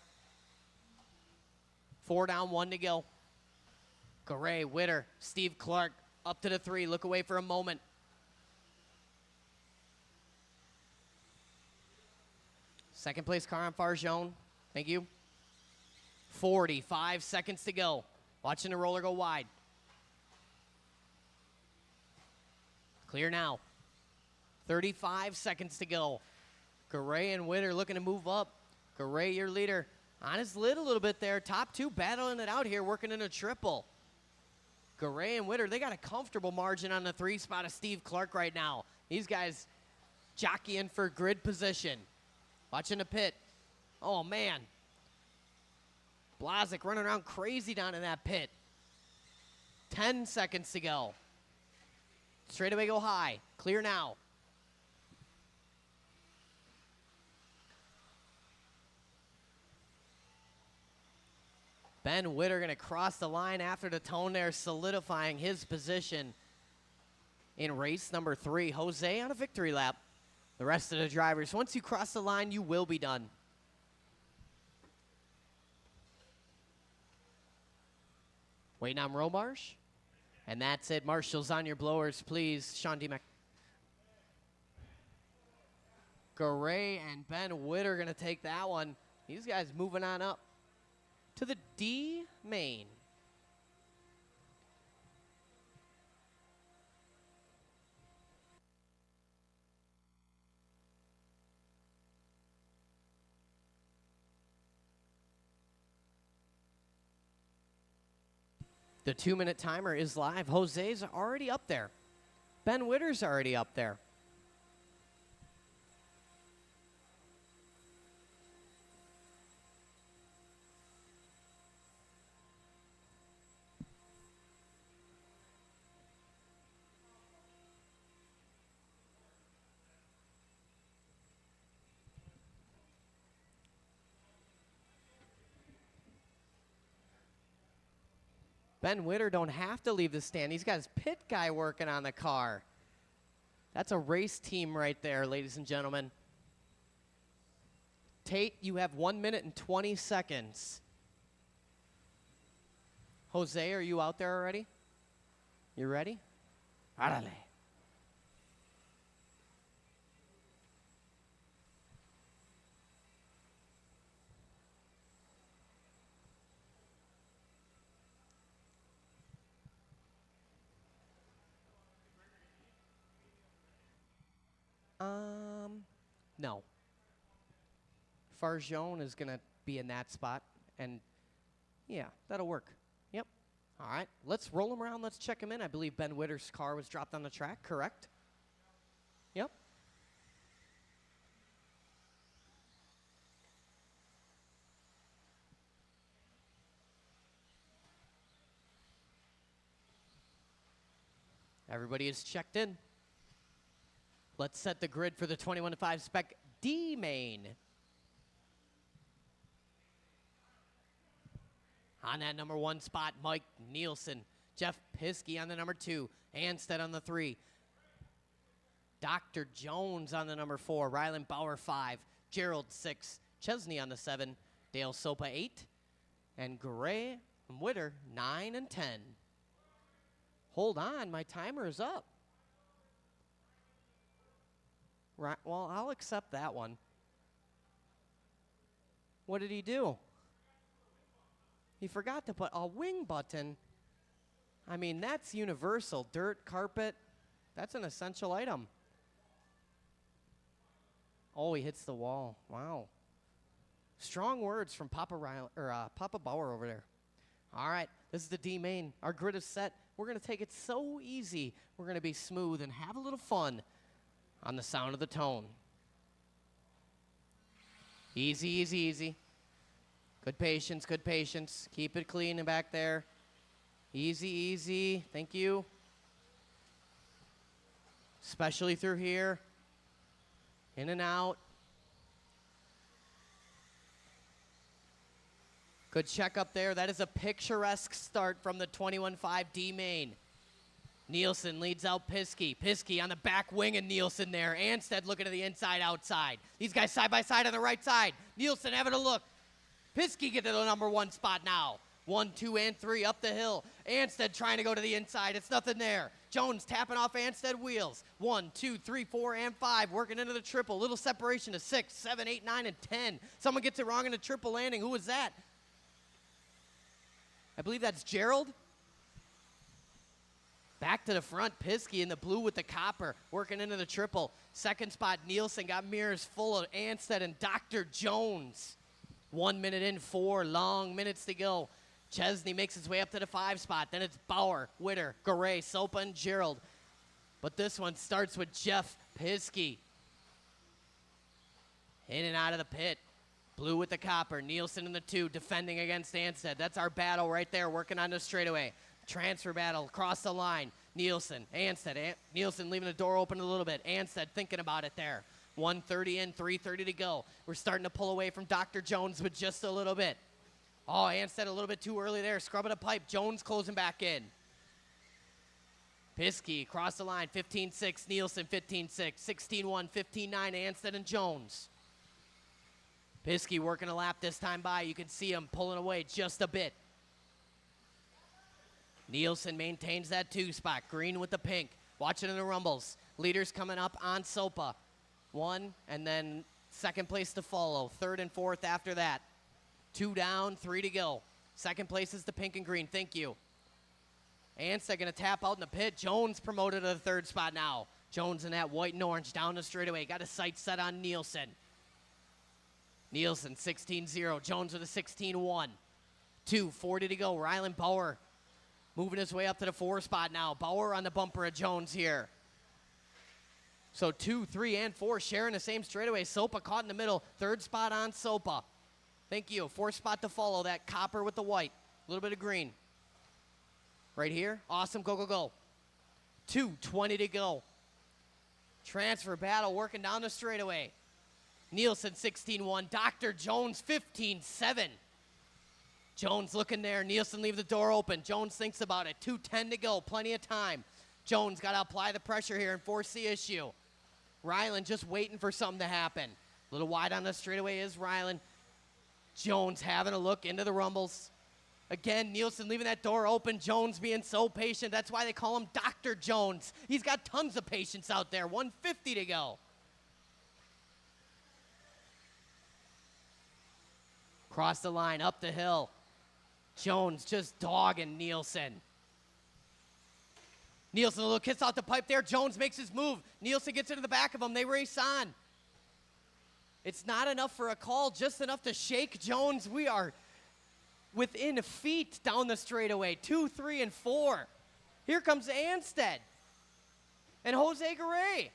4 down, 1 to go. Garay, Witter, Steve Clark, up to the 3. Look away for a moment. Second place car on Farjone. Thank you. 45 seconds to go. Watching the roller go wide. Clear now. 35 seconds to go. Garay and Witter looking to move up. Garay, your leader. On his lid a little bit there. Top 2 battling it out here, working in a triple. Garay and Witter, they got a comfortable margin on the 3 spot of Steve Clark right now. These guys jockeying for grid position. Watching the pit. Oh, man. Blazik running around crazy down in that pit. 10 seconds to go. Straightaway go high. Clear now. Ben Witter going to cross the line after the tone there, solidifying his position in race number 3. Jose on a victory lap. The rest of the drivers, once you cross the line, you will be done. Waiting on Romarsh. And that's it. Marshals on your blowers, please. Sean D. Garay and Ben Witter going to take that one. These guys moving on up to the D main. The 2-minute timer is live. Jose's already up there. Ben Witter's already up there. Ben Witter don't have to leave the stand. He's got his pit guy working on the car. That's a race team right there, ladies and gentlemen. Tate, you have 1 minute and 20 seconds. Jose, are you out there already? You ready? Arale. No. Farjone is going to be in that spot, and yeah, that'll work. Yep. All right, let's roll him around. Let's check him in. I believe Ben Witter's car was dropped on the track, correct? Yep. Everybody is checked in. Let's set the grid for the 21-5 spec D main. On that number 1 spot, Mike Nielsen. Jeff Piskey on the number 2. Anstead on the 3. Dr. Jones on the number 4. Ryland Bauer 5. Gerald 6. Chesney on the 7. Dale Sopa 8. And Gray and Witter 9 and 10. Hold on, my timer is up. Right, well, I'll accept that one. What did he do? He forgot to put a wing button. I mean, that's universal. Dirt, carpet, that's an essential item. Oh, he hits the wall. Wow. Strong words from Papa Bauer over there. All right, this is the D main. Our grid is set. We're going to take it so easy. We're going to be smooth and have a little fun on the sound of the tone. Easy, easy, easy. Good patience, good patience. Keep it clean and back there. Easy, easy. Thank you. especially through here. In and out. Good check up there. That is a picturesque start from the 21.5 D main. Nielsen leads out Piskey. Piskey on the back wing and Nielsen there. Anstead looking to the inside, outside. These guys side by side on the right side. Nielsen having a look. Piskey get to the number 1 spot now. 1, 2, and 3 up the hill. Anstead trying to go to the inside. It's nothing there. Jones tapping off Anstead wheels. 1, 2, 3, 4, and 5. Working into the triple. Little separation to 6, 7, 8, 9, and 10. Someone gets it wrong in the triple landing. Who was that? I believe that's Gerald. Back to the front, Piskey in the blue with the copper, working into the triple. Second spot, Nielsen got mirrors full of Anstead and Dr. Jones. 1 minute in, 4 long minutes to go. Chesney makes his way up to the 5 spot. Then it's Bauer, Witter, Garay, Sopa, and Gerald. But this one starts with Jeff Piskey. In and out of the pit. Blue with the copper, Nielsen in the 2, defending against Anstead. That's our battle right there, working on the straightaway. Transfer battle across the line. Nielsen, Anstead. Nielsen leaving the door open a little bit. Anstead thinking about it there. 1:30 in, 3:30 to go. We're starting to pull away from Dr. Jones with just a little bit. Oh, Anstead a little bit too early there, scrubbing a pipe. Jones closing back in. Piskey across the line, 15-6. Nielsen, 15-6. 16-1, 15-9, Anstead and Jones. Piskey working a lap this time by. You can see him pulling away just a bit. Nielsen maintains that 2 spot. Green with the pink. Watching in the rumbles. Leaders coming up on Sopa. 1, and then second place to follow. 3rd and 4th after that. 2 down, 3 to go. Second place is the pink and green. Thank you. Anstead going to tap out in the pit. Jones promoted to the 3rd spot now. Jones in that white and orange down the straightaway. Got his sights set on Nielsen. Nielsen, 16-0. Jones with a 16-1. 2:40 to go. Rylan Bauer moving his way up to the 4 spot now. Bauer on the bumper of Jones here. So 2, 3, and 4 sharing the same straightaway. Sopa caught in the middle. 3rd spot on Sopa. Thank you. 4th spot to follow. That copper with the white. A little bit of green. Right here. Awesome. Go, go, go. 2:20 to go. Transfer battle working down the straightaway. Nielsen 16-1. Dr. Jones 15-7. Jones looking there. Nielsen leaves the door open. Jones thinks about it. 2:10 to go. Plenty of time. Jones got to apply the pressure here and force the issue. Rylan just waiting for something to happen. A little wide on the straightaway is Rylan. Jones having a look into the rumbles. Again, Nielsen leaving that door open. Jones being so patient. That's why they call him Dr. Jones. He's got tons of patience out there. 1:50 to go. Cross the line, up the hill. Jones just dogging Nielsen. Nielsen, a little kiss out the pipe there. Jones makes his move. Nielsen gets into the back of him. They race on. It's not enough for a call, just enough to shake Jones. We are within feet down the straightaway. 2, 3, and 4. Here comes Anstead and Jose Garay.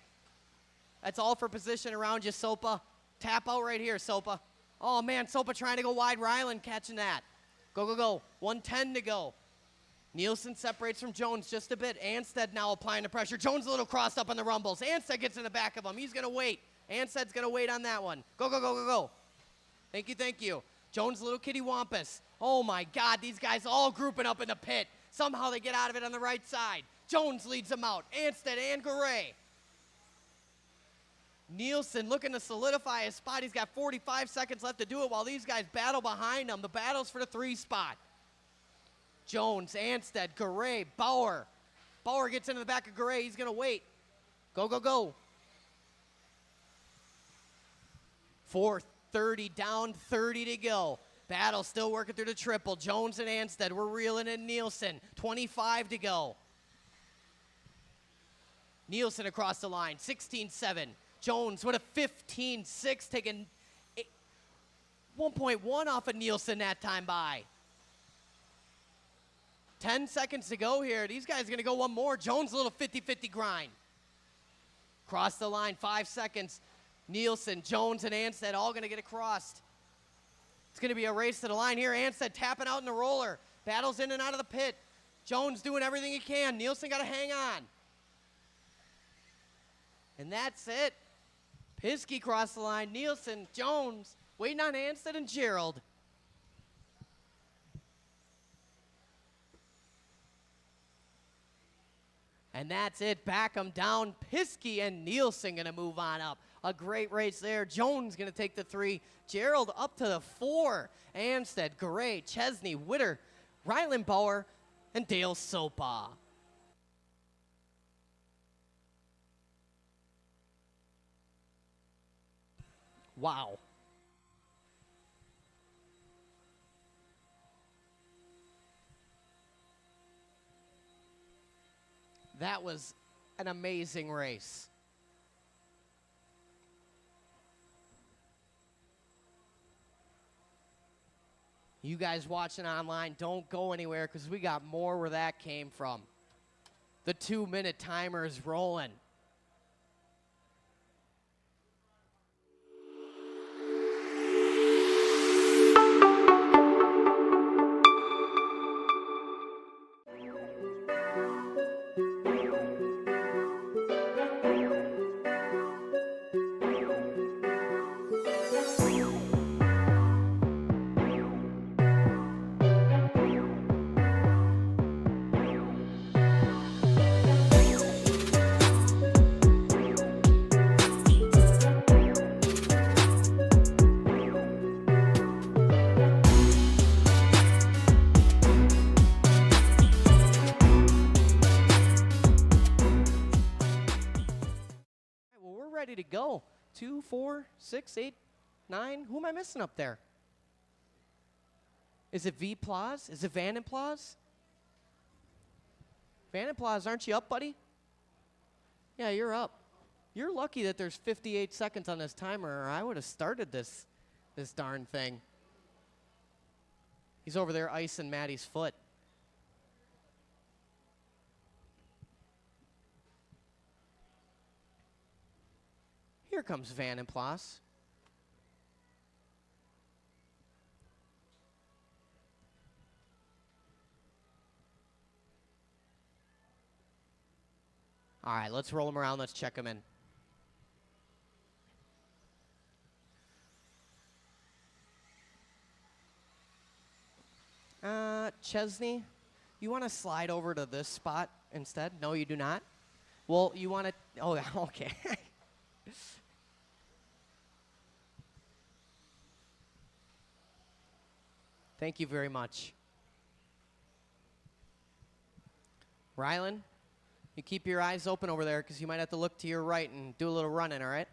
That's all for position around you, Sopa. Tap out right here, Sopa. Oh, man, Sopa trying to go wide. Rylan catching that. Go, go, go. 1:10 to go. Nielsen separates from Jones just a bit. Anstead now applying the pressure. Jones a little crossed up on the rumbles. Anstead gets in the back of him. He's going to wait. Anstead's going to wait on that one. Go, go, go, go, go. Thank you, thank you. Jones a little kitty wampus. Oh, my God. These guys all grouping up in the pit. Somehow they get out of it on the right side. Jones leads them out. Anstead and Garay. Nielsen looking to solidify his spot. He's got 45 seconds left to do it while these guys battle behind him. The battle's for the 3 spot. Jones, Anstead, Garay, Bauer. Bauer gets into the back of Garay. He's going to wait. Go, go, go. 4:30 down, 30 to go. Battle still working through the triple. Jones and Anstead. We're reeling in Nielsen. 25 to go. Nielsen across the line. 16-7. Jones with a 15-6, taking 1.1 off of Nielsen that time by. 10 seconds to go here. These guys are going to go one more. Jones a little 50-50 grind. Cross the line, 5 seconds. Nielsen, Jones, and Anstead all going to get across. It's going to be a race to the line here. Anstead tapping out in the roller. Battles in and out of the pit. Jones doing everything he can. Nielsen got to hang on. And that's it. Piskey crossed the line. Nielsen, Jones, waiting on Anstead and Gerald. And that's it. Back 'em down. Piskey and Nielsen going to move on up. A great race there. Jones going to take the 3. Gerald up to the 4. Anstead, Gray, Chesney, Witter, Ryland Bauer, and Dale Sopa. Wow. That was an amazing race. You guys watching online, don't go anywhere because we got more where that came from. The 2-minute timer is rolling. Ready to go. 2, 4, 6, 8, 9. Who am I missing up there? Is it V Plaus? Is it Van and Plaus? Van and Plaus, aren't you up, buddy? Yeah, you're up. You're lucky that there's 58 seconds on this timer, or I would have started this darn thing. He's over there icing Maddie's foot. Here comes Van and Plaus. All right, let's roll them around. Let's check them in. Chesney, you want to slide over to this spot instead? No, you do not? Well, you want to... Oh, okay. Thank you very much. Rylan, you keep your eyes open over there because you might have to look to your right and do a little running, all right?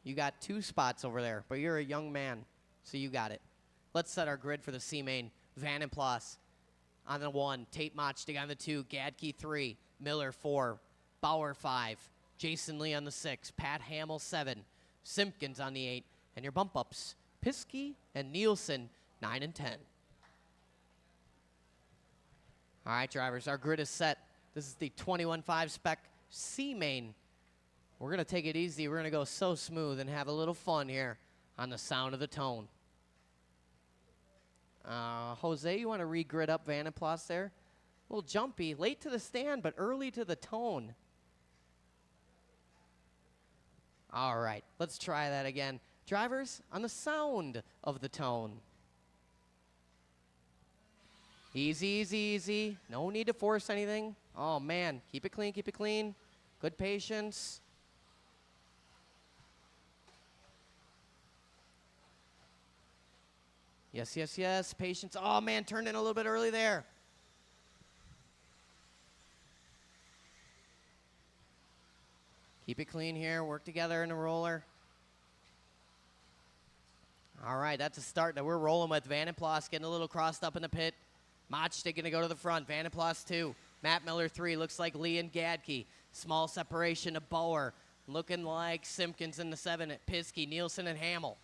You got 2 spots over there, but you're a young man, so you got it. Let's set our grid for the C-Main. Van and Plaus on the 1, Tate Machtig on the 2, Gadke 3, Miller 4, Bauer 5, Jason Lee on the 6, Pat Hamill 7, Simpkins on the 8, and your bump-ups, Piskey and Nielsen 9 and 10. All right, drivers, our grid is set. This is the 21.5 spec C-Main. We're going to take it easy. We're going to go so smooth and have a little fun here on the sound of the tone. Jose, you want to re-grid up Van and Plaus there? A little jumpy, late to the stand, but early to the tone. All right, let's try that again. Drivers, on the sound of the tone. Easy, easy, easy. No need to force anything. Oh, man. Keep it clean, keep it clean. Good patience. Yes, yes, yes. Patience. Oh, man. Turned in a little bit early there. Keep it clean here. Work together in the roller. All right. That's a start that we're rolling with. Van and Plaus getting a little crossed up in the pit. Machtig going to go to the front. Van and Plaus 2. Matt Miller 3. Looks like Lee and Gadke. Small separation to Bauer. Looking like Simpkins in the 7 at Piskey. Nielsen and Hamill.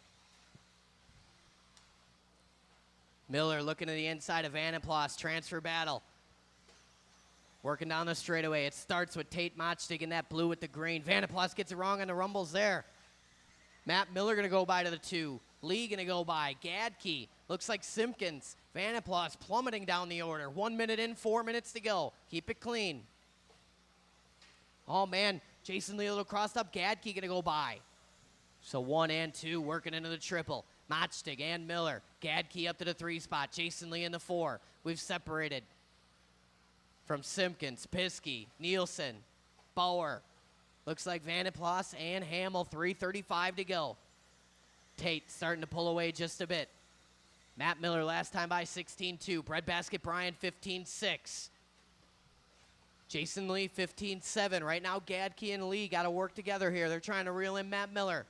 Miller looking to the inside of Van and Plaus. Transfer battle. Working down the straightaway. It starts with Tate Machtig in that blue with the green. Van and Plaus gets it wrong on the rumbles there. Matt Miller going to go by to the 2. Lee going to go by. Gadke. Looks like Simpkins. Van and Plaus plummeting down the order. 1 minute in, 4 minutes to go. Keep it clean. Oh, man. Jason Lee a little crossed up. Gadke gonna go by. So 1 and 2 working into the triple. Machtig and Miller. Gadke up to the 3 spot. Jason Lee in the 4. We've separated from Simpkins, Piskey, Nielsen, Bauer. Looks like Vanderplas and Hamill, 3:35 to go. Tate starting to pull away just a bit. Matt Miller last time by 16-2. Breadbasket Brian 15-6. Jason Lee 15-7. Right now Gadke and Lee got to work together here. They're trying to reel in Matt Miller.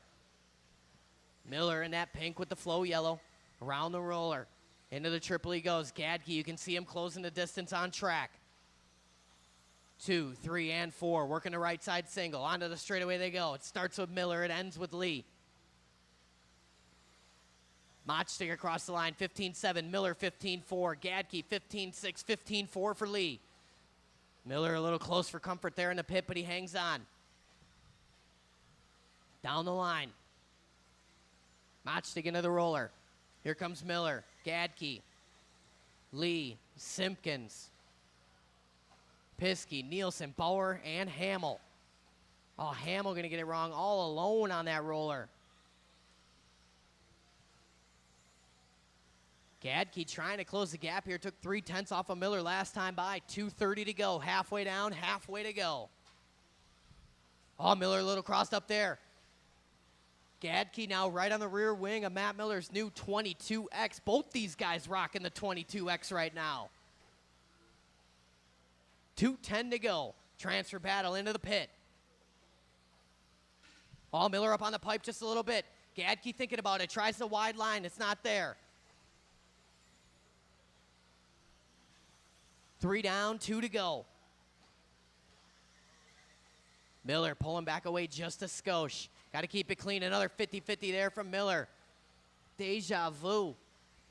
Miller in that pink with the flow yellow. Around the roller. Into the triple he goes. Gadke, you can see him closing the distance on track. 2, 3, and 4. Working the right side single. Onto the straightaway they go. It starts with Miller. It ends with Lee. Machtig across the line, 15-7. Miller, 15-4. Gadke, 15-6, 15-4 for Lee. Miller a little close for comfort there in the pit, but he hangs on. Down the line. Machtig into the roller. Here comes Miller, Gadke, Lee, Simpkins, Piskey, Nielsen, Bauer, and Hamill. Oh, Hamill going to get it wrong all alone on that roller. Gadke trying to close the gap here. Took 3/10 off of Miller last time by. 2:30 to go. Halfway down, halfway to go. Oh, Miller a little crossed up there. Gadke now right on the rear wing of Matt Miller's new 22X. Both these guys rocking the 22X right now. 2:10 to go. Transfer battle into the pit. Oh, Miller up on the pipe just a little bit. Gadke thinking about it. Tries the wide line. It's not there. 3 down, 2 to go. Miller pulling back away just a skosh. Got to keep it clean. Another 50-50 there from Miller. Deja vu.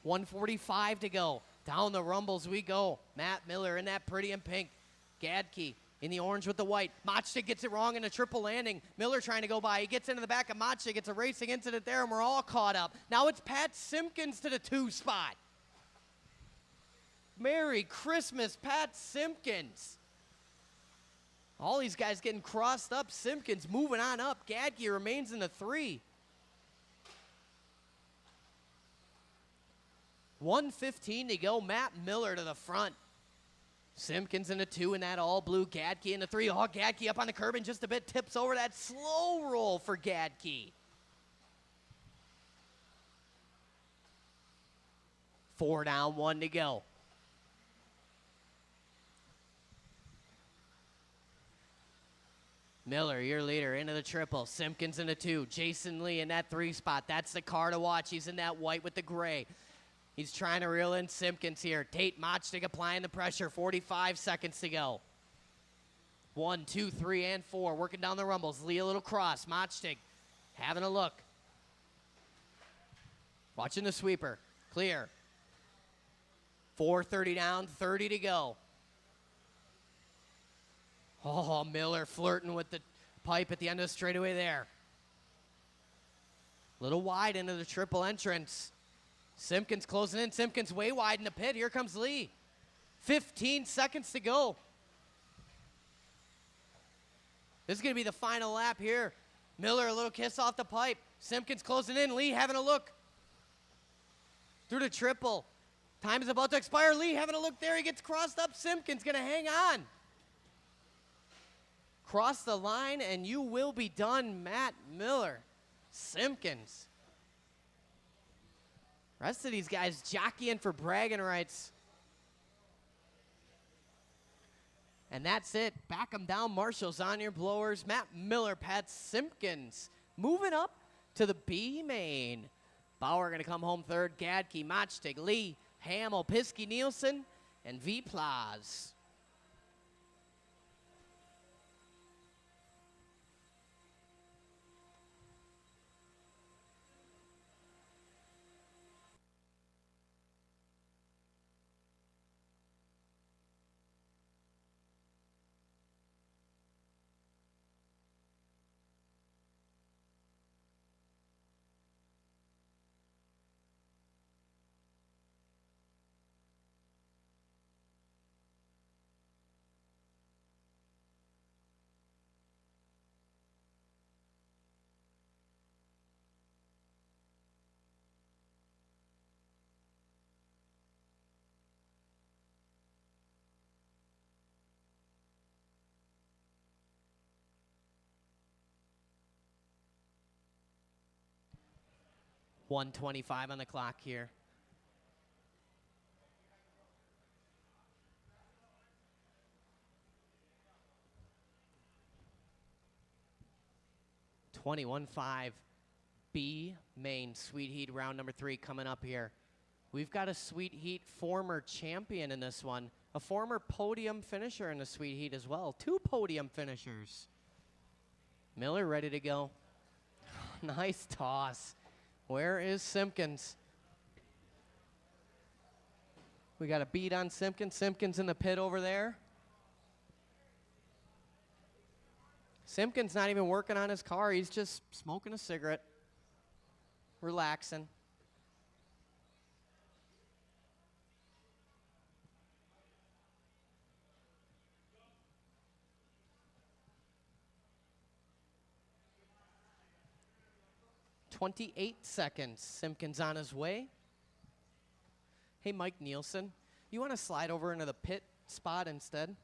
1:45 to go. Down the rumbles we go. Matt Miller in that pretty and pink. Gadke in the orange with the white. Machtig gets it wrong in a triple landing. Miller trying to go by. He gets into the back of Machtig. It's a racing incident there, and we're all caught up. Now it's Pat Simpkins to the 2 spot. Merry Christmas, Pat Simpkins. All these guys getting crossed up. Simpkins moving on up. Gadke remains in the 3. 1:15 to go. Matt Miller to the front. Simpkins in the 2 in that all blue. Gadke in the 3. Oh, Gadke up on the curb and just a bit tips over. That slow roll for Gadke. 4 down, 1 to go. Miller, your leader, into the triple. Simpkins in the 2. Jason Lee in that 3 spot. That's the car to watch. He's in that white with the gray. He's trying to reel in Simpkins here. Tate Machtig applying the pressure. 45 seconds to go. 1, 2, 3, and 4. Working down the rumbles. Lee a little cross. Machtig having a look. Watching the sweeper. Clear. 4:30 down, 30 to go. Oh, Miller flirting with the pipe at the end of the straightaway there. Little wide into the triple entrance. Simpkins closing in. Simpkins way wide in the pit. Here comes Lee. 15 seconds to go. This is going to be the final lap here. Miller a little kiss off the pipe. Simpkins closing in. Lee having a look. Through the triple. Time is about to expire. Lee having a look there. He gets crossed up. Simpkins going to hang on. Cross the line and you will be done, Matt Miller. Simpkins. Rest of these guys jockeying for bragging rights. And that's it. Back them down. Marshall's on your blowers. Matt Miller, Pat Simpkins. Moving up to the B main. Bauer going to come home third. Gadke, Machtig, Lee, Hamill, Piskey, Nielsen, and V. Plaz. 1:25 on the clock here. $21.5 B main Sweet Heat round number 3 coming up here. We've got a Sweet Heat former champion in this one, a former podium finisher in the Sweet Heat as well. 2 podium finishers. Miller ready to go. Nice toss. Where is Simpkins? We got a beat on Simpkins. Simpkins in the pit over there. Simpkins not even working on his car. He's just smoking a cigarette, relaxing. $28 seconds. Simpkins on his way. Hey, Mike Nielsen, you want to slide over into the pit spot instead?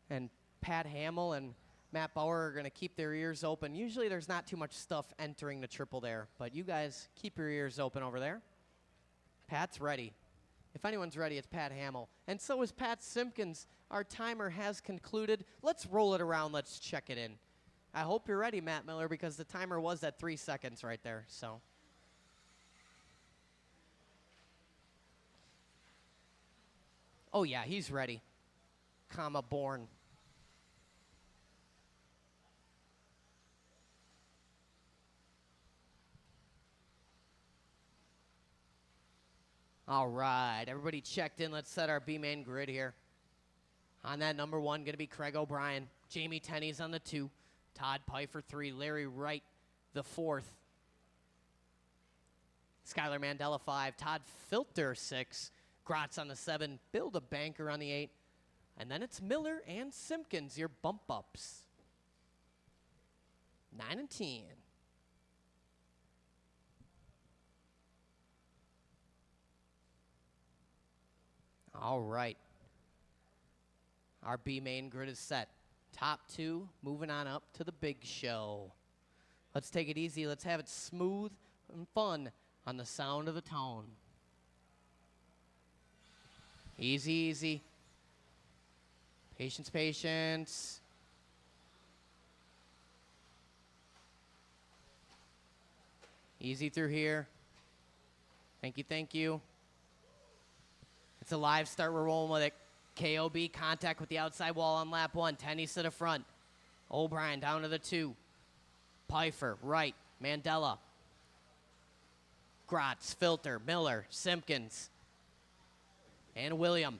And Pat Hamill and Matt Bauer are going to keep their ears open. Usually there's not too much stuff entering the triple there, but you guys keep your ears open over there. Pat's ready. If anyone's ready, it's Pat Hamill. And so is Pat Simpkins. Our timer has concluded. Let's roll it around. Let's check it in. I hope you're ready, Matt Miller, because the timer was at 3 seconds right there. So, oh yeah, he's ready. Comma born. All right, everybody checked in. Let's set our B-main grid here. On that number 1, going to be Craig O'Brien. Jamie Tenney's on the 2. Todd Pfeiffer 3. Larry Wright the 4th. Skylar Mandela 5. Todd Filter 6. Gratz on the 7. Bill the Banker on the 8. And then it's Miller and Simpkins, your bump ups. 9 and 10. All right. Our B main grid is set. Top 2, moving on up to the big show. Let's take it easy. Let's have it smooth and fun on the sound of the tone. Easy, easy. Patience, patience. Easy through here. Thank you, thank you. It's a live start. We're rolling with it. KOB contact with the outside wall on lap 1. Tenney's to the front. O'Brien down to the 2. Pfeiffer, right. Mandela. Gratz, Filter, Miller, Simpkins, and William.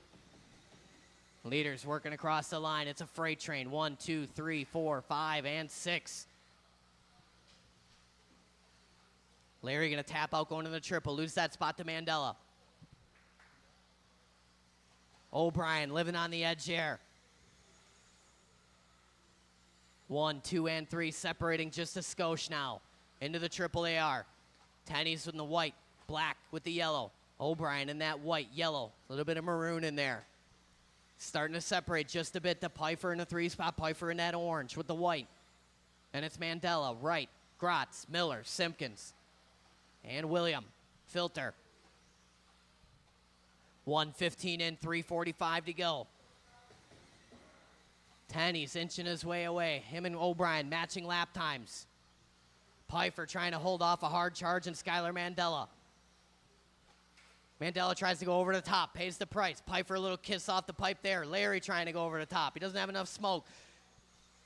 Leaders working across the line. It's a freight train. 1, 2, 3, 4, 5, and 6. Larry going to tap out going to the triple. Lose that spot to Mandela. O'Brien living on the edge there. 1, 2, and 3 separating just a skosh now. Into the triple AR. Tenney's in the white, black with the yellow. O'Brien in that white, yellow. A little bit of maroon in there. Starting to separate just a bit to Pfeiffer in the 3 spot. Pfeiffer in that orange with the white. And it's Mandela, right. Gratz, Miller, Simpkins, and William. Filter. 1:15 in, 3:45 to go. Tenney's inching his way away. Him and O'Brien matching lap times. Pfeiffer trying to hold off a hard charge and Skylar Mandela. Mandela tries to go over the top, pays the price. Pfeiffer a little kiss off the pipe there. Larry trying to go over the top. He doesn't have enough smoke.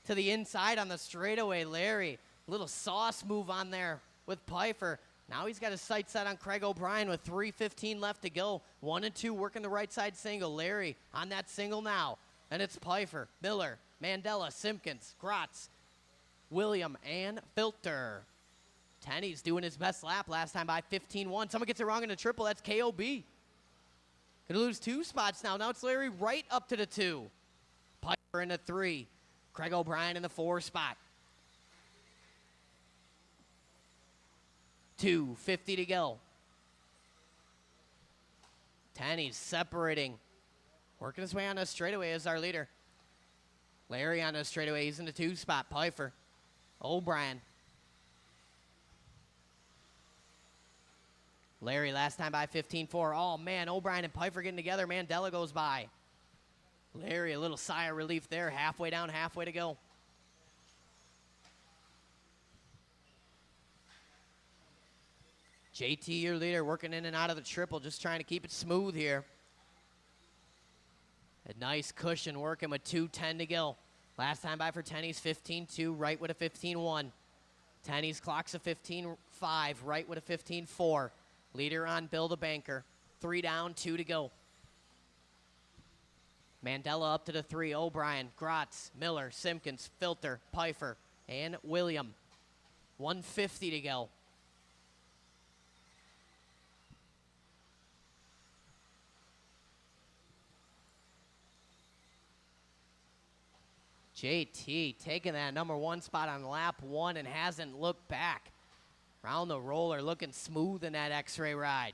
To the inside on the straightaway, Larry. Little sauce move on there with Pfeiffer. Now he's got his sights set on Craig O'Brien with 3:15 left to go. 1 and 2 working the right side single. Larry on that single now. And it's Pfeiffer, Miller, Mandela, Simpkins, Gratz, William, and Filter. Tenney's doing his best lap last time by 15-1. Someone gets it wrong in the triple. That's KOB. Gonna lose 2 spots now. Now it's Larry right up to the 2. Pfeiffer in the 3. Craig O'Brien in the 4 spot. 2:50 to go. Tenney's separating. Working his way on the straightaway as our leader. Larry on the straightaway. He's in the 2 spot. Pfeiffer. O'Brien. Larry last time by 15-4. Oh, man, O'Brien and Pfeiffer getting together. Mandela goes by. Larry, a little sigh of relief there. Halfway down, halfway to go. JT, your leader, working in and out of the triple, just trying to keep it smooth here. A nice cushion working with 2:10 to go. Last time by for Tenney's 15-2, right with a 15-1. Tenney's clocks a 15-5, right with a 15-4. Leader on Bill the Banker. 3 down, 2 to go. Mandela up to the 3. O'Brien, Grotz, Miller, Simpkins, Filter, Pfeiffer, and William. 150 to go. JT taking that number 1 spot on lap 1 and hasn't looked back. Round the roller, looking smooth in that X-ray ride.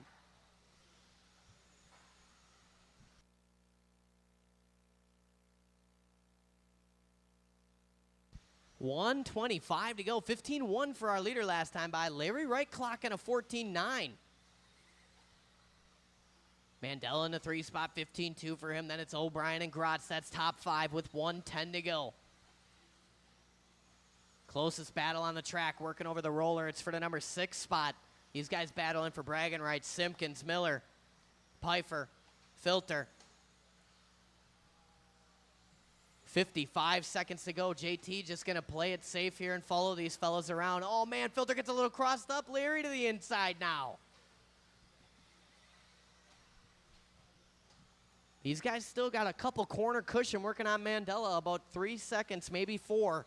$125 to go. 15-1 for our leader last time by. Larry Wright clocking a 14-9. Mandela in the 3 spot, 15-2 for him. Then it's O'Brien and Grotz. That's top 5 with 1:10 to go. Closest battle on the track, working over the roller. It's for the number 6 spot. These guys battling for bragging rights. Simpkins, Miller, Pfeiffer, Filter. 55 seconds to go. JT just going to play it safe here and follow these fellas around. Oh, man, Filter gets a little crossed up. Larry to the inside now. These guys still got a couple corner cushion working on Mandela, about 3 seconds, maybe 4.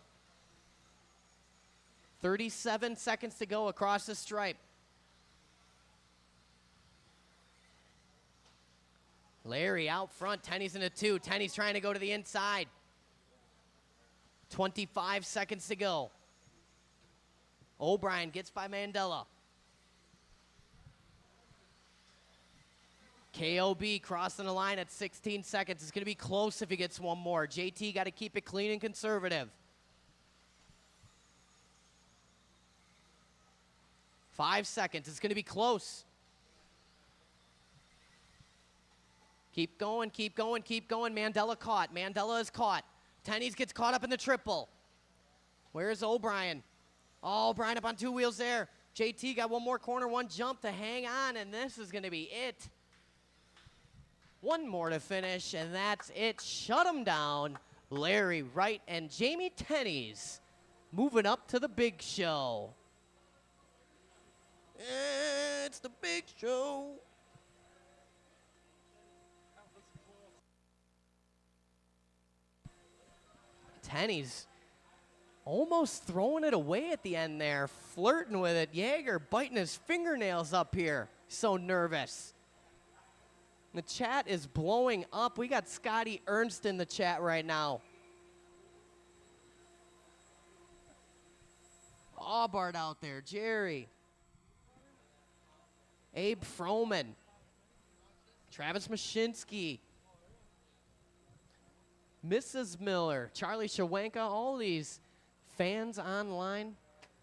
37 seconds to go across the stripe. Larry out front. Tenney's in a 2. Tenney's trying to go to the inside. 25 seconds to go. O'Brien gets by Mandela. KOB crossing the line at 16 seconds. It's going to be close if he gets one more. JT got to keep it clean and conservative. 5 seconds. It's going to be close. Keep going, keep going, keep going. Mandela caught. Mandela is caught. Tenney's gets caught up in the triple. Where's O'Brien? Oh, O'Brien up on 2 wheels there. JT got one more corner, 1 jump to hang on, and this is going to be it. 1 more to finish, and that's it. Shut him down. Larry Wright and Jamie Tenney's moving up to the big show. It's the big show. Tenney's almost throwing it away at the end there, flirting with it. Jaeger biting his fingernails up here. So nervous. The chat is blowing up. We got Scotty Ernst in the chat right now. Aubart out there. Jerry. Abe Froman. Travis Mashinsky. Mrs. Miller. Charlie Shawanka. All these fans online,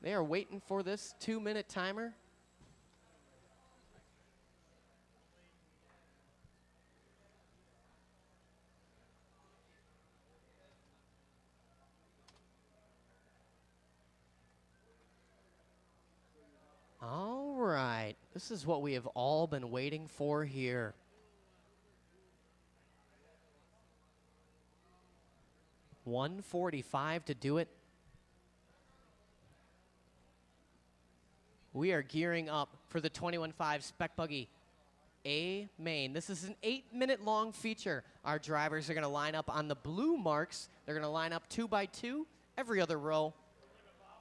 they are waiting for this 2-minute timer. All right, this is what we have all been waiting for here. $145 to do it. We are gearing up for the 21.5 Spec Buggy A main. This is an 8-minute long feature. Our drivers are going to line up on the blue marks. They're going to line up 2 by 2 every other row.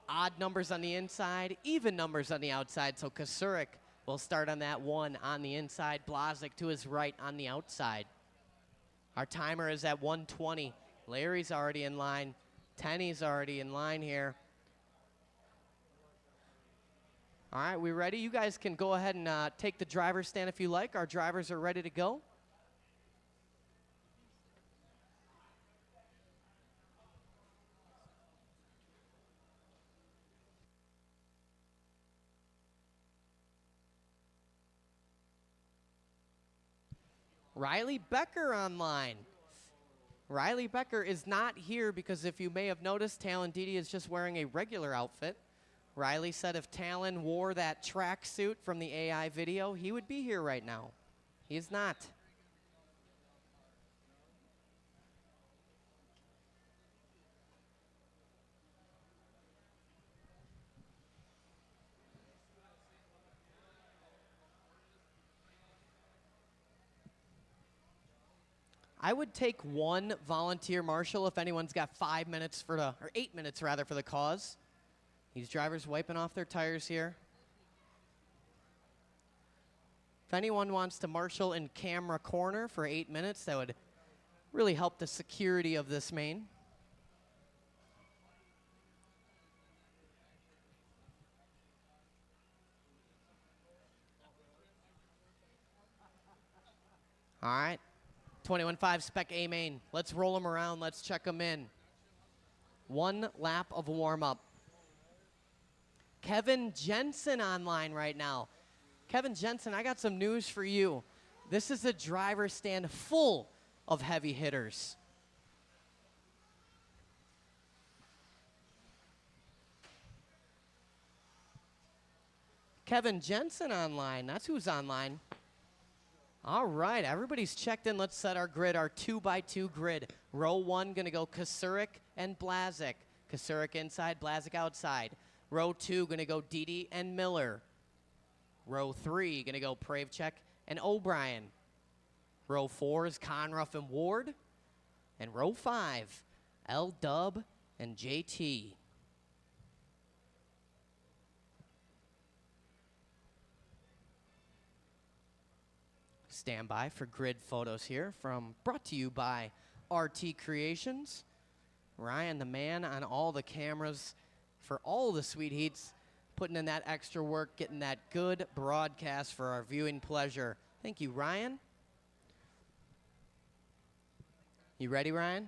Odd numbers on the inside, even numbers on the outside. So Kasurik will start on that 1 on the inside. Blazik to his right on the outside. Our timer is at 1:20. Larry's already in line. Tenney's already in line here. All right, we ready? You guys can go ahead and take the driver's stand if you like. Our drivers are ready to go. Riley Becker online. Riley Becker is not here because if you may have noticed, Talon Didi is just wearing a regular outfit. Riley said if Talon wore that tracksuit from the AI video, he would be here right now. He is not. I would take one volunteer marshal if anyone's got 5 minutes for the, or 8 minutes rather, for the cause. These drivers wiping off their tires here. If anyone wants to marshal in camera corner for 8 minutes, that would really help the security of this main. All right. 21.5 spec A main. Let's roll them around. Let's check them in. One lap of warm-up. Kevin Jensen online right now. Kevin Jensen, I got some news for you. This is a driver stand full of heavy hitters. Kevin Jensen online. That's who's online. All right, everybody's checked in. Let's set our grid, our 2x2 grid. Row 1 going to go Kasurik and Blazik. Kasurik inside, Blazik outside. Row 2 going to go Didi and Miller. Row 3 going to go Pravchek and O'Brien. Row 4 is Conruff and Ward. And row 5, L-Dub and JT. Stand by for grid photos here brought to you by RT Creations. Ryan, the man on all the cameras for all the sweet heats, putting in that extra work, getting that good broadcast for our viewing pleasure. Thank you, Ryan. You ready, Ryan?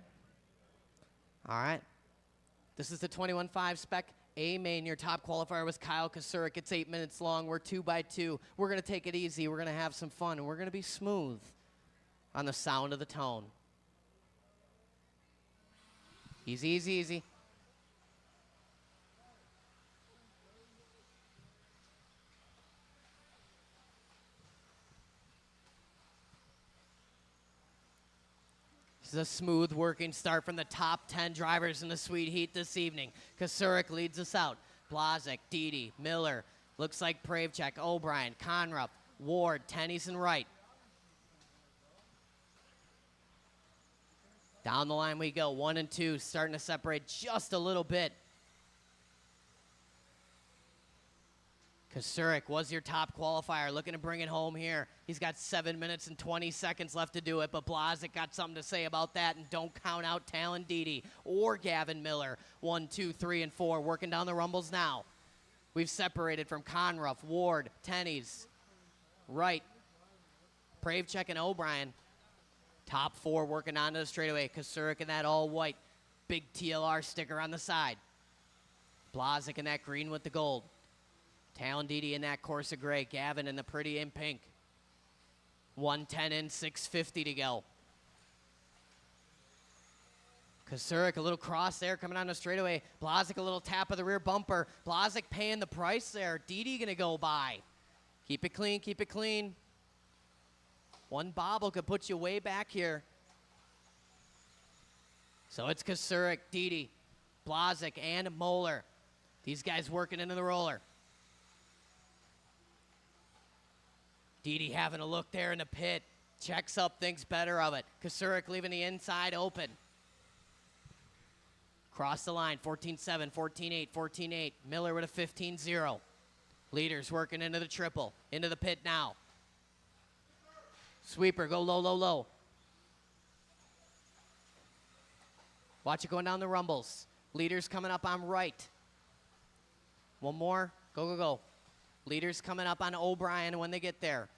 All right. This is the 21.5 spec A main. Your top qualifier was Kyle Kasurik. It's 8 minutes long. We're 2x2. We're going to take it easy. We're going to have some fun. And we're going to be smooth on the sound of the tone. Easy, easy, easy. This is a smooth working start from the top 10 drivers in the sweet heat this evening. Kasurik leads us out. Blazik, Didi, Miller. Looks like Pravchek, O'Brien, Conruff, Ward, Tennyson, Wright. Down the line we go. 1 and 2 starting to separate just a little bit. Kasurik was your top qualifier, looking to bring it home here. He's got 7 minutes and 20 seconds left to do it, but Blazik got something to say about that, and don't count out Talon Didi or Gavin Miller. 1, 2, 3, and 4, working down the rumbles now. We've separated from Conruff, Ward, Tennys, Wright, Pravchek, and O'Brien. Top 4 working onto the straightaway. Kasurik in that all white, big TLR sticker on the side. Blazik in that green with the gold. Talon Didi in that Corsa gray. Gavin in the pretty in pink. 110 in, 650 to go. Kasurik, a little cross there coming on the straightaway. Blazik, a little tap of the rear bumper. Blazik paying the price there. Didi going to go by. Keep it clean, keep it clean. One bobble could put you way back here. So it's Kasurik, Didi, Blazik, and Moeller. These guys working into the roller. Didi having a look there in the pit. Checks up, thinks better of it. Kasurik leaving the inside open. Cross the line, 14-7, 14-8, 14-8. Miller with a 15-0. Leaders working into the triple. Into the pit now. Sweeper, go low, low, low. Watch it going down the rumbles. Leaders coming up on right. One more. Go, go, go. Leaders coming up on O'Brien when they get there.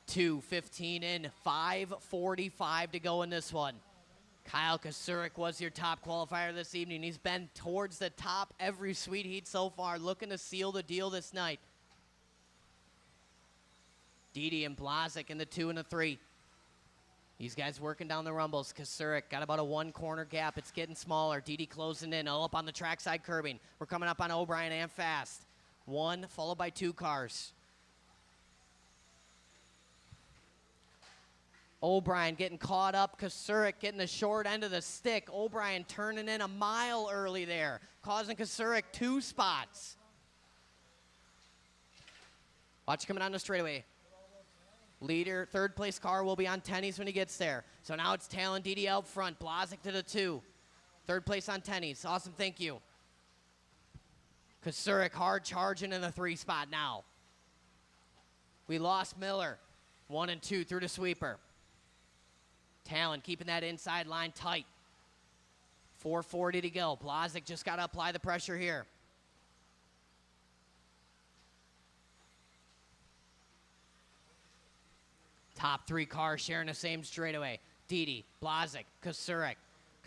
2:15 in, 5:45 to go in this one. Kyle Kasurik was your top qualifier this evening. He's been towards the top every sweet heat so far, looking to seal the deal this night. Didi and Blazik in the 2 and the 3. These guys working down the rumbles. Kasurik got about a 1 corner gap. It's getting smaller. Didi closing in, all up on the trackside curbing. We're coming up on O'Brien and fast. 1 followed by 2 cars. O'Brien getting caught up. Kasurik getting the short end of the stick. O'Brien turning in a mile early there, causing Kasurik 2 spots. Watch coming on the straightaway. Leader, 3rd place car will be on tennies when he gets there. So now it's Talon Didi out front. Blazik to the 2. 3rd place on tennies. Awesome, thank you. Kasurik hard charging in the 3 spot now. We lost Miller. 1 and 2 through the sweeper. Talon keeping that inside line tight. 4:40 to go. Blazik just got to apply the pressure here. Top 3 cars sharing the same straightaway. Didi, Blazik, Kasurik.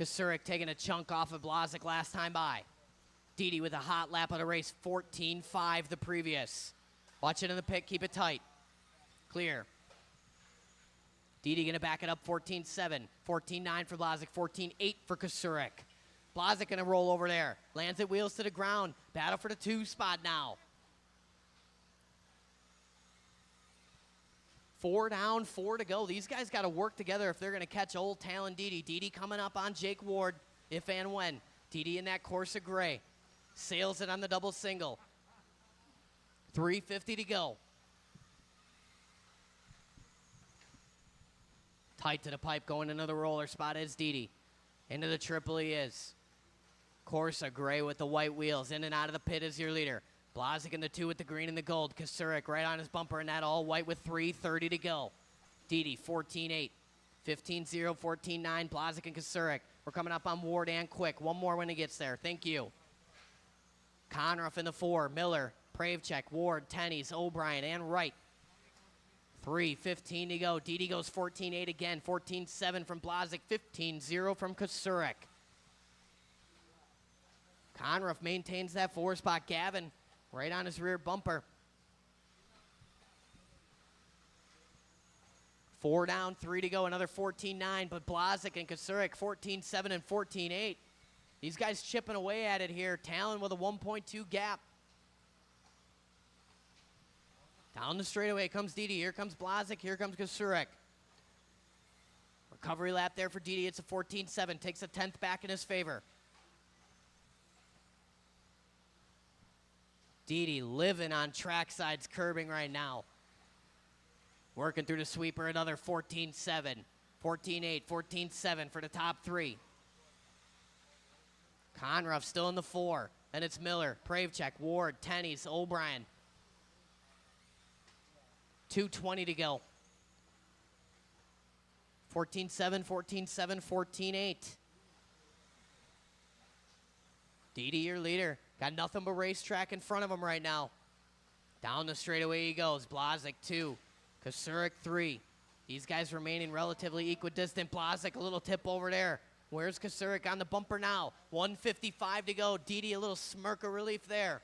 Kasurik taking a chunk off of Blazik last time by. Didi with a hot lap of the race, 14.5 the previous. Watch it in the pit, keep it tight. Clear. Didi gonna back it up, 14.7. 14.9 for Blazik, 14.8 for Kasurik. Blazik gonna roll over there. Lands it wheels to the ground. Battle for the 2 spot now. 4 down, 4 to go. These guys got to work together if they're going to catch old Talon Didi. Didi coming up on Jake Ward, if and when. Didi in that Corsa gray. Sails it on the double single. 3:50 to go. Tight to the pipe, going into the roller spot is Didi. Into the triple he is. Corsa gray with the white wheels. In and out of the pit is your leader. Blazik in the 2 with the green and the gold. Kasurik right on his bumper in that all white with 3:30 to go. Didi, 14.8. 15.0, 14.9. Blazik and Kasurik. We're coming up on Ward and Quick. 1 more when he gets there. Thank you. Conruff in the 4. Miller, Pravchek, Ward, Tennies, O'Brien, and Wright. 3:15 to go. Didi goes 14.8 again. 14.7 from Blazik. 15.0 from Kasurik. Conruff maintains that 4 spot. Gavin right on his rear bumper. 4 down, 3 to go, another 14.9, but Blazik and Kasurik 14.7 and 14.8. These guys chipping away at it here. Talon with a 1.2 gap. Down the straightaway comes Didi. Here comes Blazik. Here comes Kasurik. Recovery lap there for Didi. It's a 14.7. Takes a 10th back in his favor. Didi living on Trackside's curbing right now. Working through the sweeper, another 14.7. 14.8, 14.7 for the top 3. Conruff still in the 4. Then it's Miller, Pravchek, Ward, Tennies, O'Brien. 2:20 to go. 14.7, 14.7, 14.8. Didi, your leader. Got nothing but racetrack in front of him right now. Down the straightaway he goes. Blazik 2. Kasurik 3. These guys remaining relatively equidistant. Blazik a little tip over there. Where's Kasurik on the bumper now? 1:55 to go. Didi a little smirk of relief there.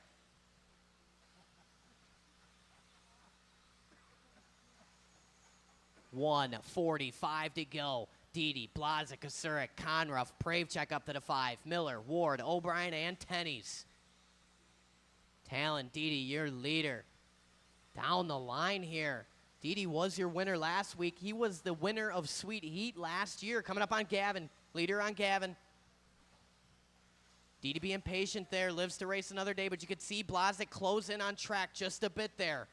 $1:45 to go. Didi, Blazik, Kasurik, Conruff, Pravchek up to the 5. Miller, Ward, O'Brien, and Tennies. Talon, Didi, your leader. Down the line here. Didi was your winner last week. He was the winner of Sweet Heat last year. Coming up on Gavin. Leader on Gavin. Didi being patient there. Lives to race another day, but you could see Blazik close in on track just a bit there.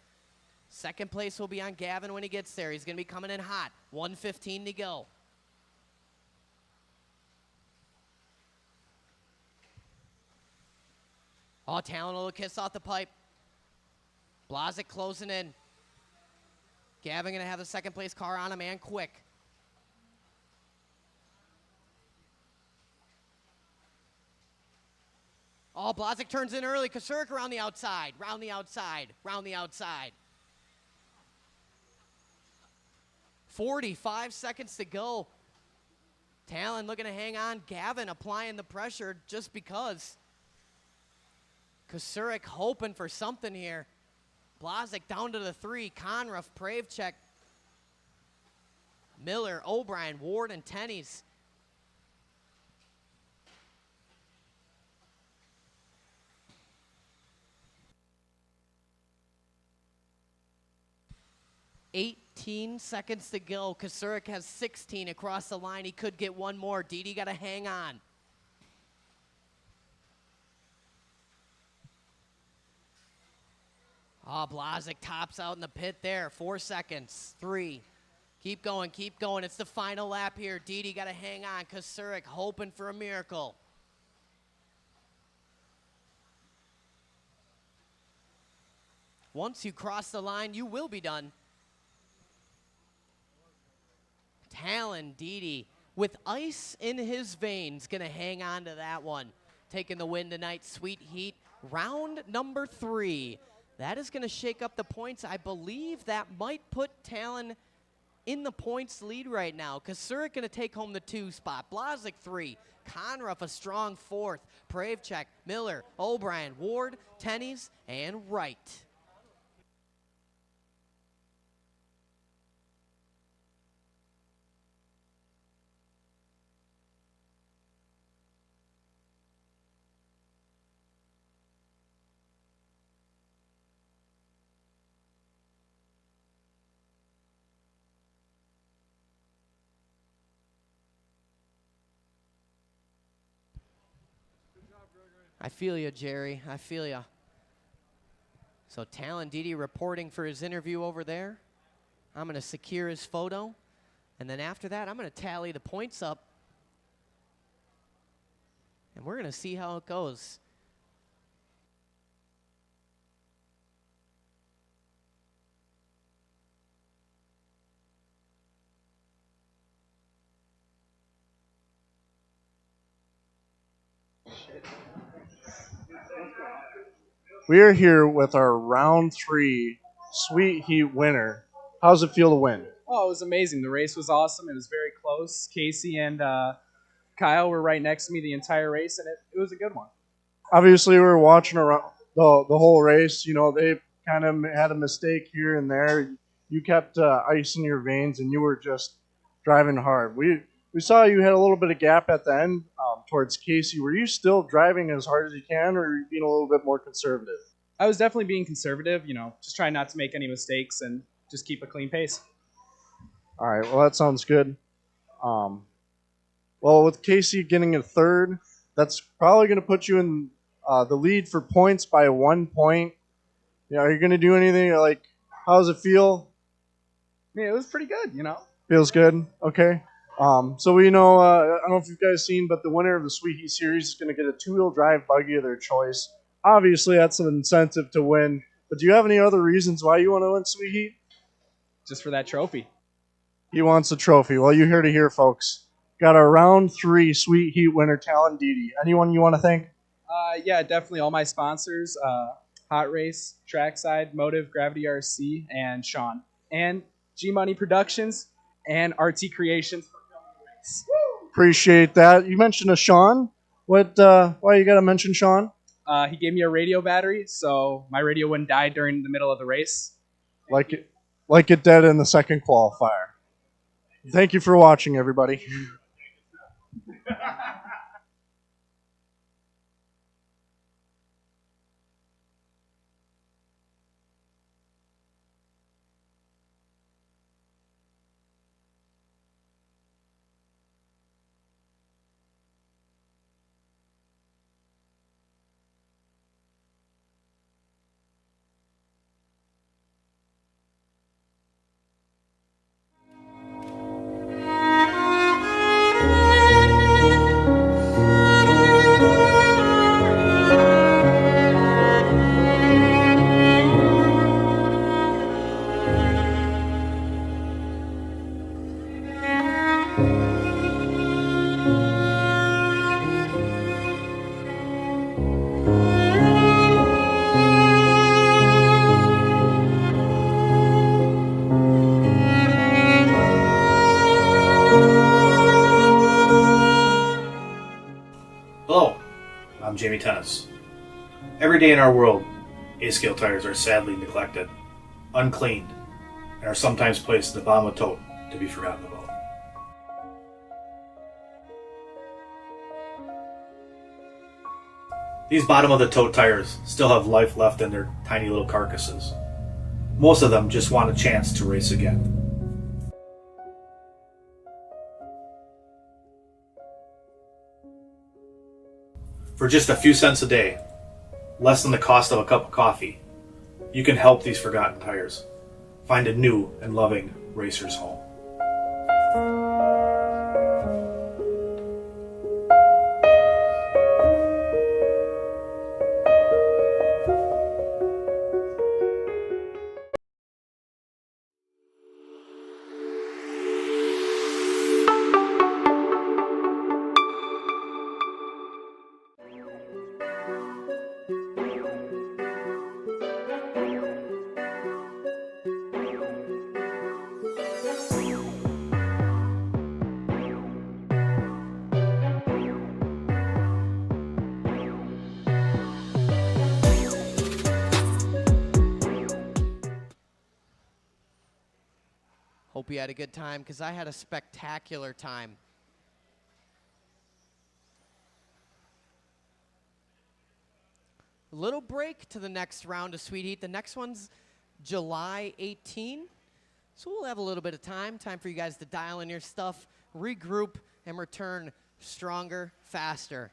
2nd place will be on Gavin when he gets there. He's going to be coming in hot. 1:15 to go. Oh, Talon, a little kiss off the pipe. Blazik closing in. Gavin going to have the 2nd place car on him and quick. Oh, Blazik turns in early. Kasurik around the outside. Round the outside. Round the outside. 45 seconds to go. Talon looking to hang on. Gavin applying the pressure just because. Kasurik hoping for something here. Blazik down to the 3. Conruff, Pravchek, Miller, O'Brien, Ward, and Tenney's. "18 seconds to go. Kasurik has 16 across the line. He could get one more. Didi got to hang on. Oh, Blazik tops out in the pit there. 4 seconds. 3. Keep going, keep going. It's the final lap here. Didi got to hang on. Kasurik hoping for a miracle. Once you cross the line, you will be done. Talon, Didi, with ice in his veins, going to hang on to that one. Taking the win tonight, Sweet Heat. Round number 3. That is going to shake up the points. I believe that might put Talon in the points lead right now. Kasurik going to take home the 2 spot. Blazik 3. Conruff a strong 4th. Pravchek, Miller, O'Brien, Ward, Tenney's, and Wright. I feel you, Jerry. I feel you. So Talon Didi reporting for his interview over there. I'm going to secure his photo. And then after that, I'm going to tally the points up. And we're going to see how it goes. We are here with our round 3 Sweet Heat winner. How's it feel to win? Oh, it was amazing. The race was awesome. It was very close. Casey and Kyle were right next to me the entire race, and it was a good one. Obviously, we were watching around the whole race. You know, they kind of had a mistake here and there. You kept ice in your veins, and you were just driving hard. We saw you had a little bit of gap at the end towards Casey. Were you still driving as hard as you can, or were you being a little bit more conservative? I was definitely being conservative, just trying not to make any mistakes and just keep a clean pace. All right, well, that sounds good. Well, with Casey getting a 3rd, that's probably going to put you in the lead for points by 1 point. Yeah, are you going to do anything? Like, how does it feel? Yeah, it was pretty good, Feels good? Okay. So we know, I don't know if you guys seen, but the winner of the Sweet Heat Series is going to get a 2-wheel drive buggy of their choice. Obviously, that's an incentive to win. But do you have any other reasons why you want to win Sweet Heat? Just for that trophy. He wants a trophy. Well, you heard it here, folks. Got a round 3 Sweet Heat winner, Talon Didi. Anyone you want to thank? Yeah, definitely all my sponsors, Hot Race, Trackside, Motive, Gravity RC, and Sean. And G-Money Productions and RT Creations. Appreciate that. You mentioned a Sean. Why you got to mention Sean? He gave me a radio battery, so my radio wouldn't die during the middle of the race. Like it did in the second qualifier. Thank you for watching, everybody. Hello, I'm Jamie Tennis. Every day in our world A-scale tires are sadly neglected, uncleaned, and are sometimes placed in the bottom of the tote to be forgotten about. These bottom of the tote tires still have life left in their tiny little carcasses. Most of them just want a chance to race again. For just a few cents a day, less than the cost of a cup of coffee, you can help these forgotten tires find a new and loving racer's home. Hope you had a good time, because I had a spectacular time. Little break to the next round of Sweet Heat. The next one's July 18. So we'll have a little bit of time for you guys to dial in your stuff, regroup, and return stronger, faster.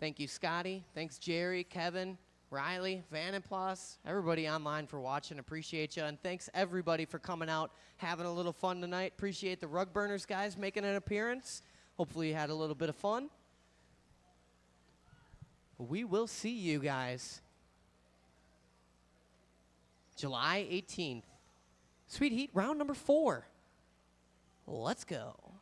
Thank you, Scotty. Thanks, Jerry, Kevin, Riley, Van and Ploss, everybody online for watching. Appreciate you. And thanks, everybody, for coming out, having a little fun tonight. Appreciate the Rug Burners guys making an appearance. Hopefully you had a little bit of fun. We will see you guys July 18th. Sweet Heat, round number 4. Let's go.